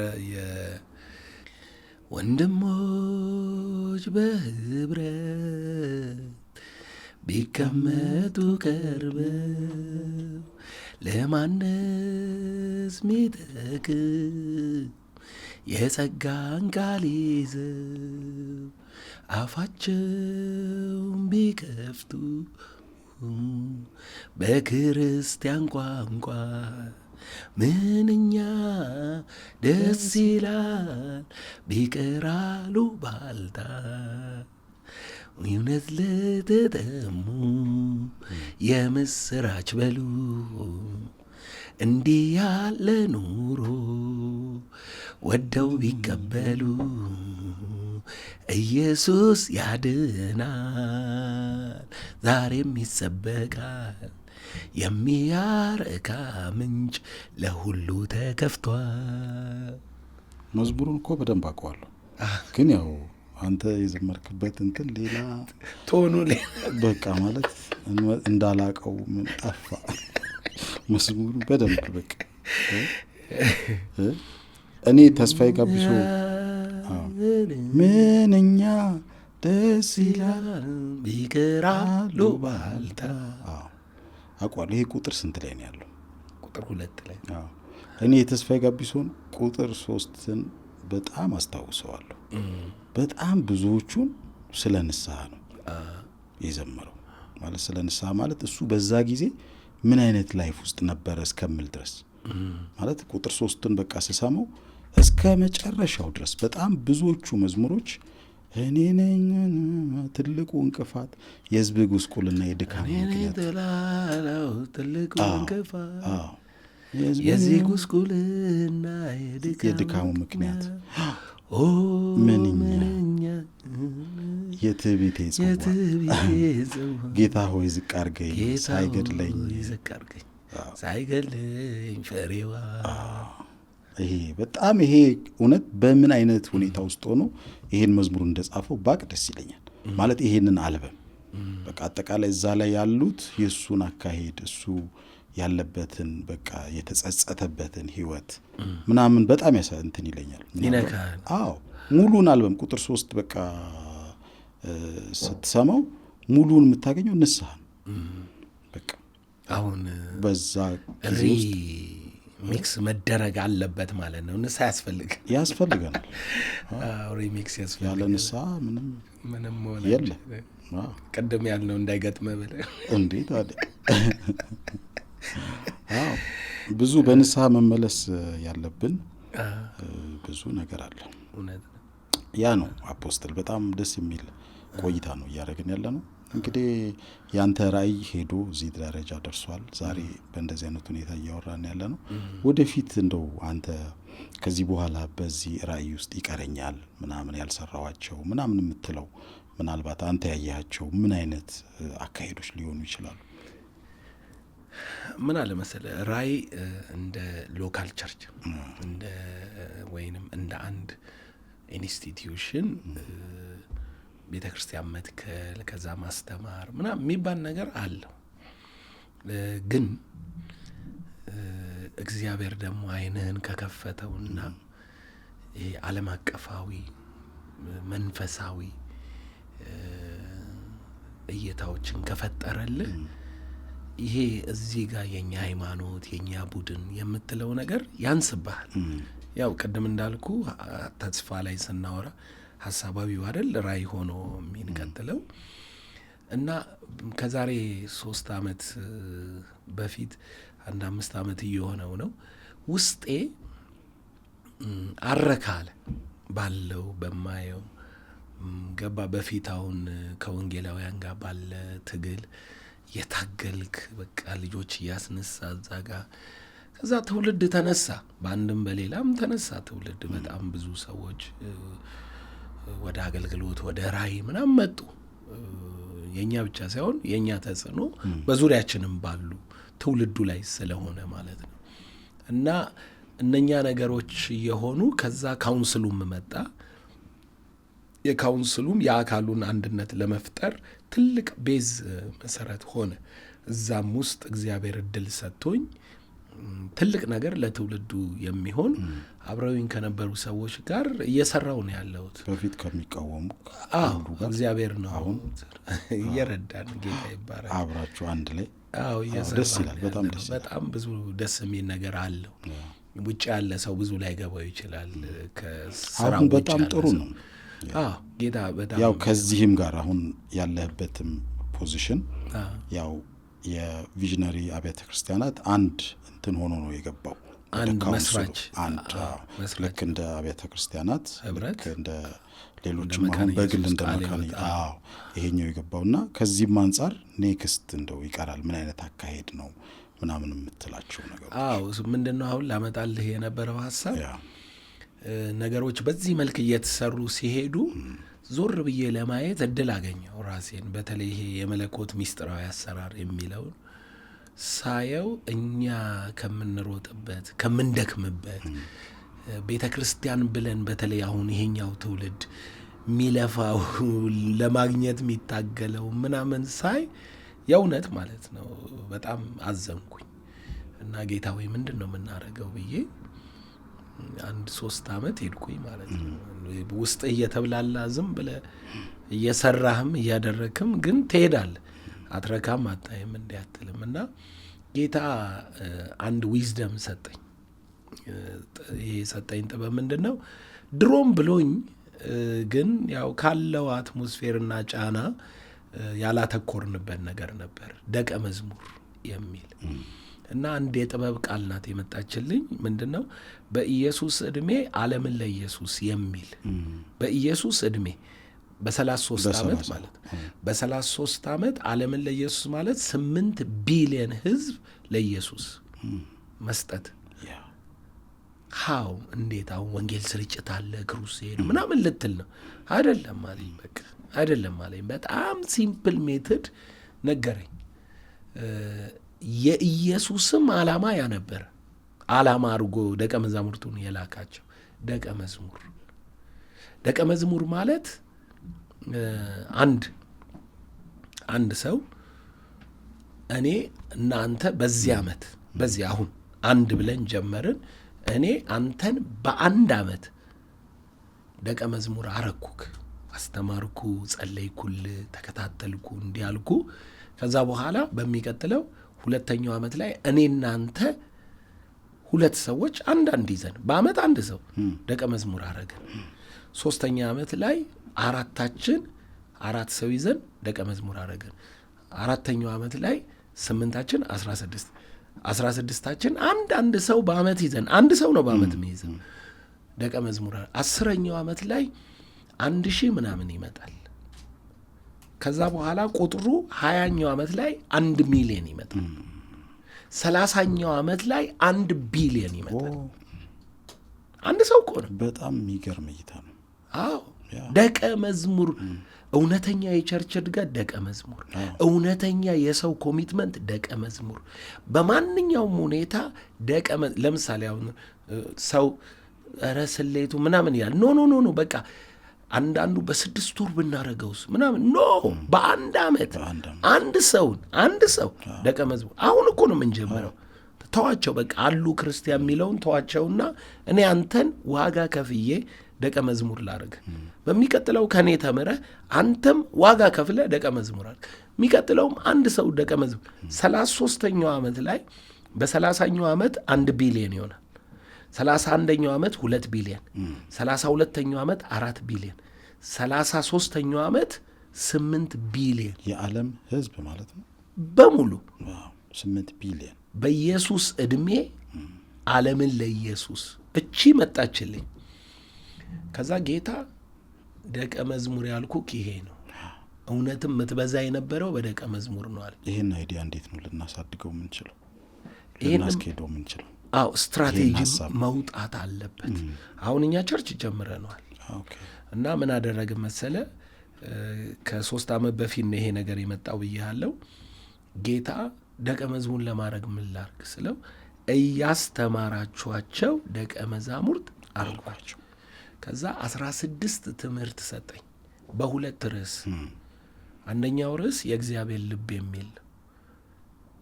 የወንድሞች በህብረት ቢቀመጡ ቀርበው ለማነስ ሚጠቅም የጸጋን ቃል ይዘው አፋቸውን ቢከፍቱ በክርስቲያን ቋንቋ ምንኛ ደስ ይላል ቢቀራሉ ባልታ እውነት ለተጠሙ የምስራች በሉ እንዲህ ያለ ኑሮ ወደው ቢቀበሉ ኢየሱስ ያድናል ዛሬም ይሰበካል የሚያረካ ምንጭ ለሁሉ ተከፍቷል። መዝሙሩን እኮ በደንብ አውቀዋለሁ፣ ግን ያው አንተ የዘመርክበት እንትን ሌላ ቶኑ በቃ ማለት እንዳላቀው ምን ጠፋ። መዝሙሩ በደንብ በቃ እኔ ተስፋዬ ጋቢሶ ምንኛ ደስ ይላል ቢቀራሉ ባልታ አውቀዋለሁ። ይሄ ቁጥር ስንት ላይ ነው ያለው? ቁጥር 2 ላይ። እኔ የተስፋዬ ጋቢሶን ቁጥር 3ን በጣም አስታውሰዋለሁ። በጣም ብዙዎቹን ስለ ንስሐ ነው የዘመረው። ማለት ስለ ንስሐ ማለት እሱ በዛ ጊዜ ምን አይነት ላይፍ ውስጥ ነበረ እስከምል ድረስ ማለት ቁጥር 3ን በቃ ስሰማው እስከ መጨረሻው ድረስ በጣም ብዙዎቹ መዝሙሮች እኔ ነኝ ትልቁ እንቅፋት፣ የሕዝብ ጉስቁልና የድካም ምክንያት፣ ትልቁ እንቅፋት የዚህ ጉስቁልና የድካሙ ምክንያት፣ ምንኛ የትዕቢቴ ጽዋ ጌታ ሆይ ዝቅ አድርገኝ ሳይገድለኝ ፍሬዋ። ይሄ በጣም ይሄ እውነት በምን አይነት ሁኔታ ውስጥ ሆኖ ይሄን መዝሙር እንደጻፈው ባቅ ደስ ይለኛል። ማለት ይሄንን አልበም በቃ አጠቃላይ እዛ ላይ ያሉት የእሱን አካሄድ እሱ ያለበትን በቃ የተጸጸተበትን ህይወት ምናምን በጣም እንትን ይለኛል፣ ይነካል። አዎ ሙሉን አልበም ቁጥር 3 በቃ ስትሰማው ሙሉን የምታገኘው ንስሐ በቃ አሁን በዛ ጊዜ ውስጥ ሚክስ መደረግ አለበት ማለት ነው። ንስሐ ያስፈልገናል። ሪሚክስ ያስፈልጋል። ያለ ንስሐ ምንም ሆነ የለም። ቅድም ያልነው እንዳይገጥመ ብለህ እንዴት ታዲያ? አዎ ብዙ በንስሐ መመለስ ያለብን ብዙ ነገር አለ። ያ ነው አፖስትል። በጣም ደስ የሚል ቆይታ ነው እያደረግን ያለ ነው። እንግዲህ ያንተ ራእይ ሄዶ እዚህ ደረጃ ደርሷል። ዛሬ በእንደዚህ አይነት ሁኔታ እያወራን ያለ ነው። ወደፊት እንደው አንተ ከዚህ በኋላ በዚህ ራእይ ውስጥ ይቀረኛል ምናምን ያልሰራዋቸው ምናምን የምትለው ምናልባት አንተ ያያቸው ምን አይነት አካሄዶች ሊሆኑ ይችላሉ? ምን አለ መሰለህ፣ ራእይ እንደ ሎካል ቸርች እንደ ወይንም እንደ አንድ ኢንስቲትዩሽን ቤተ ክርስቲያን መትከል ከዛ ማስተማር ምናምን የሚባል ነገር አለው። ግን እግዚአብሔር ደግሞ ዓይንህን ከከፈተውና ይሄ ዓለም አቀፋዊ መንፈሳዊ እይታዎችን ከፈጠረልህ ይሄ እዚህ ጋር የኛ ሃይማኖት የኛ ቡድን የምትለው ነገር ያንስብሃል። ያው ቅድም እንዳልኩ ተስፋ ላይ ስናወራ ሐሳባዊው አይደል ራእይ ሆኖ የሚንቀጥለው እና ከዛሬ 3 ዓመት በፊት 5 ዓመት እየሆነው ነው። ውስጤ አረካለ ባለው በማየው ገባ። በፊት አሁን ከወንጌላውያን ጋር ባለ ትግል የታገልክ በቃ ልጆች እያስነሳ እዛ ጋር ከዛ ትውልድ ተነሳ፣ በአንድም በሌላም ተነሳ ትውልድ። በጣም ብዙ ሰዎች ወደ አገልግሎት ወደ ራእይ ምናምን መጡ። የኛ ብቻ ሳይሆን የኛ ተጽዕኖ በዙሪያችንም ባሉ ትውልዱ ላይ ስለሆነ ማለት ነው። እና እነኛ ነገሮች የሆኑ ከዛ ካውንስሉም መጣ። የካውንስሉም የአካሉን አንድነት ለመፍጠር ትልቅ ቤዝ መሰረት ሆነ። እዛም ውስጥ እግዚአብሔር እድል ሰጥቶኝ ትልቅ ነገር ለትውልዱ የሚሆን አብረውኝ ከነበሩ ሰዎች ጋር እየሰራው ነው ያለሁት። በፊት ከሚቃወሙ እግዚአብሔር ነው አሁን እየረዳን፣ ጌታ ይባረክ። አብራችሁ አንድ ላይ ደስ ይላል። በጣም ብዙ ደስ የሚል ነገር አለው። ውጭ ያለ ሰው ብዙ ላይ ገባው ይችላል። አሁን በጣም ጥሩ ነው። ጌታ በጣም ያው ከዚህም ጋር አሁን ያለህበትም ፖዚሽን ያው የቪዥነሪ አብያተ ክርስቲያናት አንድ እንትን ሆኖ ነው የገባው። አንድ መስራች ልክ እንደ አብያተ ክርስቲያናት ህብረት እንደ ሌሎችም አሁን በግል እንደ መካኒ ይሄኛው የገባውና ከዚህም አንጻር ኔክስት እንደው ይቀራል ምን አይነት አካሄድ ነው ምናምን የምትላቸው ነገሮች? ምንድነው አሁን ላመጣልህ የነበረው ሀሳብ ነገሮች በዚህ መልክ እየተሰሩ ሲሄዱ ዞር ብዬ ለማየት እድል አገኘው ራሴን። በተለይ ይሄ የመለኮት ሚስጥራዊ አሰራር የሚለውን ሳየው እኛ ከምንሮጥበት ከምንደክምበት ቤተ ክርስቲያን ብለን በተለይ አሁን ይሄኛው ትውልድ የሚለፋው ለማግኘት የሚታገለው ምናምን ሳይ የእውነት ማለት ነው በጣም አዘንኩኝ። እና ጌታ ሆይ ምንድን ነው የምናደርገው ብዬ 3 ዓመት ሄድኩኝ ማለት ነው። ውስጥ እየተብላላ ዝም ብለህ እየሰራህም እያደረክም ግን ትሄዳለህ፣ አትረካም፣ አታይም፣ እንዲህ አትልም። እና ጌታ አንድ ዊዝደም ሰጠኝ። ይሄ ሰጠኝ ጥበብ ምንድን ነው? ድሮም ብሎኝ ግን ያው ካለው አትሞስፌርና ጫና ያላተኮርንበት ነገር ነበር፣ ደቀ መዝሙር የሚል እና አንድ የጥበብ ቃል ናት የመጣችልኝ። ምንድን ነው? በኢየሱስ ዕድሜ ዓለምን ለኢየሱስ የሚል በኢየሱስ ዕድሜ በ33 ዓመት ማለት በ33 ዓመት ዓለምን ለኢየሱስ ማለት 8 ቢሊዮን ሕዝብ ለኢየሱስ መስጠት። ሃው እንዴት አሁን ወንጌል ስርጭት አለ ክሩሴድ ምናምን ልትል ነው? አይደለም አለኝ። በቃ አይደለም አለኝ። በጣም ሲምፕል ሜትድ ነገረኝ። የኢየሱስም ዓላማ ያ ነበር። ዓላማ አድርጎ ደቀ መዛሙርቱን የላካቸው ደቀ መዝሙር ማለት አንድ ሰው እኔ እናንተ በዚህ ዓመት በዚህ አሁን አንድ ብለን ጀመርን። እኔ አንተን በአንድ ዓመት ደቀ መዝሙር አረኩክ፣ አስተማርኩ፣ ጸለይኩል፣ ተከታተልኩ፣ እንዲያልኩ። ከዛ በኋላ በሚቀጥለው 2ኛው ዓመት ላይ እኔ እናንተ 2 ሰዎች አንድ ይዘን በዓመት 1 ሰው ደቀ መዝሙር አረግን። 3ኛ ዓመት ላይ 4 ሰው ይዘን ደቀ መዝሙር አረግን። 4ኛው ዓመት ላይ 8 16 አንድ ሰው በዓመት ይዘን 1 ሰው ነው በዓመት የሚይዘው ደቀ መዝሙር። 10ኛው ዓመት ላይ 1000 ምናምን ይመጣል። ከዛ በኋላ ቁጥሩ 20ኛው ዓመት ላይ 1 ሚሊዮን ይመጣል። 30ኛው ዓመት ላይ 1 ቢሊዮን ይመጣል። አንድ ሰው እኮ ነው። በጣም የሚገርም እይታ ነው። አዎ ደቀ መዝሙር፣ እውነተኛ የቸርች እድገት ደቀ መዝሙር፣ እውነተኛ የሰው ኮሚትመንት ደቀ መዝሙር። በማንኛውም ሁኔታ ለምሳሌ አሁን ሰው ኧረ ስሌቱ ምናምን ይላል። ኖ በቃ አንዳንዱ በ6 ወር ብናረገውስ ምናምን በአንድ ዓመት አንድ ሰው ደቀ መዝሙር። አሁን እኮ ነው የምንጀምረው። ተዋቸው በቃ አሉ ክርስቲያን የሚለውን ተዋቸውና እኔ አንተን ዋጋ ከፍዬ ደቀ መዝሙር ላርግ። በሚቀጥለው ከኔ ተምረህ አንተም ዋጋ ከፍለ ደቀ መዝሙር አርግ። የሚቀጥለውም አንድ ሰው ደቀ መዝሙር 33ኛው ዓመት ላይ በ30ኛው ዓመት 1 ቢሊዮን ይሆናል። 31ኛው ዓመት 2 ቢሊዮን፣ 32ኛው ዓመት 4 ቢሊዮን፣ 33ኛው ዓመት 8 ቢሊዮን የዓለም ሕዝብ ማለት ነው በሙሉ 8 ቢሊዮን በኢየሱስ ዕድሜ ዓለምን ለኢየሱስ እቺ መጣችልኝ። ከዛ ጌታ ደቀ መዝሙር ያልኩህ ይሄ ነው፣ እውነትም የምትበዛ የነበረው በደቀ መዝሙር ነው አለ። ይሄን አይዲያ እንዴት ነው ልናሳድገው የምንችለው? ልናስኬደው የምንችለው? ስትራቴጂ መውጣት አለበት። አሁን እኛ ቸርች ጀምረነዋል እና ምን አደረግን መሰለ፣ ከ3 ዓመት በፊት ነው ይሄ ነገር የመጣው ብያለሁ። ጌታ ደቀ መዝሙር ለማድረግ ምን ላድርግ ስለው እያስተማራችኋቸው ደቀ መዛሙርት አድርጓቸው። ከዛ 16 ትምህርት ሰጠኝ በ2 ርዕስ። አንደኛው ርዕስ የእግዚአብሔር ልብ የሚል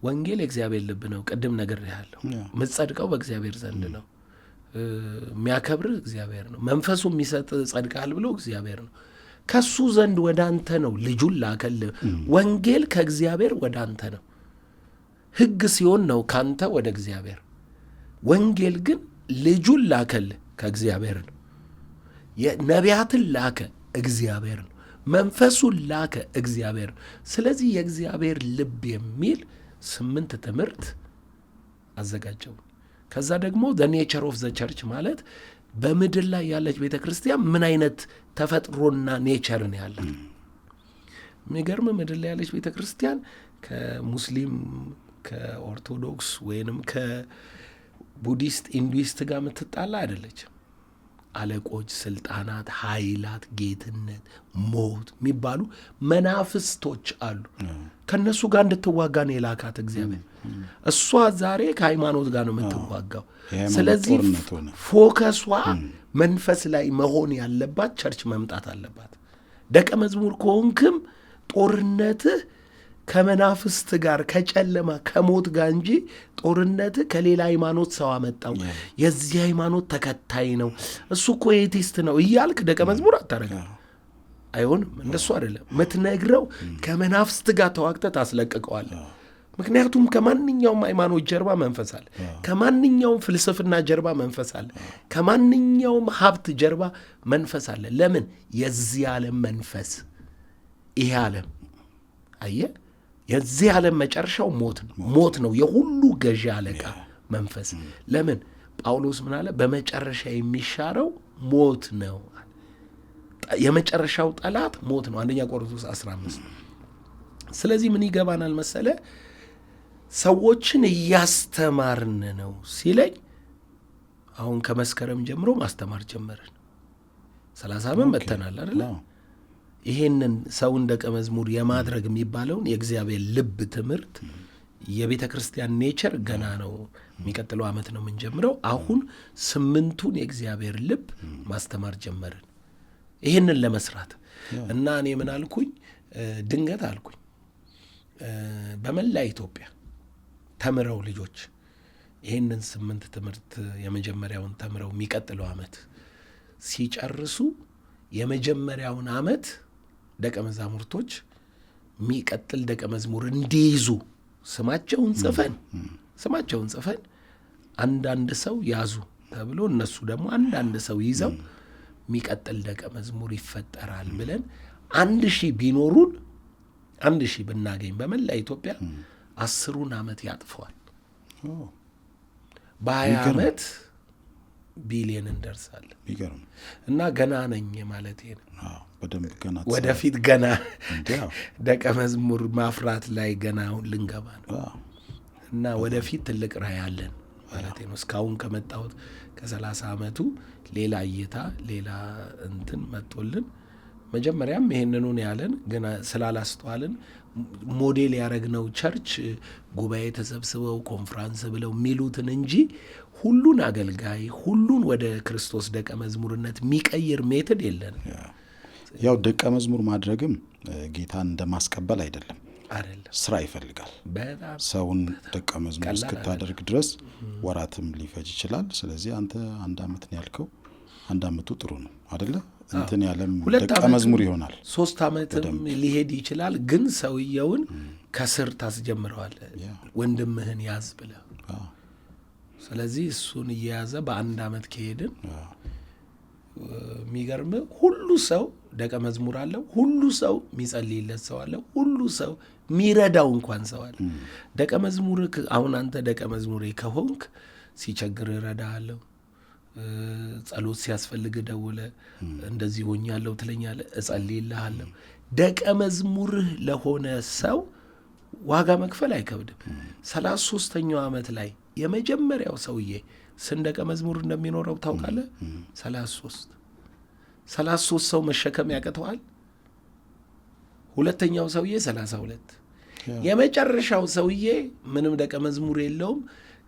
ወንጌል የእግዚአብሔር ልብ ነው። ቅድም ነግሬሃለሁ። የምትጸድቀው በእግዚአብሔር ዘንድ ነው። የሚያከብርህ እግዚአብሔር ነው። መንፈሱ የሚሰጥ ጸድቃል ብሎ እግዚአብሔር ነው። ከሱ ዘንድ ወደ አንተ ነው ልጁን ላከልህ። ወንጌል ከእግዚአብሔር ወደ አንተ ነው። ሕግ ሲሆን ነው ካንተ ወደ እግዚአብሔር። ወንጌል ግን ልጁን ላከልህ ከእግዚአብሔር ነው። ነቢያትን ላከ እግዚአብሔር ነው። መንፈሱን ላከ እግዚአብሔር ነው። ስለዚህ የእግዚአብሔር ልብ የሚል 8 ትምህርት አዘጋጀው። ከዛ ደግሞ ዘ ኔቸር ኦፍ ዘ ቸርች ማለት በምድር ላይ ያለች ቤተ ክርስቲያን ምን አይነት ተፈጥሮና ኔቸር ነው ያላት። የሚገርም ምድር ላይ ያለች ቤተ ክርስቲያን ከሙስሊም ከኦርቶዶክስ ወይንም ከቡዲስት ኢንዱይስት ጋር የምትጣላ አይደለችም። አለቆች፣ ስልጣናት፣ ኃይላት፣ ጌትነት፣ ሞት የሚባሉ መናፍስቶች አሉ። ከነሱ ጋር እንድትዋጋ ነው የላካት እግዚአብሔር። እሷ ዛሬ ከሃይማኖት ጋር ነው የምትዋጋው። ስለዚህ ፎከሷ መንፈስ ላይ መሆን ያለባት ቸርች መምጣት አለባት። ደቀ መዝሙር ከሆንክም ጦርነትህ ከመናፍስት ጋር ከጨለማ ከሞት ጋር እንጂ ጦርነትህ ከሌላ ሃይማኖት ሰው አመጣው የዚህ ሃይማኖት ተከታይ ነው እሱ እኮ ኤቲስት ነው እያልክ ደቀ መዝሙር አታረግም። አይሆንም። እንደሱ አይደለም የምትነግረው። ከመናፍስት ጋር ተዋግተህ ታስለቅቀዋለህ። ምክንያቱም ከማንኛውም ሃይማኖት ጀርባ መንፈስ አለ። ከማንኛውም ፍልስፍና ጀርባ መንፈስ አለ። ከማንኛውም ሀብት ጀርባ መንፈስ አለ። ለምን? የዚህ ዓለም መንፈስ ይሄ ዓለም አየህ፣ የዚህ ዓለም መጨረሻው ሞት ነው። ሞት ነው የሁሉ ገዢ አለቃ መንፈስ። ለምን? ጳውሎስ ምን አለ? በመጨረሻ የሚሻረው ሞት ነው። የመጨረሻው ጠላት ሞት ነው። 1 ቆሮንቶስ 15። ስለዚህ ምን ይገባናል መሰለ፣ ሰዎችን እያስተማርን ነው ሲለኝ፣ አሁን ከመስከረም ጀምሮ ማስተማር ጀመርን። 30 ዓመት መተናል አይደለ? ይሄንን ሰውን ደቀ መዝሙር የማድረግ የሚባለውን የእግዚአብሔር ልብ ትምህርት የቤተ ክርስቲያን ኔቸር ገና ነው። የሚቀጥለው ዓመት ነው የምንጀምረው። አሁን 8ቱን የእግዚአብሔር ልብ ማስተማር ጀመርን ይሄንን ለመስራት እና እኔ ምን አልኩኝ፣ ድንገት አልኩኝ በመላ ኢትዮጵያ ተምረው ልጆች ይሄንን 8 ትምህርት የመጀመሪያውን ተምረው የሚቀጥለው ዓመት ሲጨርሱ የመጀመሪያውን ዓመት ደቀ መዛሙርቶች የሚቀጥል ደቀ መዝሙር እንዲይዙ ስማቸውን ጽፈን አንዳንድ ሰው ያዙ ተብሎ እነሱ ደግሞ አንዳንድ ሰው ይዘው የሚቀጥል ደቀ መዝሙር ይፈጠራል ብለን 1000 ቢኖሩን 1000 ብናገኝ በመላ ኢትዮጵያ 10ሩን ዓመት ያጥፈዋል። በ20 ዓመት ቢሊየን እንደርሳለን። እና ገና ነኝ ማለት ነው። በደንብ ገና ወደፊት ገና ደቀ መዝሙር ማፍራት ላይ ገና አሁን ልንገባ ነው እና ወደፊት ትልቅ ራዕይ አለን ማለት ነው። እስካሁን ከመጣሁት ከ30 ዓመቱ ሌላ እይታ ሌላ እንትን መጥቶልን መጀመሪያም ይሄንኑን ያለን ግን ስላላስተዋልን ሞዴል ያረግነው ቸርች ጉባኤ ተሰብስበው ኮንፍራንስ ብለው የሚሉትን እንጂ ሁሉን አገልጋይ ሁሉን ወደ ክርስቶስ ደቀ መዝሙርነት የሚቀይር ሜትድ የለንም። ያው ደቀ መዝሙር ማድረግም ጌታን እንደማስቀበል አይደለም፣ ስራ ይፈልጋል። ሰውን ደቀ መዝሙር እስክታደርግ ድረስ ወራትም ሊፈጅ ይችላል። ስለዚህ አንተ 1 ዓመት ነው ያልከው፣ 1 ዓመቱ ጥሩ ነው አይደለ? እንትን ያለም ደቀ መዝሙር ይሆናል። 3 ዓመትም ሊሄድ ይችላል። ግን ሰውየውን ከስር ታስጀምረዋለህ፣ ወንድምህን ያዝ ብለህ። ስለዚህ እሱን እየያዘ በ1 ዓመት ከሄድን የሚገርም ሁሉ ሰው ደቀ መዝሙር አለው፣ ሁሉ ሰው የሚጸልይለት ሰው አለ፣ ሁሉ ሰው የሚረዳው እንኳን ሰው አለ። ደቀ መዝሙር አሁን አንተ ደቀ መዝሙሬ ከሆንክ ሲቸግር እረዳሃለሁ፣ ጸሎት ሲያስፈልግ ደውለ እንደዚህ ሆኛለሁ ትለኛለህ፣ እጸልይልሃለሁ። ደቀ መዝሙርህ ለሆነ ሰው ዋጋ መክፈል አይከብድም። 33ኛው ዓመት ላይ የመጀመሪያው ሰውዬ ስንት ደቀ መዝሙር እንደሚኖረው ታውቃለህ? 33 ሰው መሸከም ያቅተዋል። ሁለተኛው ሰውዬ 32፣ የመጨረሻው ሰውዬ ምንም ደቀ መዝሙር የለውም።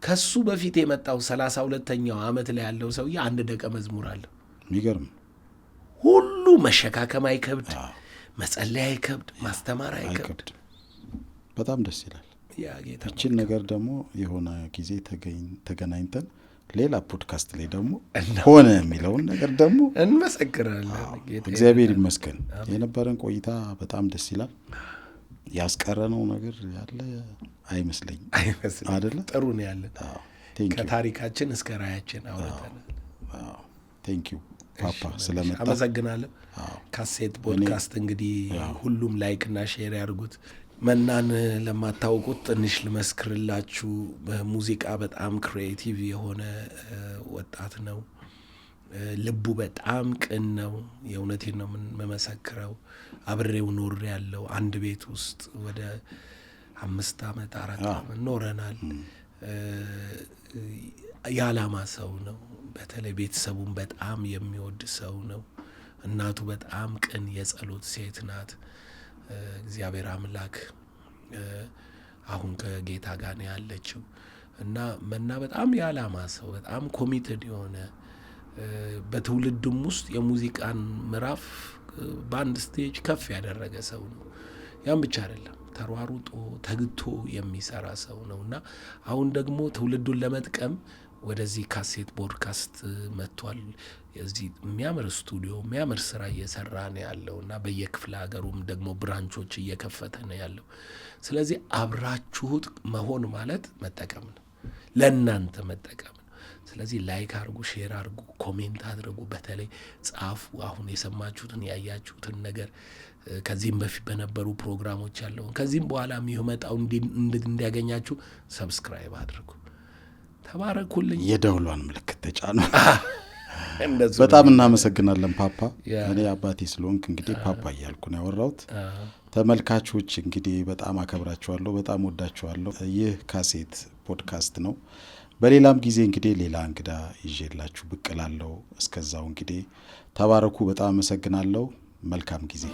ከሱ በፊት የመጣው 32ኛው ዓመት ላይ ያለው ሰውዬ አንድ ደቀ መዝሙር አለው። የሚገርም ሁሉ መሸካከም አይከብድ፣ መጸለይ አይከብድ፣ ማስተማር አይከብድ። በጣም ደስ ይላል። ይችን ነገር ደግሞ የሆነ ጊዜ ተገናኝተን ሌላ ፖድካስት ላይ ደግሞ ሆነ የሚለውን ነገር ደግሞ እንመሰክራለን። እግዚአብሔር ይመስገን። የነበረን ቆይታ በጣም ደስ ይላል። ያስቀረነው ነገር ያለ አይመስለኝም አይደለ? ጥሩ ነው ያለን። ከታሪካችን እስከ ራያችን አውርተናል። ቴንኪዩ ፓፓ ስለመጣ አመሰግናለሁ። ካሴት ፖድካስት እንግዲህ ሁሉም ላይክና ሼር ያድርጉት። መናን ለማታውቁት ትንሽ ልመስክርላችሁ። በሙዚቃ በጣም ክሪኤቲቭ የሆነ ወጣት ነው። ልቡ በጣም ቅን ነው። የእውነቴን ነው የምመሰክረው። አብሬው ኖር ያለው አንድ ቤት ውስጥ ወደ 5 ዓመት 4 ዓመት ኖረናል። የዓላማ ሰው ነው። በተለይ ቤተሰቡን በጣም የሚወድ ሰው ነው። እናቱ በጣም ቅን የጸሎት ሴት ናት። እግዚአብሔር አምላክ አሁን ከጌታ ጋር ነው ያለችው እና መና በጣም የዓላማ ሰው፣ በጣም ኮሚትድ የሆነ በትውልድም ውስጥ የሙዚቃን ምዕራፍ በአንድ ስቴጅ ከፍ ያደረገ ሰው ነው። ያን ብቻ አይደለም፣ ተሯሩጦ ተግቶ የሚሰራ ሰው ነው እና አሁን ደግሞ ትውልዱን ለመጥቀም ወደዚህ ካሴት ፖድካስት መጥቷል። የዚህ የሚያምር ስቱዲዮ የሚያምር ስራ እየሰራ ነው ያለው እና በየክፍለ ሀገሩም ደግሞ ብራንቾች እየከፈተ ነው ያለው። ስለዚህ አብራችሁት መሆን ማለት መጠቀም ነው፣ ለእናንተ መጠቀም ነው። ስለዚህ ላይክ አድርጉ፣ ሼር አድርጉ፣ ኮሜንት አድርጉ፣ በተለይ ጻፉ። አሁን የሰማችሁትን ያያችሁትን ነገር ከዚህም በፊት በነበሩ ፕሮግራሞች ያለውን ከዚህም በኋላ የሚመጣው እንዲያገኛችሁ ሰብስክራይብ አድርጉ። ተባረኩልኝ። የደውሏን ምልክት ተጫኑ። በጣም እናመሰግናለን ፓፓ። እኔ አባቴ ስለሆንክ እንግዲህ ፓፓ እያልኩ ነው ያወራሁት። ተመልካቾች እንግዲህ በጣም አከብራችኋለሁ፣ በጣም ወዳችኋለሁ። ይህ ካሴት ፖድካስት ነው። በሌላም ጊዜ እንግዲህ ሌላ እንግዳ ይዤላችሁ ብቅ እላለሁ። እስከዛው እንግዲህ ተባረኩ። በጣም አመሰግናለሁ። መልካም ጊዜ